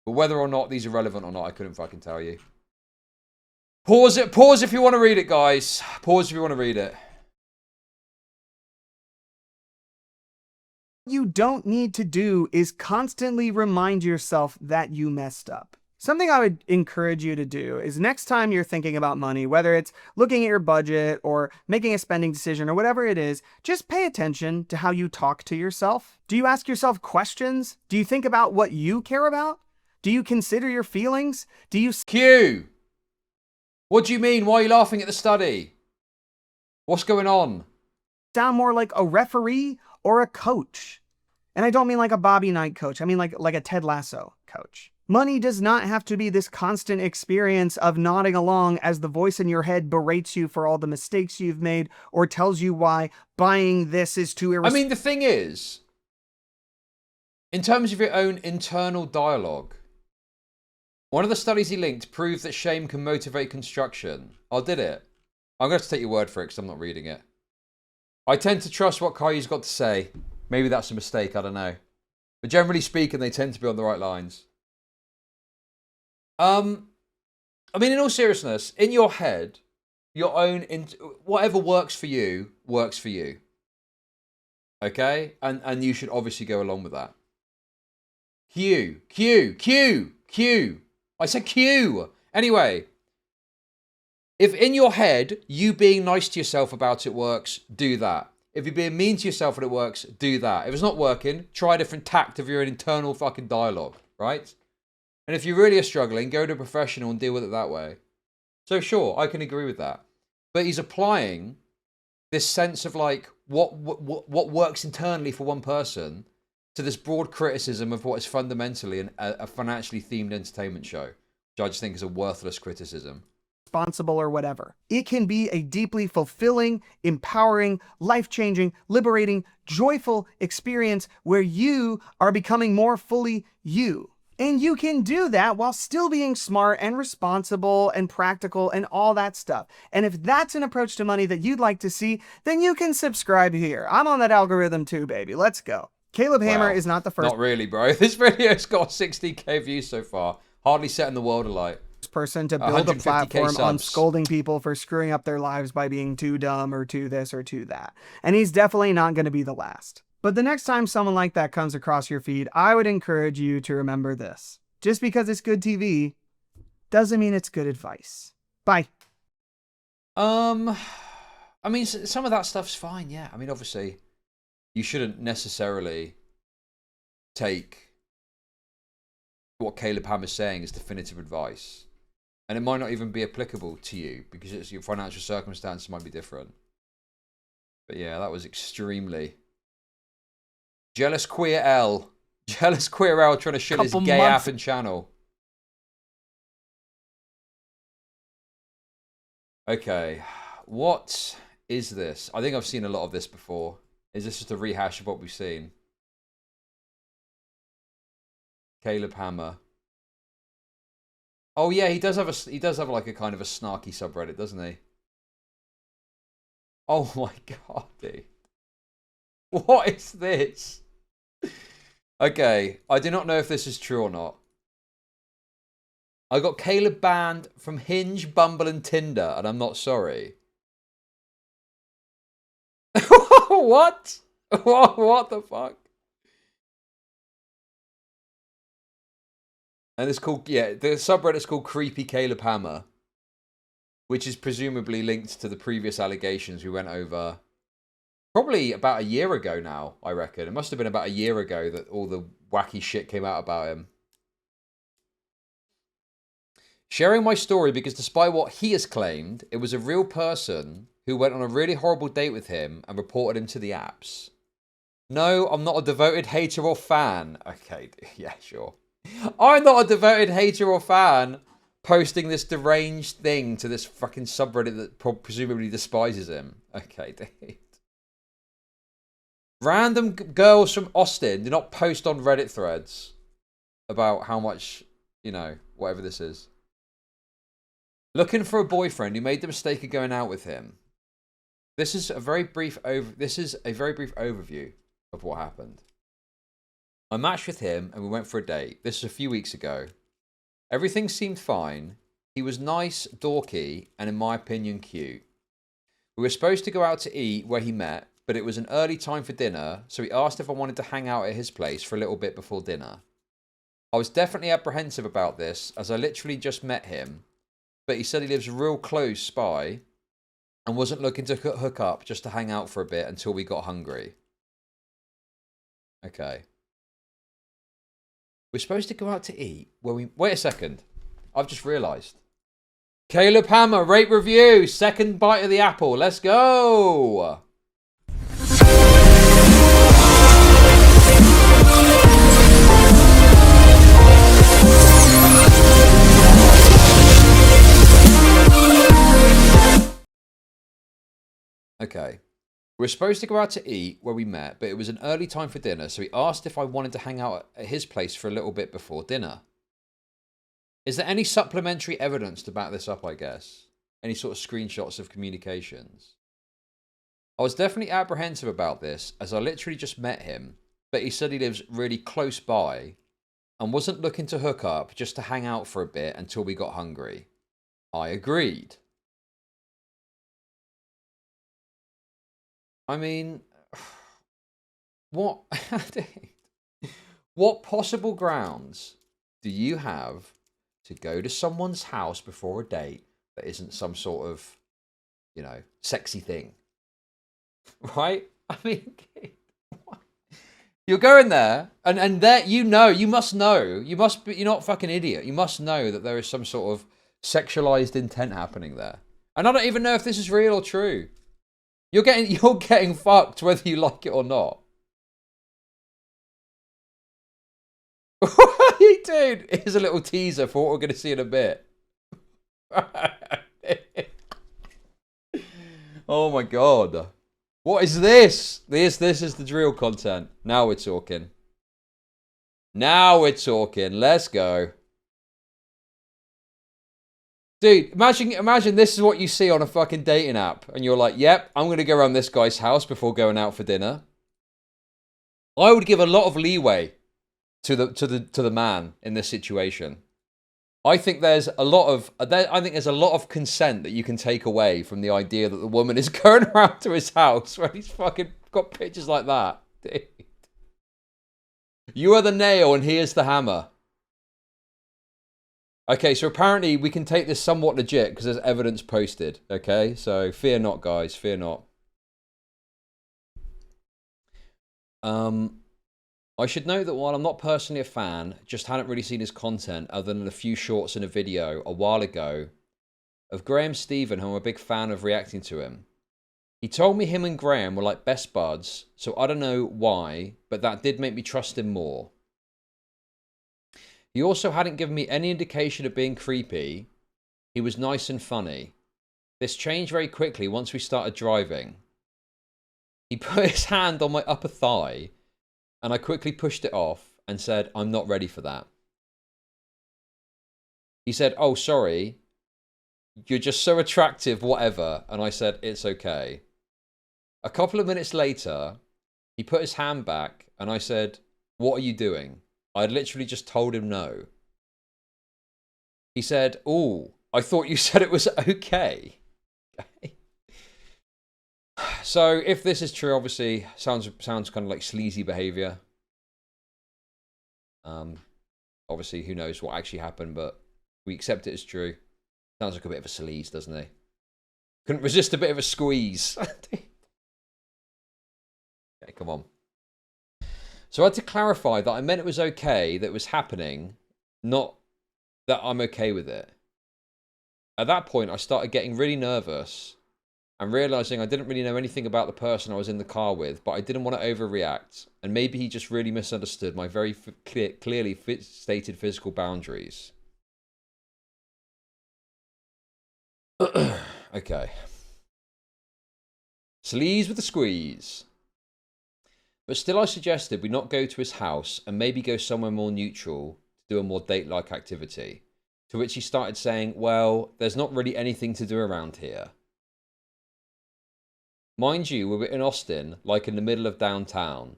But whether or not these are relevant or not, I couldn't fucking tell you. Pause it. Pause if you want to read it, guys. Pause if you want to read it. What you don't need to do is constantly remind yourself that you messed up. Something I would encourage you to do is next time you're thinking about money, whether it's looking at your budget or making a spending decision or whatever it is, just pay attention to how you talk to yourself. Do you ask yourself questions? Do you think about what you care about? Do you consider your feelings? Do you... Q! What do you mean? Why are you laughing at the study? What's going on? Sound more like a referee or a coach? And I don't mean like a Bobby Knight coach. I mean like a Ted Lasso coach. Money does not have to be this constant experience of nodding along as the voice in your head berates you for all the mistakes you've made or tells you why buying this is too irresponsible. I mean, the thing is, in terms of your own internal dialogue, one of the studies he linked proved that shame can motivate construction. Oh, did it? I'm going to have to take your word for it because I'm not reading it. I tend to trust what Caillou's got to say. Maybe that's a mistake, I don't know. But generally speaking, they tend to be on the right lines. I mean, in all seriousness, in your head, your own, whatever works for you, works for you. Okay? And you should obviously go along with that. Q. I said Q. Anyway, if in your head, you being nice to yourself about it works, do that. If you're being mean to yourself and it works, do that. If it's not working, try a different tact of your internal fucking dialogue, right? And if you really are struggling, go to a professional and deal with it that way. So sure, I can agree with that. But he's applying this sense of like what works internally for one person to this broad criticism of what is fundamentally a financially themed entertainment show, which I just think is a worthless criticism. Or whatever. It can be a deeply fulfilling, empowering, life-changing, liberating, joyful experience where you are becoming more fully you. And you can do that while still being smart and responsible and practical and all that stuff. And if that's an approach to money that you'd like to see, then you can subscribe here. I'm on that algorithm too, baby. Let's go. Caleb Hammer is not the first. Not really, bro. This video's got 60k views so far. Hardly setting the world alight. Person to build a 150K platform on subs. scolding people for screwing up their lives by being too dumb or too this or too that. And he's definitely not going to be the last. But the next time someone like that comes across your feed, I would encourage you to remember this. Just because it's good TV doesn't mean it's good advice. Bye. I mean, some of that stuff's fine, yeah. I mean, obviously, you shouldn't necessarily take what Caleb Hammer's saying as definitive advice. And it might not even be applicable to you because your financial circumstances might be different. But yeah, that was extremely... Jealous Queer L. Jealous Queer L trying to shill his gay app and channel. Okay. What is this? I think I've seen a lot of this before. Is this just a rehash of what we've seen? Caleb Hammer. Oh yeah, he does have like a kind of a snarky subreddit, doesn't he? Oh my god, dude. What is this? Okay, I do not know if this is true or not. I got Caleb banned from Hinge, Bumble, and Tinder, and I'm not sorry. What? What the fuck? And it's called, yeah, the subreddit's called Creepy Caleb Hammer, which is presumably linked to the previous allegations we went over probably about a year ago now, I reckon. It must have been about a year ago that all the wacky shit came out about him. Sharing my story because despite what he has claimed, it was a real person who went on a really horrible date with him and reported him to the apps. No, I'm not a devoted hater or fan. Okay, yeah, sure. I'm not a devoted hater or fan posting this deranged thing to this fucking subreddit that presumably despises him. Okay, dude. Random girls from Austin do not post on Reddit threads about how much, you know, whatever this is. Looking for a boyfriend who made the mistake of going out with him. This is a very brief overview of what happened. I matched with him and we went for a date. This was a few weeks ago. Everything seemed fine. He was nice, dorky, and in my opinion, cute. We were supposed to go out to eat where he met, but it was an early time for dinner, so he asked if I wanted to hang out at his place for a little bit before dinner. I was definitely apprehensive about this, as I literally just met him, but he said he lives real close by and wasn't looking to hook up, just to hang out for a bit until we got hungry. Okay. We're supposed to go out to eat where we... Wait a second. I've just realised. Caleb Hammer, rate review. Second bite of the apple. Let's go. Okay. We're supposed to go out to eat where we met, but it was an early time for dinner, so he asked if I wanted to hang out at his place for a little bit before dinner. Is there any supplementary evidence to back this up, I guess? Any sort of screenshots of communications? I was definitely apprehensive about this, as I literally just met him, but he said he lives really close by and wasn't looking to hook up, just to hang out for a bit until we got hungry. I agreed. I mean, what possible grounds do you have to go to someone's house before a date that isn't some sort of, you know, sexy thing? Right? I mean, you're going there and there, you must know, you're not a fucking idiot. You must know that there is some sort of sexualized intent happening there. And I don't even know if this is real or true. You're getting fucked whether you like it or not. Dude, here's a little teaser for what we're going to see in a bit. Oh my god. What is this? This is the drill content. Now we're talking. Now we're talking. Let's go. Dude, imagine this is what you see on a fucking dating app, and you're like, "Yep, I'm gonna go around this guy's house before going out for dinner." I would give a lot of leeway to the man in this situation. I think there's a lot of consent that you can take away from the idea that the woman is going around to his house when he's fucking got pictures like that. Dude. You are the nail, and he is the hammer. Okay, so apparently we can take this somewhat legit because there's evidence posted. Okay, so fear not, guys. Fear not. I should note that while I'm not personally a fan, just hadn't really seen his content other than a few shorts in a video a while ago of Graham Stephen, who I'm a big fan of reacting to him. He told me him and Graham were like best buds, so I don't know why, but that did make me trust him more. He also hadn't given me any indication of being creepy. He was nice and funny. this changed very quickly once we started driving. He put his hand on my upper thigh, and I quickly pushed it off and said, I'm not ready for that. He said, oh, sorry. You're just so attractive, whatever. And I said, it's okay. A couple of minutes later, he put his hand back, and I said, what are you doing? I had literally just told him no. He said, oh, I thought you said it was okay. So if this is true, obviously sounds kind of like sleazy behavior. Obviously, who knows what actually happened, but we accept it as true. Sounds like a bit of a sleaze, doesn't he? Couldn't resist a bit of a squeeze. Okay, come on. So I had to clarify that I meant it was okay that it was happening, not that I'm okay with it. At that point, I started getting really nervous and realizing I didn't really know anything about the person I was in the car with, but I didn't want to overreact. And maybe he just really misunderstood my very clearly stated physical boundaries. Okay. Sleaze with the squeeze. But still I suggested we not go to his house and maybe go somewhere more neutral to do a more date-like activity. To which he started saying, well, there's not really anything to do around here. Mind you, we were in Austin, like in the middle of downtown.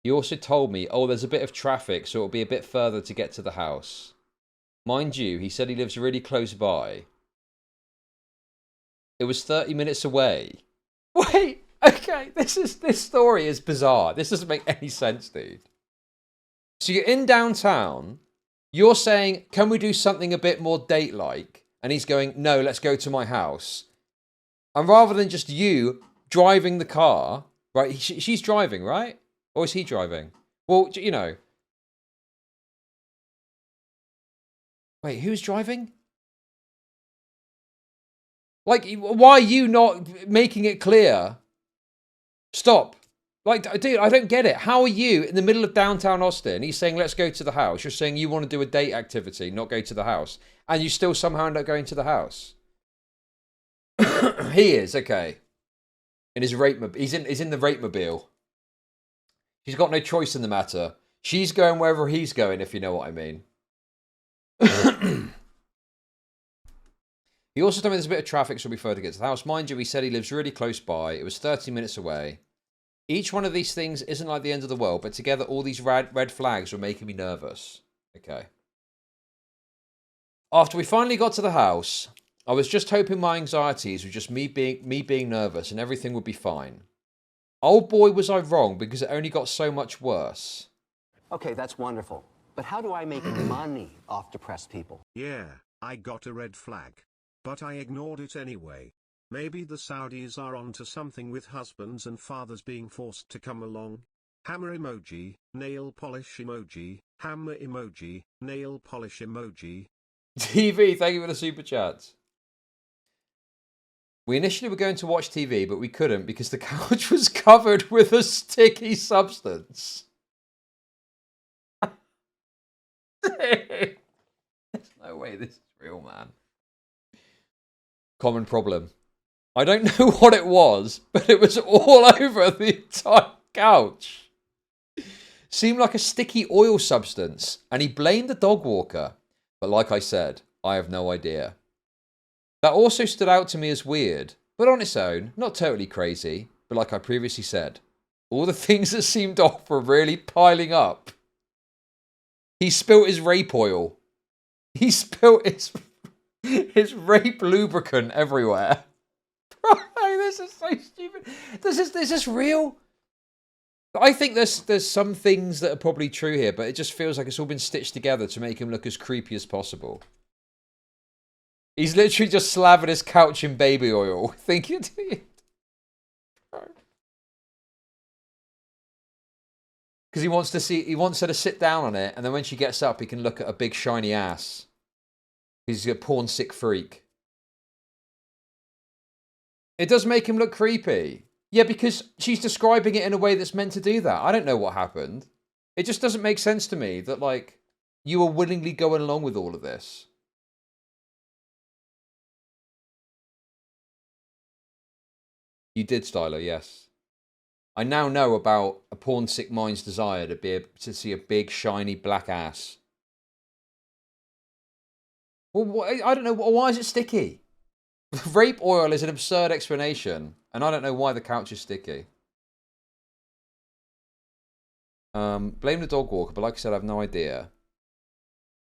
He also told me, oh, there's a bit of traffic, so it'll be a bit further to get to the house. Mind you, he said he lives really close by. It was 30 minutes away. Wait, okay, this story is bizarre. This doesn't make any sense, dude. So you're in downtown, you're saying, can we do something a bit more date-like? And he's going, no, let's go to my house. And rather than just you driving the car, right? She's driving, right? Or is he driving? Well, you know. Wait, who's driving? Like, why are you not making it clear? Stop. Like, dude, I don't get it. How are you in the middle of downtown Austin? He's saying, let's go to the house. You're saying you want to do a date activity, not go to the house. And you still somehow end up going to the house. He is, okay. In his rape, he's in the rape-mobile. She's got no choice in the matter. She's going wherever he's going, if you know what I mean. He also told me there's a bit of traffic, so we prefer to get to the house. Mind you, he said he lives really close by. It was 30 minutes away. Each one of these things isn't like the end of the world, but together all these red flags were making me nervous. Okay. After we finally got to the house, I was just hoping my anxieties were just me being nervous and everything would be fine. Oh boy, was I wrong, because it only got so much worse. Okay, that's wonderful. But how do I make money off depressed people? Yeah, I got a red flag. But I ignored it anyway. Maybe the Saudis are onto something with husbands and fathers being forced to come along. Hammer emoji, nail polish emoji, hammer emoji, nail polish emoji. TV, thank you for the super chat. We initially were going to watch TV, but we couldn't because the couch was covered with a sticky substance. There's no way this is real, man. Common problem. I don't know what it was, but it was all over the entire couch. Seemed like a sticky oil substance, and he blamed the dog walker. But like I said, I have no idea. That also stood out to me as weird, but on its own, not totally crazy, but like I previously said, all the things that seemed off were really piling up. He spilt his rape oil. He spilt his rape lubricant everywhere. Bro, this is so stupid. Is this real? I think there's some things that are probably true here, but it just feels like it's all been stitched together to make him look as creepy as possible. He's literally just slathered his couch in baby oil. Think you do? Because he wants her to sit down on it, and then when she gets up, he can look at a big shiny ass. He's a porn sick freak. It does make him look creepy. Yeah, because she's describing it in a way that's meant to do that. I don't know what happened. It just doesn't make sense to me that, like, you are willingly going along with all of this. You did, Styler, yes. I now know about a porn sick mind's desire to be able to see a big, shiny black ass. Well, I don't know. Why is it sticky? Rape oil is an absurd explanation, and I don't know why the couch is sticky. Blame the dog walker, but like I said, I have no idea.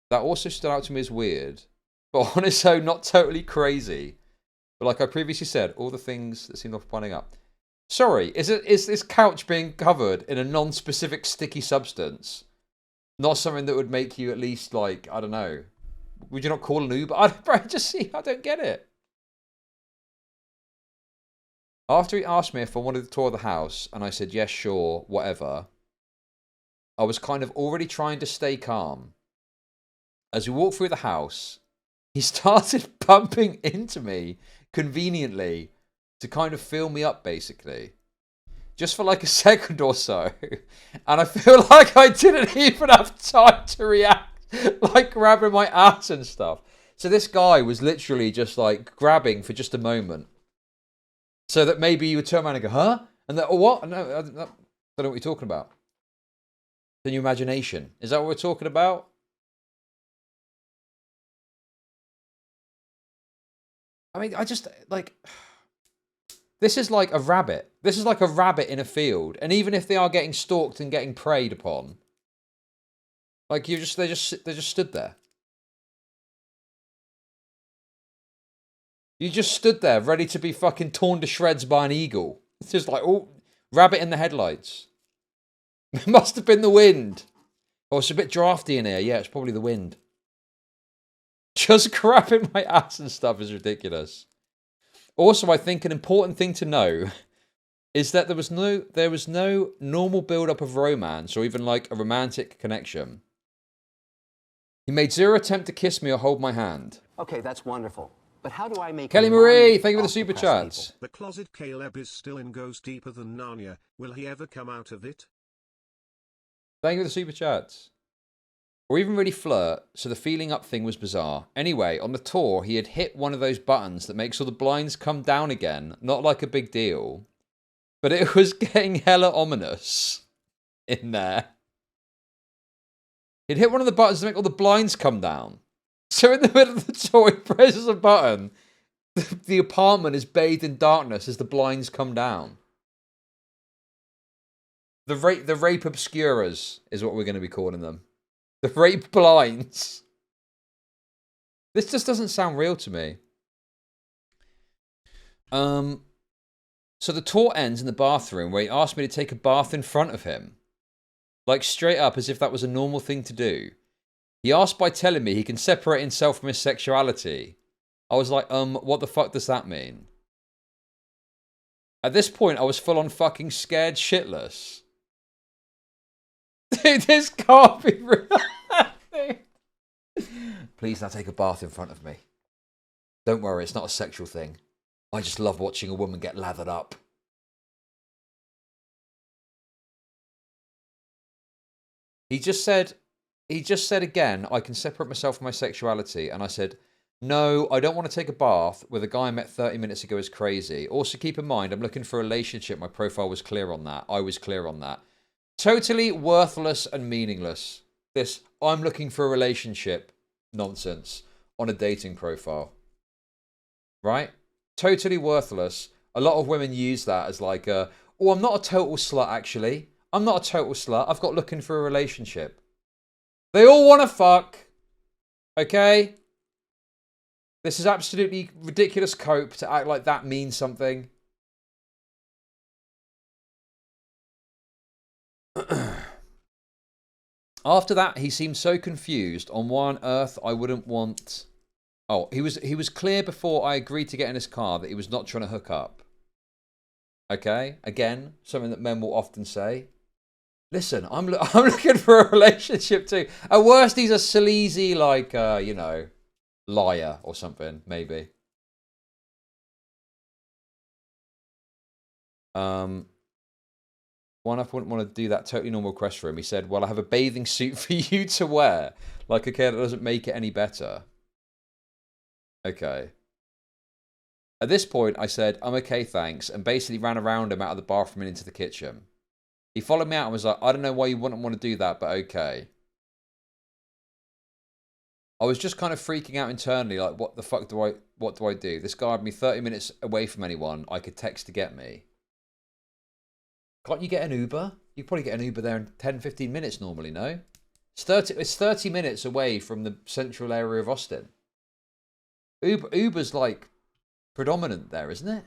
That also stood out to me as weird, but on its own, not totally crazy. But like I previously said, all the things that seemed off pointing up. Sorry, is this couch being covered in a non-specific sticky substance? Not something that would make you at least like, I don't know. Would you not call an Uber? I don't get it. After he asked me if I wanted to tour the house, and I said, yes, sure, whatever, I was kind of already trying to stay calm. As we walked through the house, he started bumping into me conveniently to kind of fill me up, basically. Just for like a second or so. And I feel like I didn't even have time to react. Like grabbing my ass and stuff. So this guy was literally just like grabbing for just a moment. So that maybe you would turn around and go, huh? And then, oh, what? No, I don't know what you're talking about. The new imagination. Is that what we're talking about? I mean, I just, like... This is like a rabbit. This is like a rabbit in a field. And even if they are getting stalked and getting preyed upon, like they just stood there. You just stood there ready to be fucking torn to shreds by an eagle. It's just like, oh, rabbit in the headlights. It must have been the wind. Oh, it's a bit drafty in here. Yeah, it's probably the wind. Just grabbing my ass and stuff is ridiculous. Also, I think an important thing to know is that there was no normal build-up of romance or even like a romantic connection. He made zero attempt to kiss me or hold my hand. Okay, that's wonderful. But how do I make Kelly money Marie, thank you for the off super depressed chats. people? The closet Caleb is still in, goes deeper than Narnia. Will he ever come out of it? Thank you for the super chats. Or even really flirt, so the feeling up thing was bizarre. Anyway, on the tour, he had hit one of those buttons that makes all the blinds come down again. Not like a big deal. But it was getting hella ominous in there. He'd hit one of the buttons to make all the blinds come down. So in the middle of the tour, he presses a button. The apartment is bathed in darkness as the blinds come down. The rape obscuras is what we're going to be calling them. The rape blinds. This just doesn't sound real to me. So the tour ends in the bathroom where he asked me to take a bath in front of him. Like straight up as if that was a normal thing to do. He asked by telling me he can separate himself from his sexuality. I was like, what the fuck does that mean? At this point, I was full on fucking scared shitless. Dude, this can't be real. Please now take a bath in front of me. Don't worry, it's not a sexual thing. I just love watching a woman get lathered up. He just said again, I can separate myself from my sexuality. And I said, no, I don't want to take a bath with a guy I met 30 minutes ago is crazy. Also, keep in mind, I'm looking for a relationship. My profile was clear on that. I was clear on that. Totally worthless and meaningless. This, I'm looking for a relationship nonsense on a dating profile. Right? Totally worthless. A lot of women use that as like, oh, I'm not a total slut, actually. I'm not a total slut. I've got looking for a relationship. They all want to fuck. Okay? This is absolutely ridiculous cope to act like that means something. After that, he seemed so confused. On why on earth I wouldn't want... Oh, he was clear before I agreed to get in his car that he was not trying to hook up. Okay? Again, something that men will often say. Listen, I'm looking for a relationship too. At worst, he's a sleazy, like, you know, liar or something, maybe. One up wouldn't want to do that totally normal request for him. He said, well, I have a bathing suit for you to wear. Like, okay, that doesn't make it any better. Okay. At this point, I said, I'm okay, thanks, and basically ran around him out of the bathroom and into the kitchen. He followed me out and was like, I don't know why you wouldn't want to do that, but okay. I was just kind of freaking out internally, like, what the fuck do I do? This guy had me 30 minutes away from anyone I could text to get me. Can't you get an Uber? You probably get an Uber there in 10, 15 minutes normally, no? It's 30 minutes away from the central area of Austin. Uber's like predominant there, isn't it?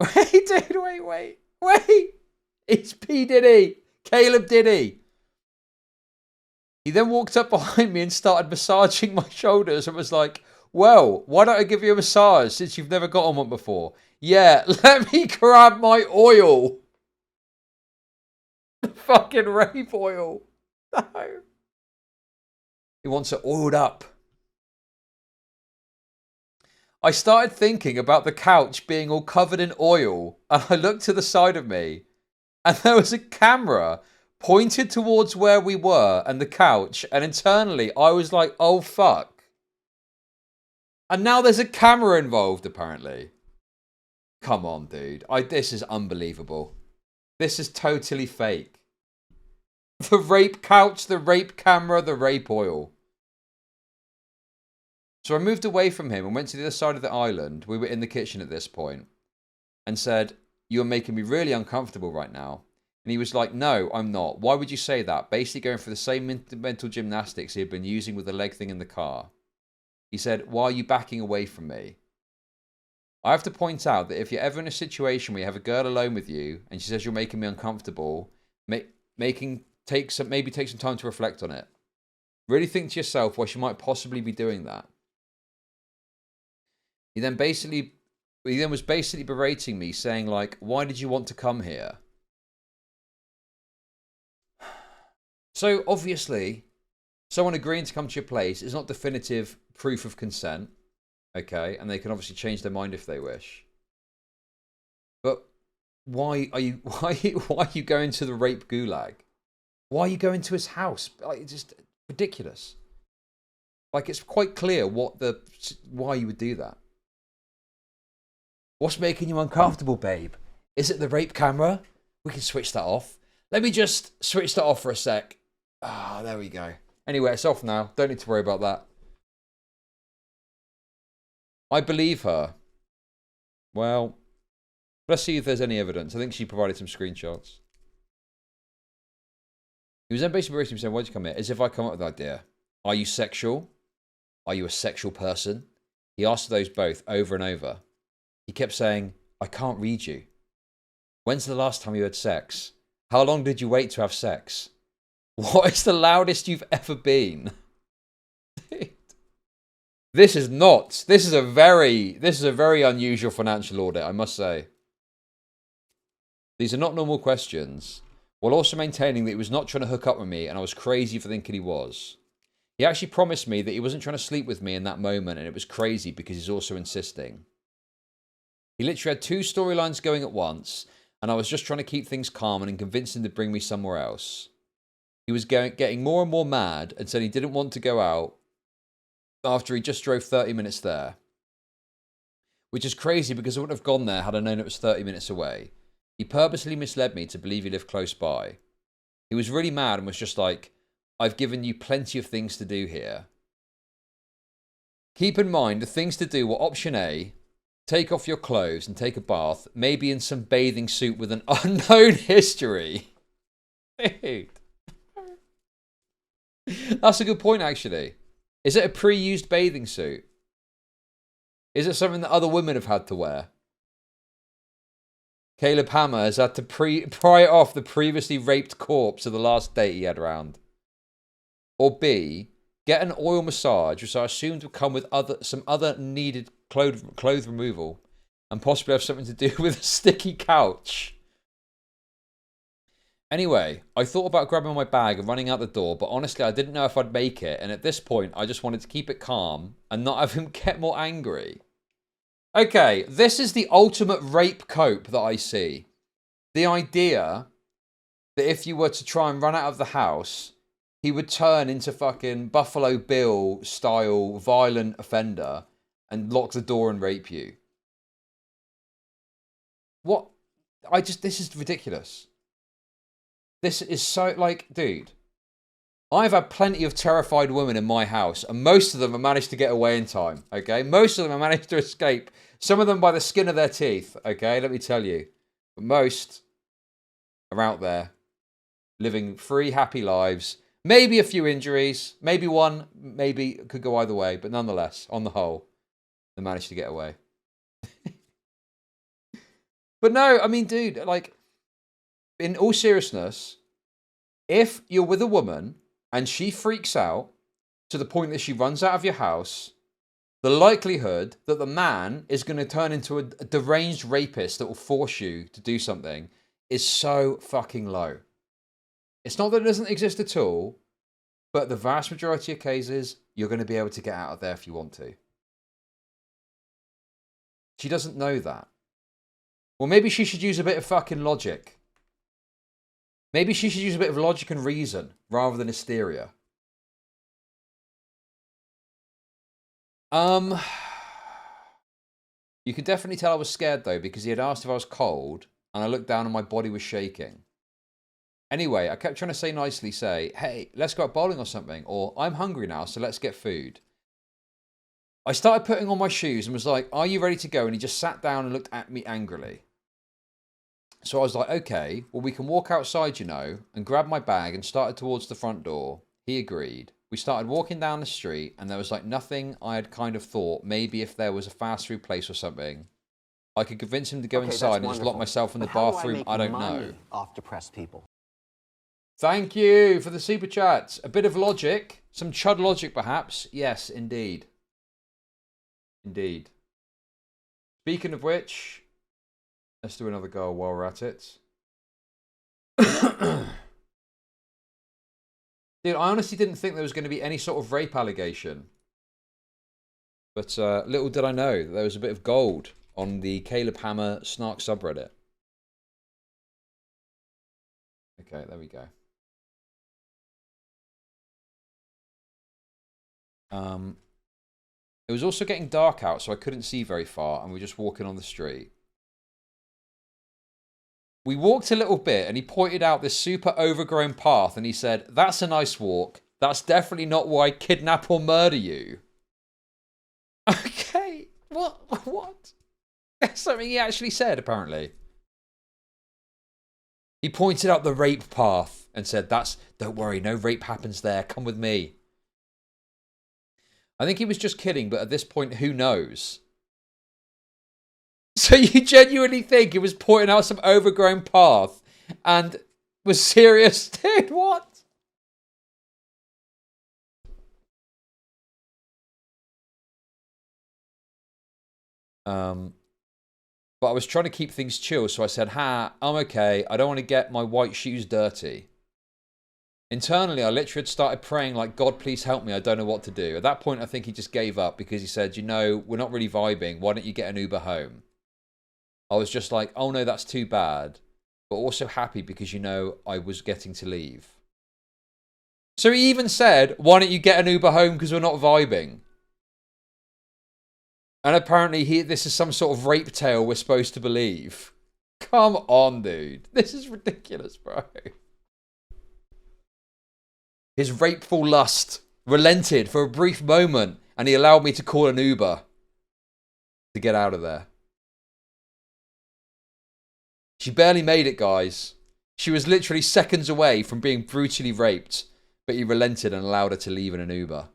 Wait, dude, wait. It's P. Diddy. Caleb Diddy. He then walked up behind me and started massaging my shoulders and was like, well, why don't I give you a massage since you've never got on one before? Yeah, let me grab my oil. Fucking rape oil. No. He wants it oiled up. I started thinking about the couch being all covered in oil, and I looked to the side of me, and there was a camera pointed towards where we were and the couch, and internally I was like, oh fuck. And now there's a camera involved, apparently. Come on, dude. This is unbelievable. This is totally fake. The rape couch, the rape camera, the rape oil. So I moved away from him and went to the other side of the island. We were in the kitchen at this point. And said, you're making me really uncomfortable right now. And he was like, no, I'm not. Why would you say that? Basically going for the same mental gymnastics he had been using with the leg thing in the car. He said, why are you backing away from me? I have to point out that if you're ever in a situation where you have a girl alone with you and she says you're making me uncomfortable, maybe take some time to reflect on it. Really think to yourself why she might possibly be doing that. He then was basically berating me, saying like, why did you want to come here? So obviously, someone agreeing to come to your place is not definitive proof of consent. Okay, and they can obviously change their mind if they wish. But why are you going to the rape gulag? Why are you going to his house? Like, it's just ridiculous. Like, it's quite clear why you would do that. What's making you uncomfortable, babe? Is it the rape camera? We can switch that off. Let me just switch that off for a sec. Ah, there we go. Anyway, it's off now. Don't need to worry about that. I believe her. Well, let's see if there's any evidence. I think she provided some screenshots. He was then basically berating me saying, why'd you come here? As if I come up with the idea. Are you sexual? Are you a sexual person? He asked those both over and over. He kept saying, I can't read you. When's the last time you had sex? How long did you wait to have sex? What is the loudest you've ever been? This is a very unusual financial audit, I must say. These are not normal questions, while also maintaining that he was not trying to hook up with me and I was crazy for thinking he was. He actually promised me that he wasn't trying to sleep with me in that moment, and it was crazy because he's also insisting. He literally had two storylines going at once, and I was just trying to keep things calm and convince him to bring me somewhere else. He was getting more and more mad and said he didn't want to go out after he just drove 30 minutes there. Which is crazy because I wouldn't have gone there had I known it was 30 minutes away. He purposely misled me to believe he lived close by. He was really mad and was just like, I've given you plenty of things to do here. Keep in mind, the things to do were option A, take off your clothes and take a bath, maybe in some bathing suit with an unknown history. Dude. That's a good point, actually. Is it a pre-used bathing suit? Is it something that other women have had to wear? Caleb Hammer has had to pry off the previously raped corpse of the last date he had around. Or B, get an oil massage, which I assumed would come with some other needed clothes removal, and possibly have something to do with a sticky couch. Anyway, I thought about grabbing my bag and running out the door, but honestly I didn't know if I'd make it, and at this point I just wanted to keep it calm and not have him get more angry. Okay, this is the ultimate rape cope that I see. The idea that if you were to try and run out of the house, he would turn into fucking Buffalo Bill style violent offender and lock the door and rape you. What? This is ridiculous. This is so, like, dude. I've had plenty of terrified women in my house, and most of them have managed to get away in time, okay? Most of them have managed to escape. Some of them by the skin of their teeth, okay? Let me tell you. But most are out there, living free, happy lives. Maybe a few injuries. Maybe one. Maybe it could go either way. But nonetheless, on the whole, they managed to get away. But no, I mean, dude, like, in all seriousness, if you're with a woman and she freaks out to the point that she runs out of your house, the likelihood that the man is going to turn into a deranged rapist that will force you to do something is so fucking low. It's not that it doesn't exist at all, but the vast majority of cases, you're going to be able to get out of there if you want to. She doesn't know that. Well, maybe she should use a bit of fucking logic. Maybe she should use a bit of logic and reason rather than hysteria. You could definitely tell I was scared though, because he had asked if I was cold, and I looked down and my body was shaking. Anyway, I kept trying to nicely say, hey, let's go out bowling or something, or I'm hungry now, so let's get food. I started putting on my shoes and was like, are you ready to go? And he just sat down and looked at me angrily. So I was like, okay, well, we can walk outside, you know, and grabbed my bag and started towards the front door. He agreed. We started walking down the street, and there was like nothing. I had kind of thought maybe if there was a fast food place or something, I could convince him to go inside and just lock myself in the bathroom. I don't know. Off depressed people. Thank you for the super chats. A bit of logic, some chud logic perhaps. Yes, indeed. Indeed. Speaking of which, let's do another goal while we're at it. Dude, I honestly didn't think there was going to be any sort of rape allegation. But little did I know that there was a bit of gold on the Caleb Hammer Snark subreddit. Okay, there we go. It was also getting dark out, so I couldn't see very far, and we were just walking on the street. We walked a little bit, and he pointed out this super overgrown path, and he said, that's a nice walk. That's definitely not why I kidnap or murder you. Okay, what? That's something he actually said, apparently. He pointed out the rape path and said, don't worry, no rape happens there. Come with me. I think he was just kidding, but at this point, who knows? So you genuinely think he was pointing out some overgrown path and was serious? Dude, what? But I was trying to keep things chill, so I said, I'm okay. I don't want to get my white shoes dirty. Internally, I literally had started praying like, God, please help me. I don't know what to do. At that point, I think he just gave up because he said, you know, we're not really vibing. Why don't you get an Uber home? I was just like, oh no, that's too bad. But also happy because, you know, I was getting to leave. So he even said, why don't you get an Uber home because we're not vibing? And apparently this is some sort of rape tale we're supposed to believe. Come on, dude. This is ridiculous, bro. His rapeful lust relented for a brief moment, and he allowed me to call an Uber to get out of there. She barely made it, guys. She was literally seconds away from being brutally raped, but he relented and allowed her to leave in an Uber.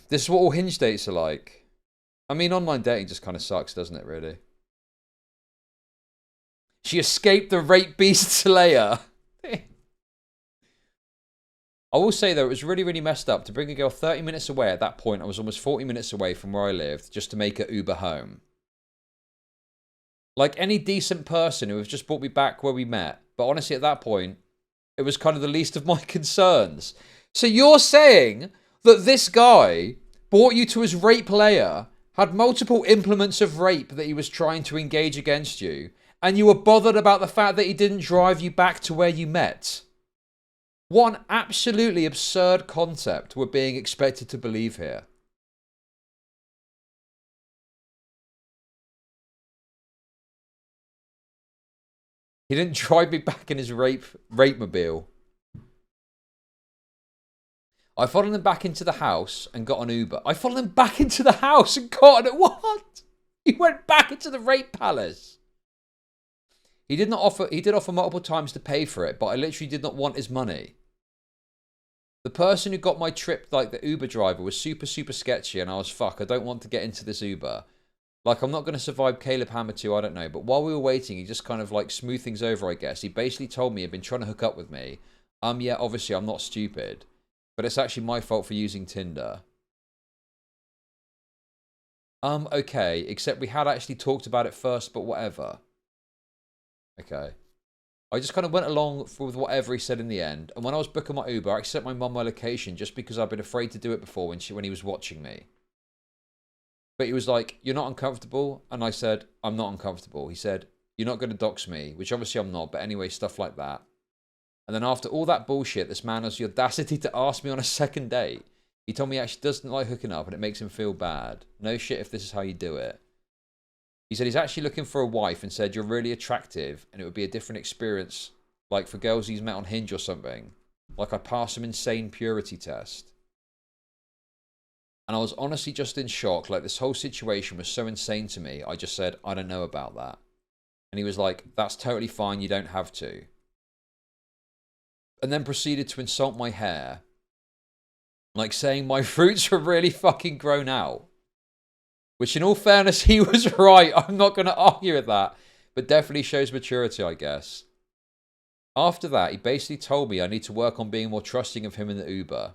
This is what all Hinge dates are like. I mean, online dating just kind of sucks, doesn't it, really? She escaped the rape beast slayer. I will say, though, it was really, really messed up to bring a girl 30 minutes away. At that point, I was almost 40 minutes away from where I lived just to make her Uber home. Like any decent person who has just brought me back where we met. But honestly, at that point, it was kind of the least of my concerns. So you're saying that this guy brought you to his rape lair, had multiple implements of rape that he was trying to engage against you, and you were bothered about the fact that he didn't drive you back to where you met? What an absolutely absurd concept we're being expected to believe here. He didn't drive me back in his rape-mobile. I followed him back into the house and got an Uber. I followed him back into the house and got an... What? He went back into the rape palace. He did offer multiple times to pay for it, but I literally did not want his money. The person who got my trip, like the Uber driver, was super, super sketchy, and I was, fuck, I don't want to get into this Uber. Like, I'm not going to survive Caleb Hammer 2, I don't know. But while we were waiting, he just kind of, like, smoothed things over, I guess. He basically told me he'd been trying to hook up with me. Yeah, obviously, I'm not stupid. But it's actually my fault for using Tinder. Okay, except we had actually talked about it first, but whatever. Okay. I just kind of went along with whatever he said in the end. And when I was booking my Uber, I sent my mum my location just because I'd been afraid to do it before when he was watching me. But he was like, you're not uncomfortable? And I said, I'm not uncomfortable. He said, you're not going to dox me, which obviously I'm not. But anyway, stuff like that. And then after all that bullshit, this man has the audacity to ask me on a second date. He told me he actually doesn't like hooking up and it makes him feel bad. No shit if this is how you do it. He said he's actually looking for a wife and said you're really attractive and it would be a different experience, like for girls he's met on Hinge or something. Like I passed some insane purity test. And I was honestly just in shock. Like this whole situation was so insane to me. I just said, I don't know about that. And he was like, that's totally fine. You don't have to. And then proceeded to insult my hair. Like saying my fruits were really fucking grown out. Which in all fairness, he was right. I'm not going to argue with that. But definitely shows maturity, I guess. After that, he basically told me I need to work on being more trusting of him in the Uber.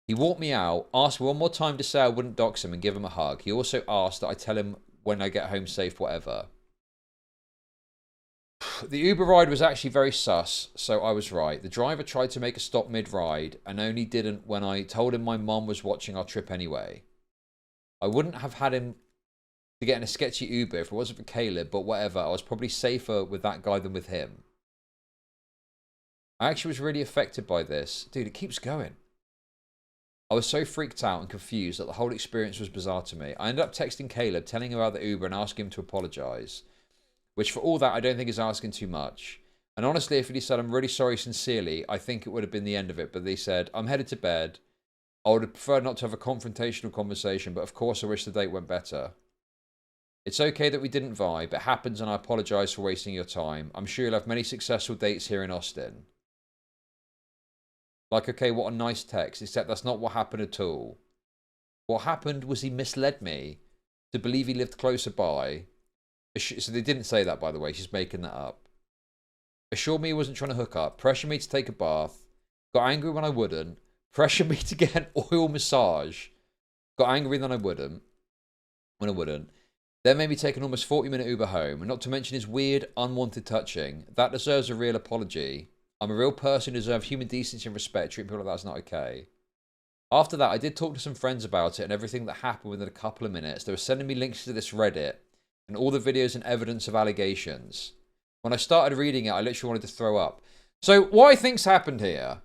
He walked me out, asked me one more time to say I wouldn't dox him and give him a hug. He also asked that I tell him when I get home safe, whatever. The Uber ride was actually very sus, so I was right. The driver tried to make a stop mid-ride and only didn't when I told him my mum was watching our trip anyway. I wouldn't have had him to get in a sketchy Uber if it wasn't for Caleb, but whatever. I was probably safer with that guy than with him. I actually was really affected by this. Dude, it keeps going. I was so freaked out and confused that the whole experience was bizarre to me. I ended up texting Caleb, telling him about the Uber and asking him to apologise. Which for all that, I don't think is asking too much. And honestly, if he said, I'm really sorry sincerely, I think it would have been the end of it. But they said, I'm headed to bed. I would have preferred not to have a confrontational conversation, but of course I wish the date went better. It's okay that we didn't vibe. It happens and I apologise for wasting your time. I'm sure you'll have many successful dates here in Austin. Like, okay, what a nice text, except that's not what happened at all. What happened was he misled me to believe he lived closer by. So they didn't say that, by the way. She's making that up. Assured me he wasn't trying to hook up. Pressured me to take a bath. Got angry when I wouldn't. Pressured me to get an oil massage. Got angry then I wouldn't. When I wouldn't. Then made me take an almost 40-minute Uber home. And not to mention his weird, unwanted touching. That deserves a real apology. I'm a real person who deserves human decency and respect. Treating people like that's not okay. After that, I did talk to some friends about it and everything that happened within a couple of minutes. They were sending me links to this Reddit. And all the videos and evidence of allegations. When I started reading it, I literally wanted to throw up. So what I think's happened here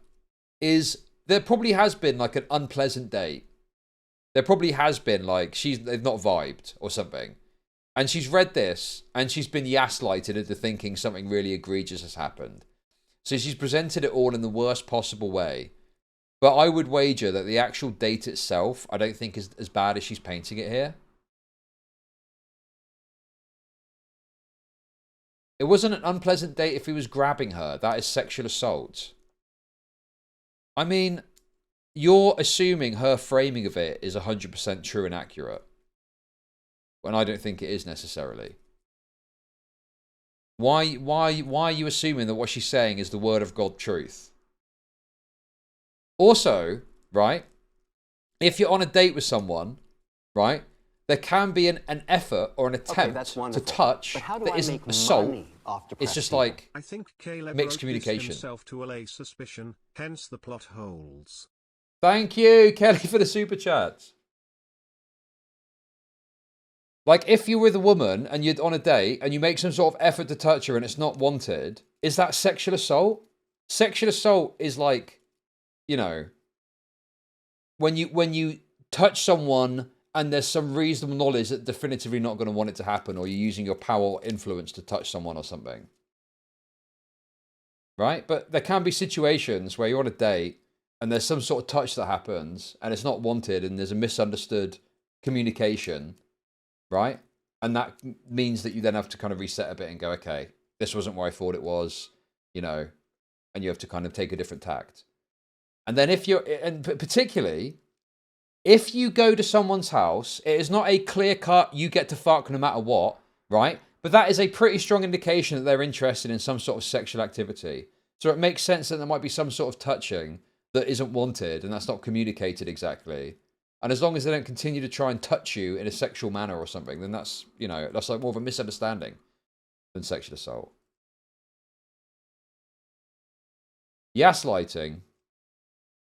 is there probably has been like an unpleasant date. There probably has been like they've not vibed or something. And she's read this and she's been gaslighted into thinking something really egregious has happened. So she's presented it all in the worst possible way. But I would wager that the actual date itself, I don't think is as bad as she's painting it here. It wasn't an unpleasant date if he was grabbing her. That is sexual assault. I mean, you're assuming her framing of it is 100% true and accurate. When I don't think it is necessarily. Why are you assuming that what she's saying is the word of God truth? Also, right, if you're on a date with someone, right, there can be an effort or an attempt to touch that isn't assault. It's just like I think Caleb mixed communication. Himself to allay suspicion, hence the plot holes. Thank you, Kelly, for the super chat. Like, if you're with a woman and you're on a date and you make some sort of effort to touch her and it's not wanted, is that sexual assault? Sexual assault is like, you know, when you touch someone and there's some reasonable knowledge that definitively not going to want it to happen, or you're using your power or influence to touch someone or something. right? But there can be situations where you're on a date and there's some sort of touch that happens and it's not wanted and there's a misunderstood communication, right? And that means that you then have to kind of reset a bit and go, okay, this wasn't where I thought it was, you know, and you have to kind of take a different tact. And then if you're, and particularly, if you go to someone's house, it is not a clear cut, you get to fuck no matter what, right? But that is a pretty strong indication that they're interested in some sort of sexual activity. So it makes sense that there might be some sort of touching that isn't wanted and that's not communicated exactly. And as long as they don't continue to try and touch you in a sexual manner or something, then that's, you know, that's like more of a misunderstanding than sexual assault. Gaslighting.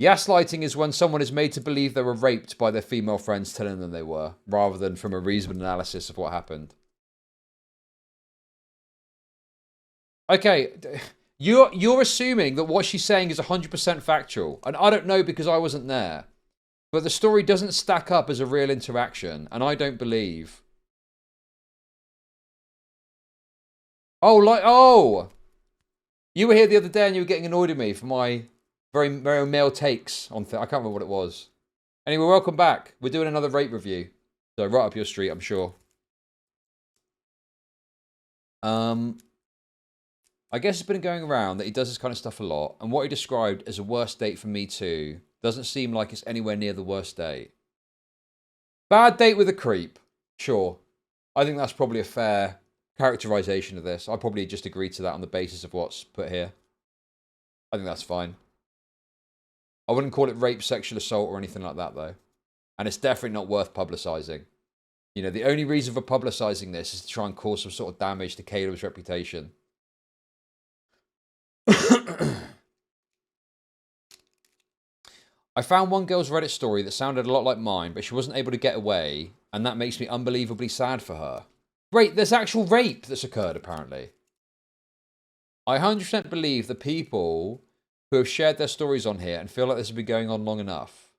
Gaslighting is when someone is made to believe they were raped by their female friends telling them they were, rather than from a reasonable analysis of what happened. Okay, you're assuming that what she's saying is 100% factual, and I don't know because I wasn't there. But the story doesn't stack up as a real interaction, and I don't believe. Oh! You were here the other day and you were getting annoyed at me for my very, very male takes on I can't remember what it was. Anyway, welcome back. We're doing another rape review. So right up your street, I'm sure. I guess it's been going around that he does this kind of stuff a lot, and what he described as a worst date for me too doesn't seem like it's anywhere near the worst date. Bad date with a creep. Sure. I think that's probably a fair characterization of this. I probably just agree to that on the basis of what's put here. I think that's fine. I wouldn't call it rape, sexual assault, or anything like that, though. And it's definitely not worth publicizing. You know, the only reason for publicizing this is to try and cause some sort of damage to Caleb's reputation. I found one girl's Reddit story that sounded a lot like mine, but she wasn't able to get away, and that makes me unbelievably sad for her. Wait, there's actual rape that's occurred, apparently. I 100% believe the people who have shared their stories on here and feel like this has been going on long enough.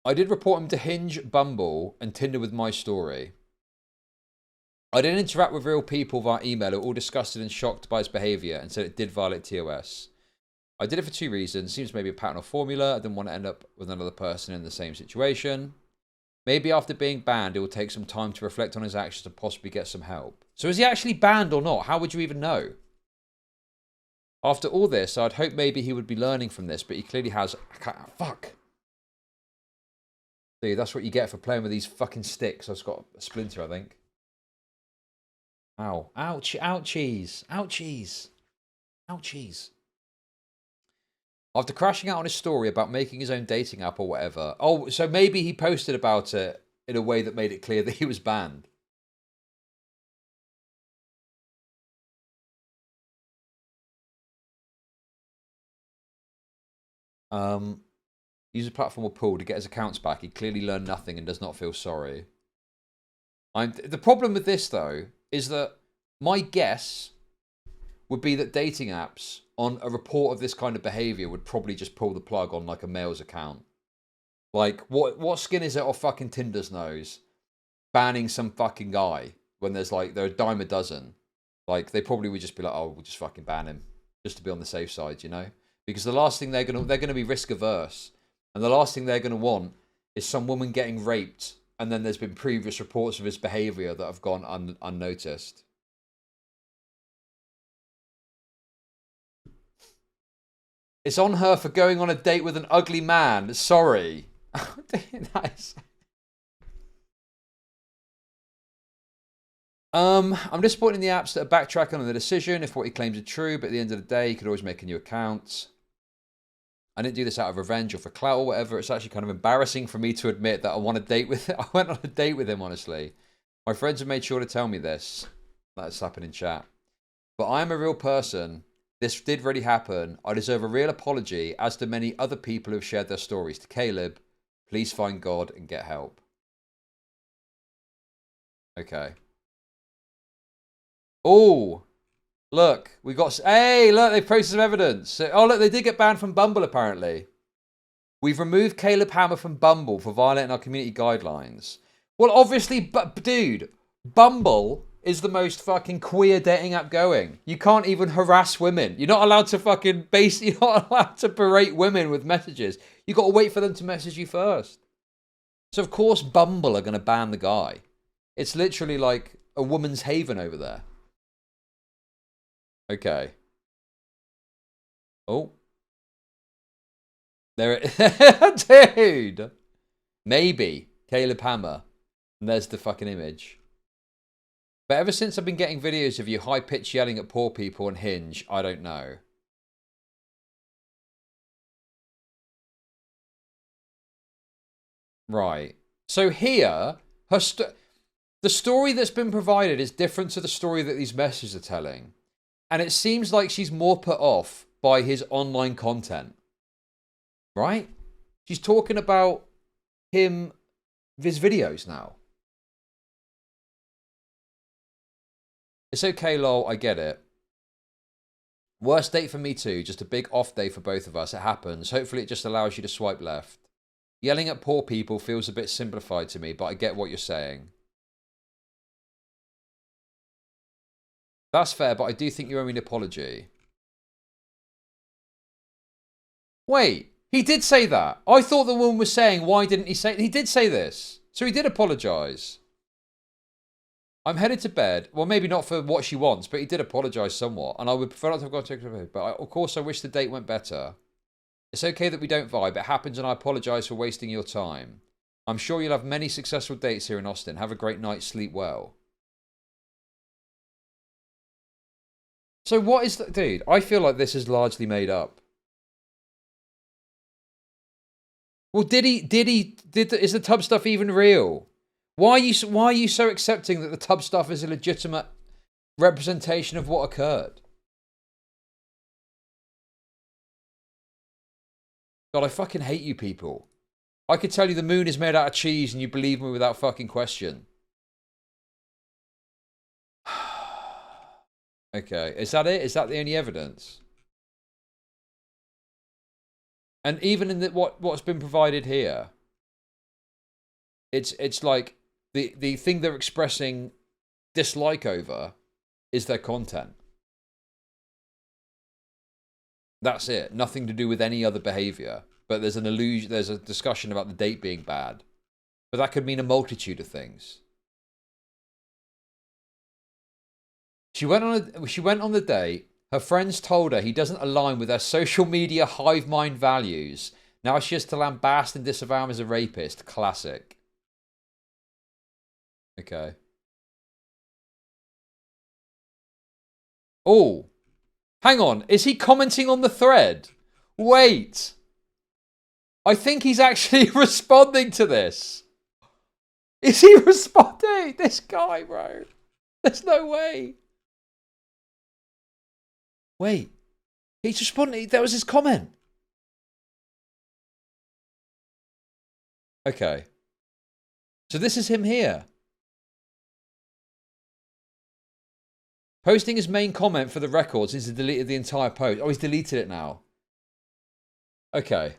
I did report him to Hinge, Bumble, and Tinder with my story. I did interact with real people via email who were all disgusted and shocked by his behaviour and said it did violate TOS. I did it for two reasons. Seems maybe a pattern or formula. I didn't want to end up with another person in the same situation. Maybe after being banned, it will take some time to reflect on his actions and possibly get some help. So is he actually banned or not? How would you even know? After all this, I'd hope maybe he would be learning from this, but he clearly has... Fuck. See, that's what you get for playing with these fucking sticks. I've got a splinter, I think. Ow. Ouch. Ouchies. Ouchies. Ouchies. After crashing out on his story about making his own dating app or whatever. Oh, so maybe he posted about it in a way that made it clear that he was banned. User platform will pull to get his accounts back. He clearly learned nothing and does not feel sorry. The problem with this, though, is that my guess would be that dating apps on a report of this kind of behavior would probably just pull the plug on like a male's account. Like, what skin is it off fucking Tinder's nose banning some fucking guy when there's like, there are a dime a dozen? Like, they probably would just be like, oh, we'll just fucking ban him just to be on the safe side, you know? Because the last thing they're gonna be risk averse, and the last thing they're gonna want is some woman getting raped, and then there's been previous reports of his behavior that have gone unnoticed. It's on her for going on a date with an ugly man. Sorry. Nice. I'm disappointed in the apps that are backtracking on the decision if what he claims is true, but at the end of the day, he could always make a new account. I didn't do this out of revenge or for clout or whatever. It's actually kind of embarrassing for me to admit that I went on a date with him, honestly. My friends have made sure to tell me this. That's happened in chat. But I am a real person. This did really happen. I deserve a real apology, as do many other people who have shared their stories. To Caleb, please find God and get help. Okay. Oh, look, we got... Hey, look, they posted some evidence. Oh, look, they did get banned from Bumble, apparently. We've removed Caleb Hammer from Bumble for violating our community guidelines. Well, obviously, but dude, Bumble is the most fucking queer dating app going. You can't even harass women. You're not allowed to fucking you're not allowed to berate women with messages. You got to wait for them to message you first. So of course Bumble are going to ban the guy. It's literally like a woman's haven over there. Okay. Oh. There it dude. Maybe Caleb Hammer. And there's the fucking image. But ever since I've been getting videos of you high-pitched yelling at poor people on Hinge, I don't know. Right. So here, the story that's been provided is different to the story that these messages are telling. And it seems like she's more put off by his online content. Right? She's talking about his videos now. It's okay, lol, I get it. Worst date for me too, just a big off day for both of us. It happens. Hopefully it just allows you to swipe left. Yelling at poor people feels a bit simplified to me, but I get what you're saying. That's fair, but I do think you owe me an apology. Wait, he did say that. I thought the woman was saying, why didn't he say... He did say this. So he did apologise. I'm headed to bed. Well, maybe not for what she wants, but he did apologise somewhat. And I would prefer not to have gone to bed. But of course, I wish the date went better. It's okay that we don't vibe. It happens and I apologise for wasting your time. I'm sure you'll have many successful dates here in Austin. Have a great night. Sleep well. So what is that? Dude, I feel like this is largely made up. Well, is the tub stuff even real? Why are you so accepting that the tub stuff is a legitimate representation of what occurred? God, I fucking hate you people. I could tell you the moon is made out of cheese and you believe me without fucking question. Okay, is that it? Is that the only evidence? And even in what's been provided here, it's like the thing they're expressing dislike over is their content. That's it. Nothing to do with any other behavior. But there's an illusion. There's a discussion about the date being bad, but that could mean a multitude of things. She went on the date. Her friends told her he doesn't align with their social media hive mind values. Now she has to lambast and disavow him as a rapist. Classic. Okay. Oh, hang on. Is he commenting on the thread? Wait. I think he's actually responding to this. Is he responding? This guy, bro. There's no way. Wait. He's responding. That was his comment. Okay. So this is him here. Posting his main comment for the record since he deleted the entire post. Oh, he's deleted it now. Okay.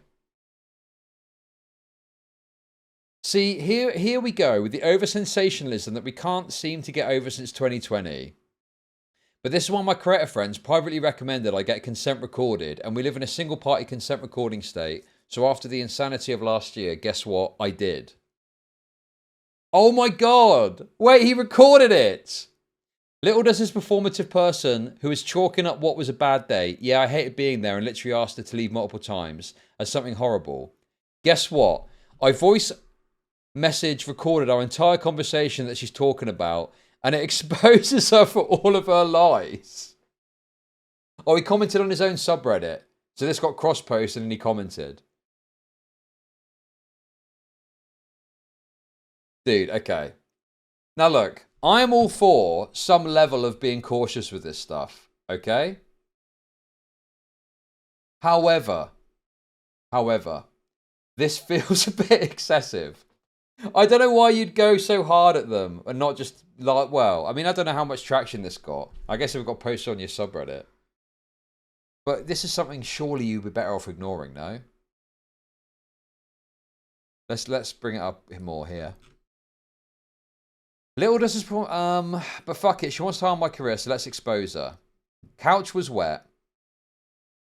See, here we go with the over-sensationalism that we can't seem to get over since 2020. But this is one of my creator friends privately recommended I get consent recorded, and we live in a single-party consent recording state, so after the insanity of last year, guess what? I did. Oh my god! Wait, he recorded it! Little does this performative person who is chalking up what was a bad day, yeah, I hated being there and literally asked her to leave multiple times, as something horrible. Guess what? I voice message recorded our entire conversation that she's talking about, and it exposes her for all of her lies. Oh, he commented on his own subreddit. So this got cross-posted and he commented. Dude, okay. Now look, I am all for some level of being cautious with this stuff, okay? However, this feels a bit excessive. I don't know why you'd go so hard at them and not just like, well, I mean, I don't know how much traction this got. I guess it got posted on your subreddit. But this is something surely you'd be better off ignoring, no? Let's bring it up more here. Little does this... But fuck it. She wants to harm my career, so let's expose her. Couch was wet.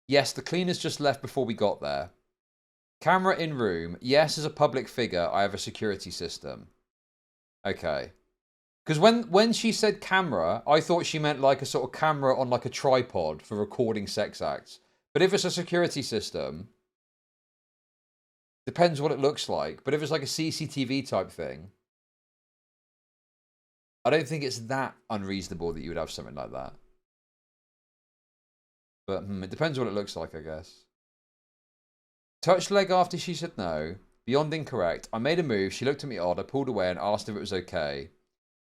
Yes, the cleaners just left before we got there. Camera in room. Yes, as a public figure, I have a security system. Okay. Because when she said camera, I thought she meant like a sort of camera on like a tripod for recording sex acts. But if it's a security system, depends what it looks like. But if it's like a CCTV type thing, I don't think it's that unreasonable that you would have something like that. But it depends what it looks like, I guess. Touched leg after she said no. Beyond incorrect. I made a move. She looked at me odd. I pulled away and asked if it was okay.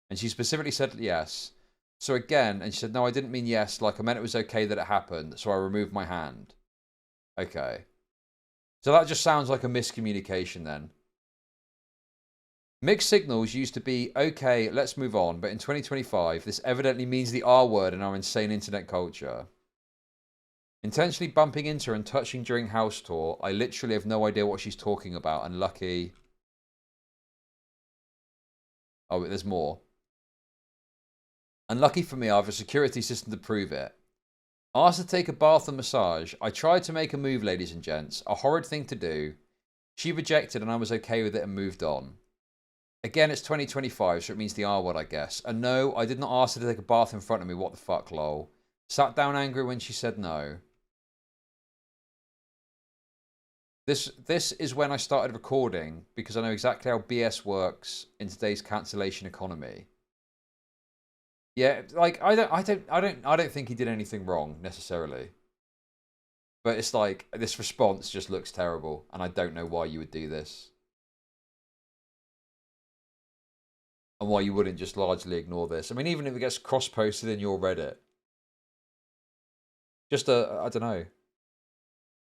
And she specifically said yes. So again, and she said, no, I didn't mean yes. Like, I meant it was okay that it happened. So I removed my hand. Okay. So that just sounds like a miscommunication then. Mixed signals used to be, okay, let's move on. But in 2025, this evidently means the R word in our insane internet culture. Intentionally bumping into her and touching during house tour. I literally have no idea what she's talking about. And lucky... Oh, but there's more. Unlucky for me, I have a security system to prove it. Asked to take a bath and massage. I tried to make a move, ladies and gents. A horrid thing to do. She rejected and I was okay with it and moved on. Again, it's 2025, so it means the R word, I guess. And no, I did not ask her to take a bath in front of me. What the fuck, lol. Sat down angry when she said no. This is when I started recording because I know exactly how BS works in today's cancellation economy. Yeah, like I don't think he did anything wrong necessarily. But it's like this response just looks terrible and I don't know why you would do this. And why you wouldn't just largely ignore this. I mean, even if it gets cross-posted in your Reddit. Just I don't know.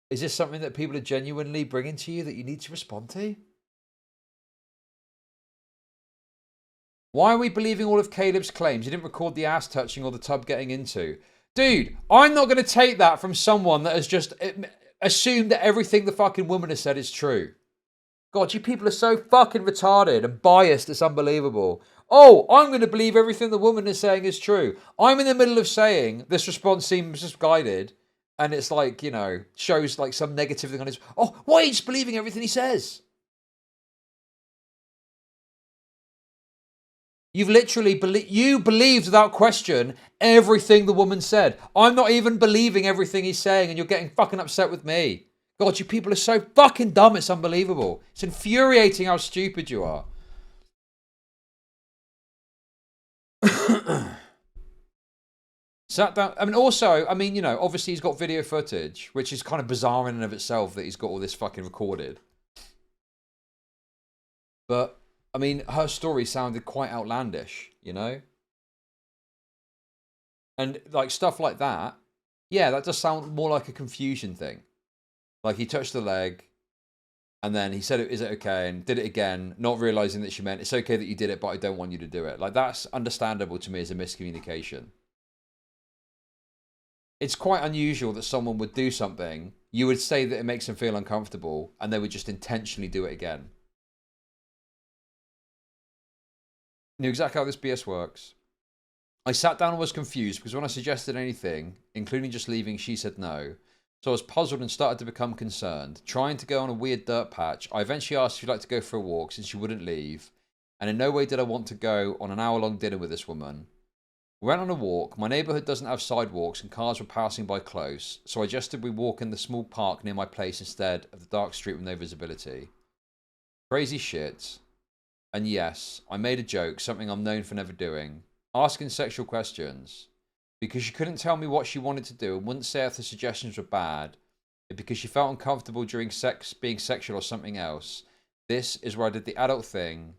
Is this something that people are genuinely bringing to you that you need to respond to? Why are we believing all of Caleb's claims? He didn't record the ass touching or the tub getting into. Dude, I'm not going to take that from someone that has just assumed that everything the fucking woman has said is true. God, you people are so fucking retarded and biased, it's unbelievable. Oh, I'm going to believe everything the woman is saying is true. I'm in the middle of saying this response seems misguided. And it's like, you know, shows like some negative thing on his... Oh, why are you just believing everything he says? You've literally... You believed without question everything the woman said. I'm not even believing everything he's saying and you're getting fucking upset with me. God, you people are so fucking dumb, it's unbelievable. It's infuriating how stupid you are. Sat down. I mean, also, I mean, you know, obviously he's got video footage, which is kind of bizarre in and of itself that he's got all this fucking recorded. But, I mean, her story sounded quite outlandish, you know? And, like, stuff like that, yeah, that does sound more like a confusion thing. Like, he touched the leg, and then he said, is it okay? And did it again, not realizing that she meant, it's okay that you did it, but I don't want you to do it. Like, that's understandable to me as a miscommunication. It's quite unusual that someone would do something, you would say that it makes them feel uncomfortable, and they would just intentionally do it again. Knew exactly how this BS works. I sat down and was confused because when I suggested anything, including just leaving, she said no. So I was puzzled and started to become concerned. Trying to go on a weird dirt patch, I eventually asked if she'd like to go for a walk since she wouldn't leave. And in no way did I want to go on an hour-long dinner with this woman. We went on a walk. My neighbourhood doesn't have sidewalks and cars were passing by close, so I suggested we walk in the small park near my place instead of the dark street with no visibility. Crazy shit. And yes, I made a joke, something I'm known for never doing. Asking sexual questions. Because she couldn't tell me what she wanted to do and wouldn't say if the suggestions were bad. But because she felt uncomfortable during sex, being sexual or something else. This is where I did the adult thing.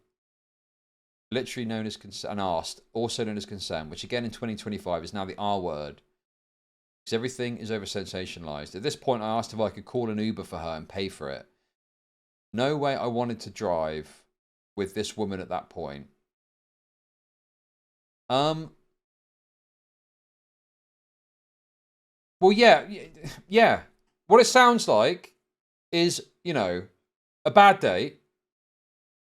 Literally known as consent, and asked, also known as consent, which again in 2025 is now the R word. Because everything is over sensationalized. At this point, I asked if I could call an Uber for her and pay for it. No way I wanted to drive with this woman at that point. Well, yeah. What it sounds like is, you know, a bad date.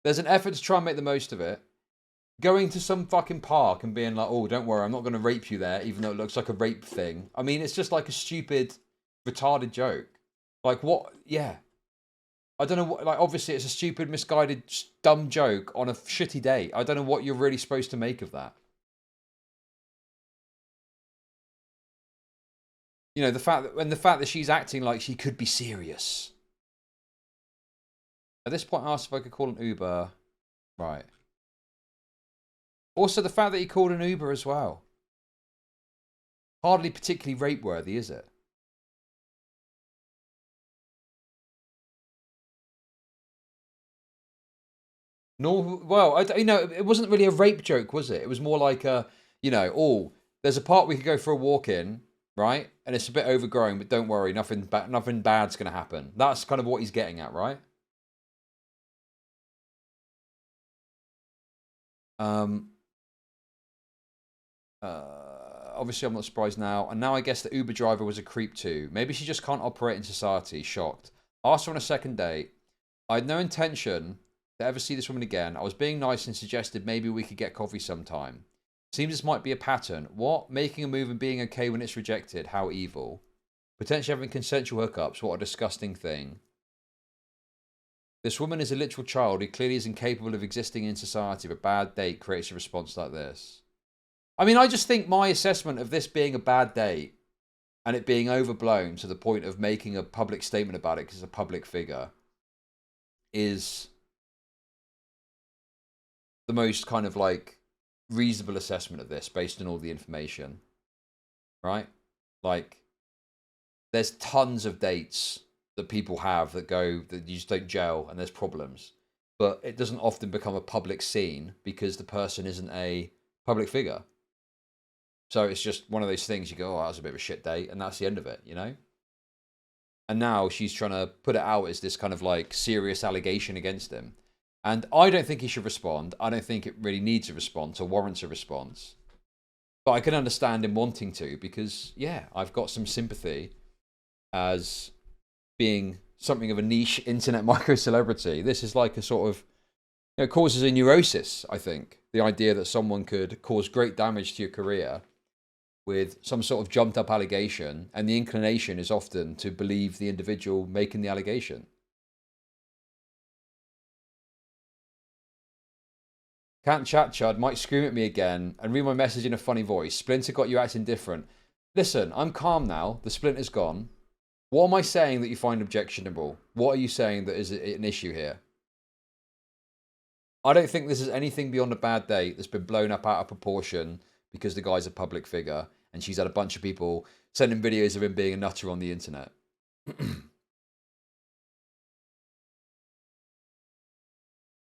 There's an effort to try and make the most of it. going to some fucking park and being like, oh, don't worry, I'm not going to rape you there, even though it looks like a rape thing. I mean, it's just like a stupid, retarded joke. Like, what? Yeah. I don't know what, like, obviously it's a stupid, misguided, dumb joke on a shitty date. I don't know what you're really supposed to make of that. You know, the fact that she's acting like she could be serious. At this point, I asked if I could call an Uber. Right. Also, the fact that he called an Uber as well. Hardly particularly rape-worthy, is it? No, well, you know, it wasn't really a rape joke, was it? It was more like a, you know, oh, there's a park we could go for a walk in, right? And it's a bit overgrown, but don't worry, nothing bad's going to happen. That's kind of what he's getting at, right? Obviously, I'm not surprised now. And now I guess the Uber driver was a creep too. Maybe she just can't operate in society. Shocked. Asked her on a second date. I had no intention to ever see this woman again. I was being nice and suggested maybe we could get coffee sometime. Seems this might be a pattern. What? Making a move and being okay when it's rejected. How evil. Potentially having consensual hookups. What a disgusting thing. This woman is a literal child who clearly is incapable of existing in society. But a bad date creates a response like this. I mean, I just think my assessment of this being a bad date and it being overblown to the point of making a public statement about it because it's a public figure is the most kind of like reasonable assessment of this based on all the information, right? Like, there's tons of dates that people have that you just don't gel and there's problems, but it doesn't often become a public scene because the person isn't a public figure. So it's just one of those things you go, oh, that was a bit of a shit date, and that's the end of it, you know? And now she's trying to put it out as this kind of like serious allegation against him. And I don't think he should respond. I don't think it really needs a response or warrants a response. But I can understand him wanting to because, yeah, I've got some sympathy as being something of a niche internet micro-celebrity. This is like a sort of, you know, causes a neurosis, I think. The idea that someone could cause great damage to your career with some sort of jumped up allegation, and the inclination is often to believe the individual making the allegation. Can't chat, Chud. Might scream at me again and read my message in a funny voice. Splinter got you acting different. Listen, I'm calm now. The splinter's gone. What am I saying that you find objectionable? What are you saying that is an issue here? I don't think this is anything beyond a bad date that's been blown up out of proportion because the guy's a public figure and she's had a bunch of people sending videos of him being a nutter on the internet.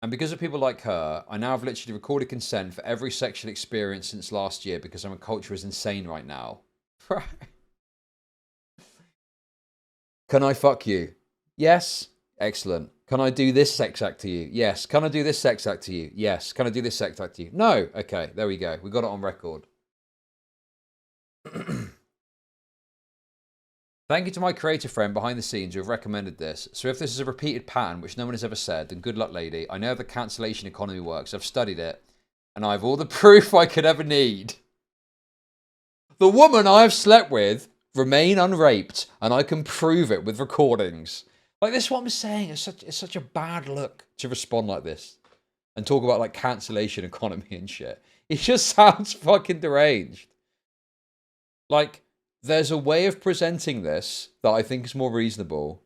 And because of people like her, I now have literally recorded consent for every sexual experience since last year because our culture is insane right now. Can I fuck you? Yes. Excellent. Can I do this sex act to you? Yes. Can I do this sex act to you? Yes. Can I do this sex act to you? No. Okay, there we go. We got it on record. Thank you to my creator friend behind the scenes who have recommended this. So if this is a repeated pattern, which no one has ever said, then good luck, lady. I know how the cancellation economy works. I've studied it. And I have all the proof I could ever need. The woman I have slept with remain unraped, and I can prove it with recordings. Like, this is what I'm saying. It's such a bad look to respond like this and talk about like cancellation economy and shit. It just sounds fucking deranged. Like, there's a way of presenting this that I think is more reasonable,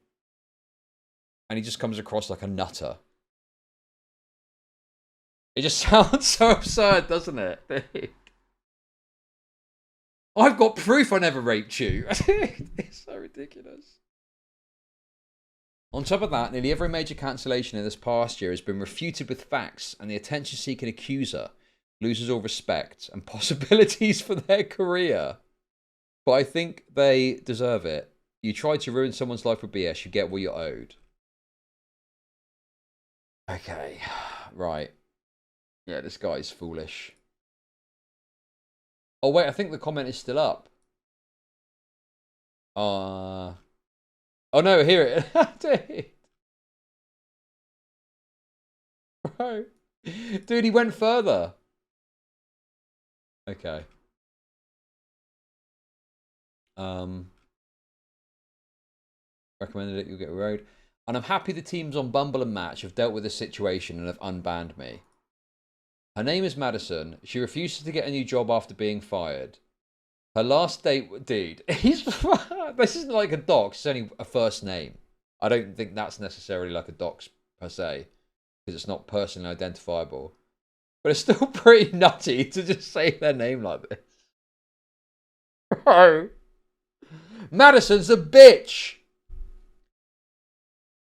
and he just comes across like a nutter. It just sounds so absurd, doesn't it? I've got proof I never raped you. It's so ridiculous. On top of that, nearly every major cancellation in this past year has been refuted with facts, and the attention-seeking accuser loses all respect and possibilities for their career. But I think they deserve it. You try to ruin someone's life with BS, you get what you're owed. Okay, right. Yeah, this guy's foolish. Oh wait, I think the comment is still up. Oh no, here it. Bro. Dude, he went further. Okay. Recommended it, you'll get a road. And I'm happy the teams on Bumble and Match have dealt with the situation and have unbanned me. Her name is Madison. She refuses to get a new job after being fired. Her last date, dude, this isn't like a dox, it's only a first name. I don't think that's necessarily like a dox per se, because it's not personally identifiable. But it's still pretty nutty to just say their name like this. Bro. Madison's a bitch!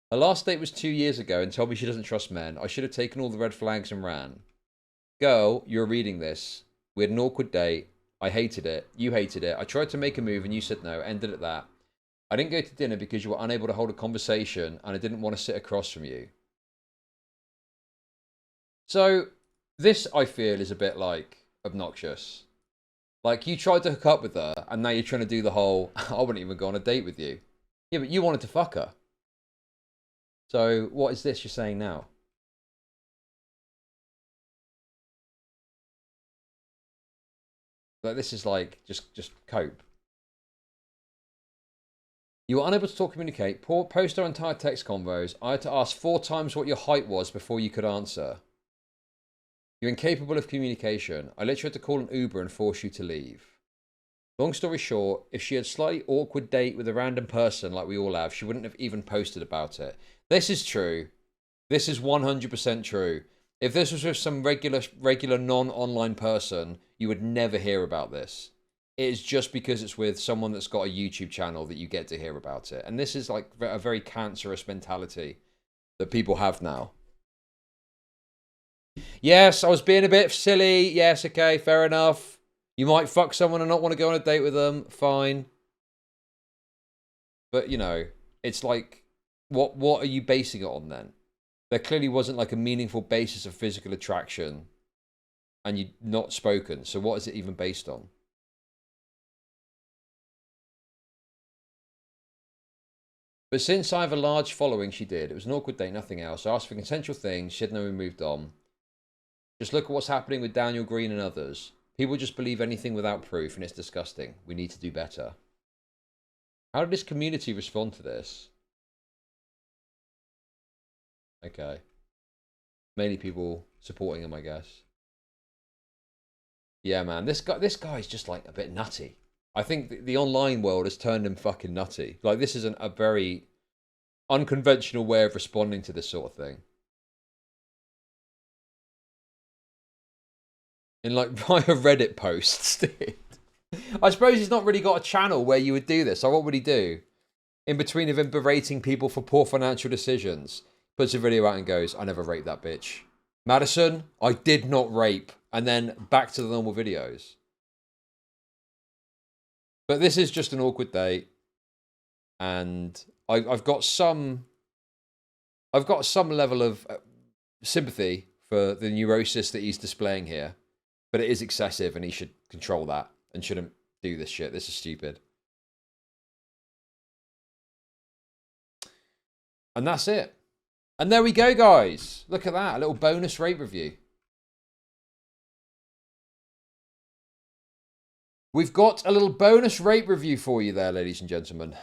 Her last date was 2 years ago and told me she doesn't trust men. I should have taken all the red flags and ran. Girl, you're reading this. We had an awkward date. I hated it. You hated it. I tried to make a move and you said no. Ended at that. I didn't go to dinner because you were unable to hold a conversation and I didn't want to sit across from you. So, this, I feel, is a bit, like, obnoxious. Like, you tried to hook up with her and now you're trying to do the whole, I wouldn't even go on a date with you. Yeah, but you wanted to fuck her. So, what is this you're saying now? Like, this is like, just cope. You were unable to talk, communicate. Post our entire text convos. I had to ask 4 times what your height was before you could answer. You're incapable of communication. I literally had to call an Uber and force you to leave. Long story short, if she had a slightly awkward date with a random person like we all have, she wouldn't have even posted about it. This is true. This is 100% true. If this was with some regular non-online person, you would never hear about this. It is just because it's with someone that's got a YouTube channel that you get to hear about it. And this is like a very cancerous mentality that people have now. Yes, I was being a bit silly. Yes, okay, fair enough. You might fuck someone and not want to go on a date with them. Fine. But, you know, it's like, what are you basing it on then? There clearly wasn't like a meaningful basis of physical attraction and you'd not spoken. So what is it even based on? But since I have a large following, she did. It was an awkward date, nothing else. I asked for consensual things. She said no, we moved on. Just look at what's happening with Daniel Green and others. People just believe anything without proof and it's disgusting. We need to do better. How did this community respond to this? Okay. Mainly people supporting him, I guess. Yeah, man. This guy's just like a bit nutty. I think the online world has turned him fucking nutty. Like, this is a very unconventional way of responding to this sort of thing. In like via Reddit posts, dude. I suppose he's not really got a channel where you would do this. So what would he do? In between of him berating people for poor financial decisions, puts a video out and goes, I never raped that bitch. Madison, I did not rape. And then back to the normal videos. But this is just an awkward date. And I've got some level of sympathy for the neurosis that he's displaying here. But it is excessive and he should control that and shouldn't do this shit. This is stupid. And that's it. And there we go, guys. Look at that. A little bonus rape review. We've got a little bonus rape review for you there, ladies and gentlemen.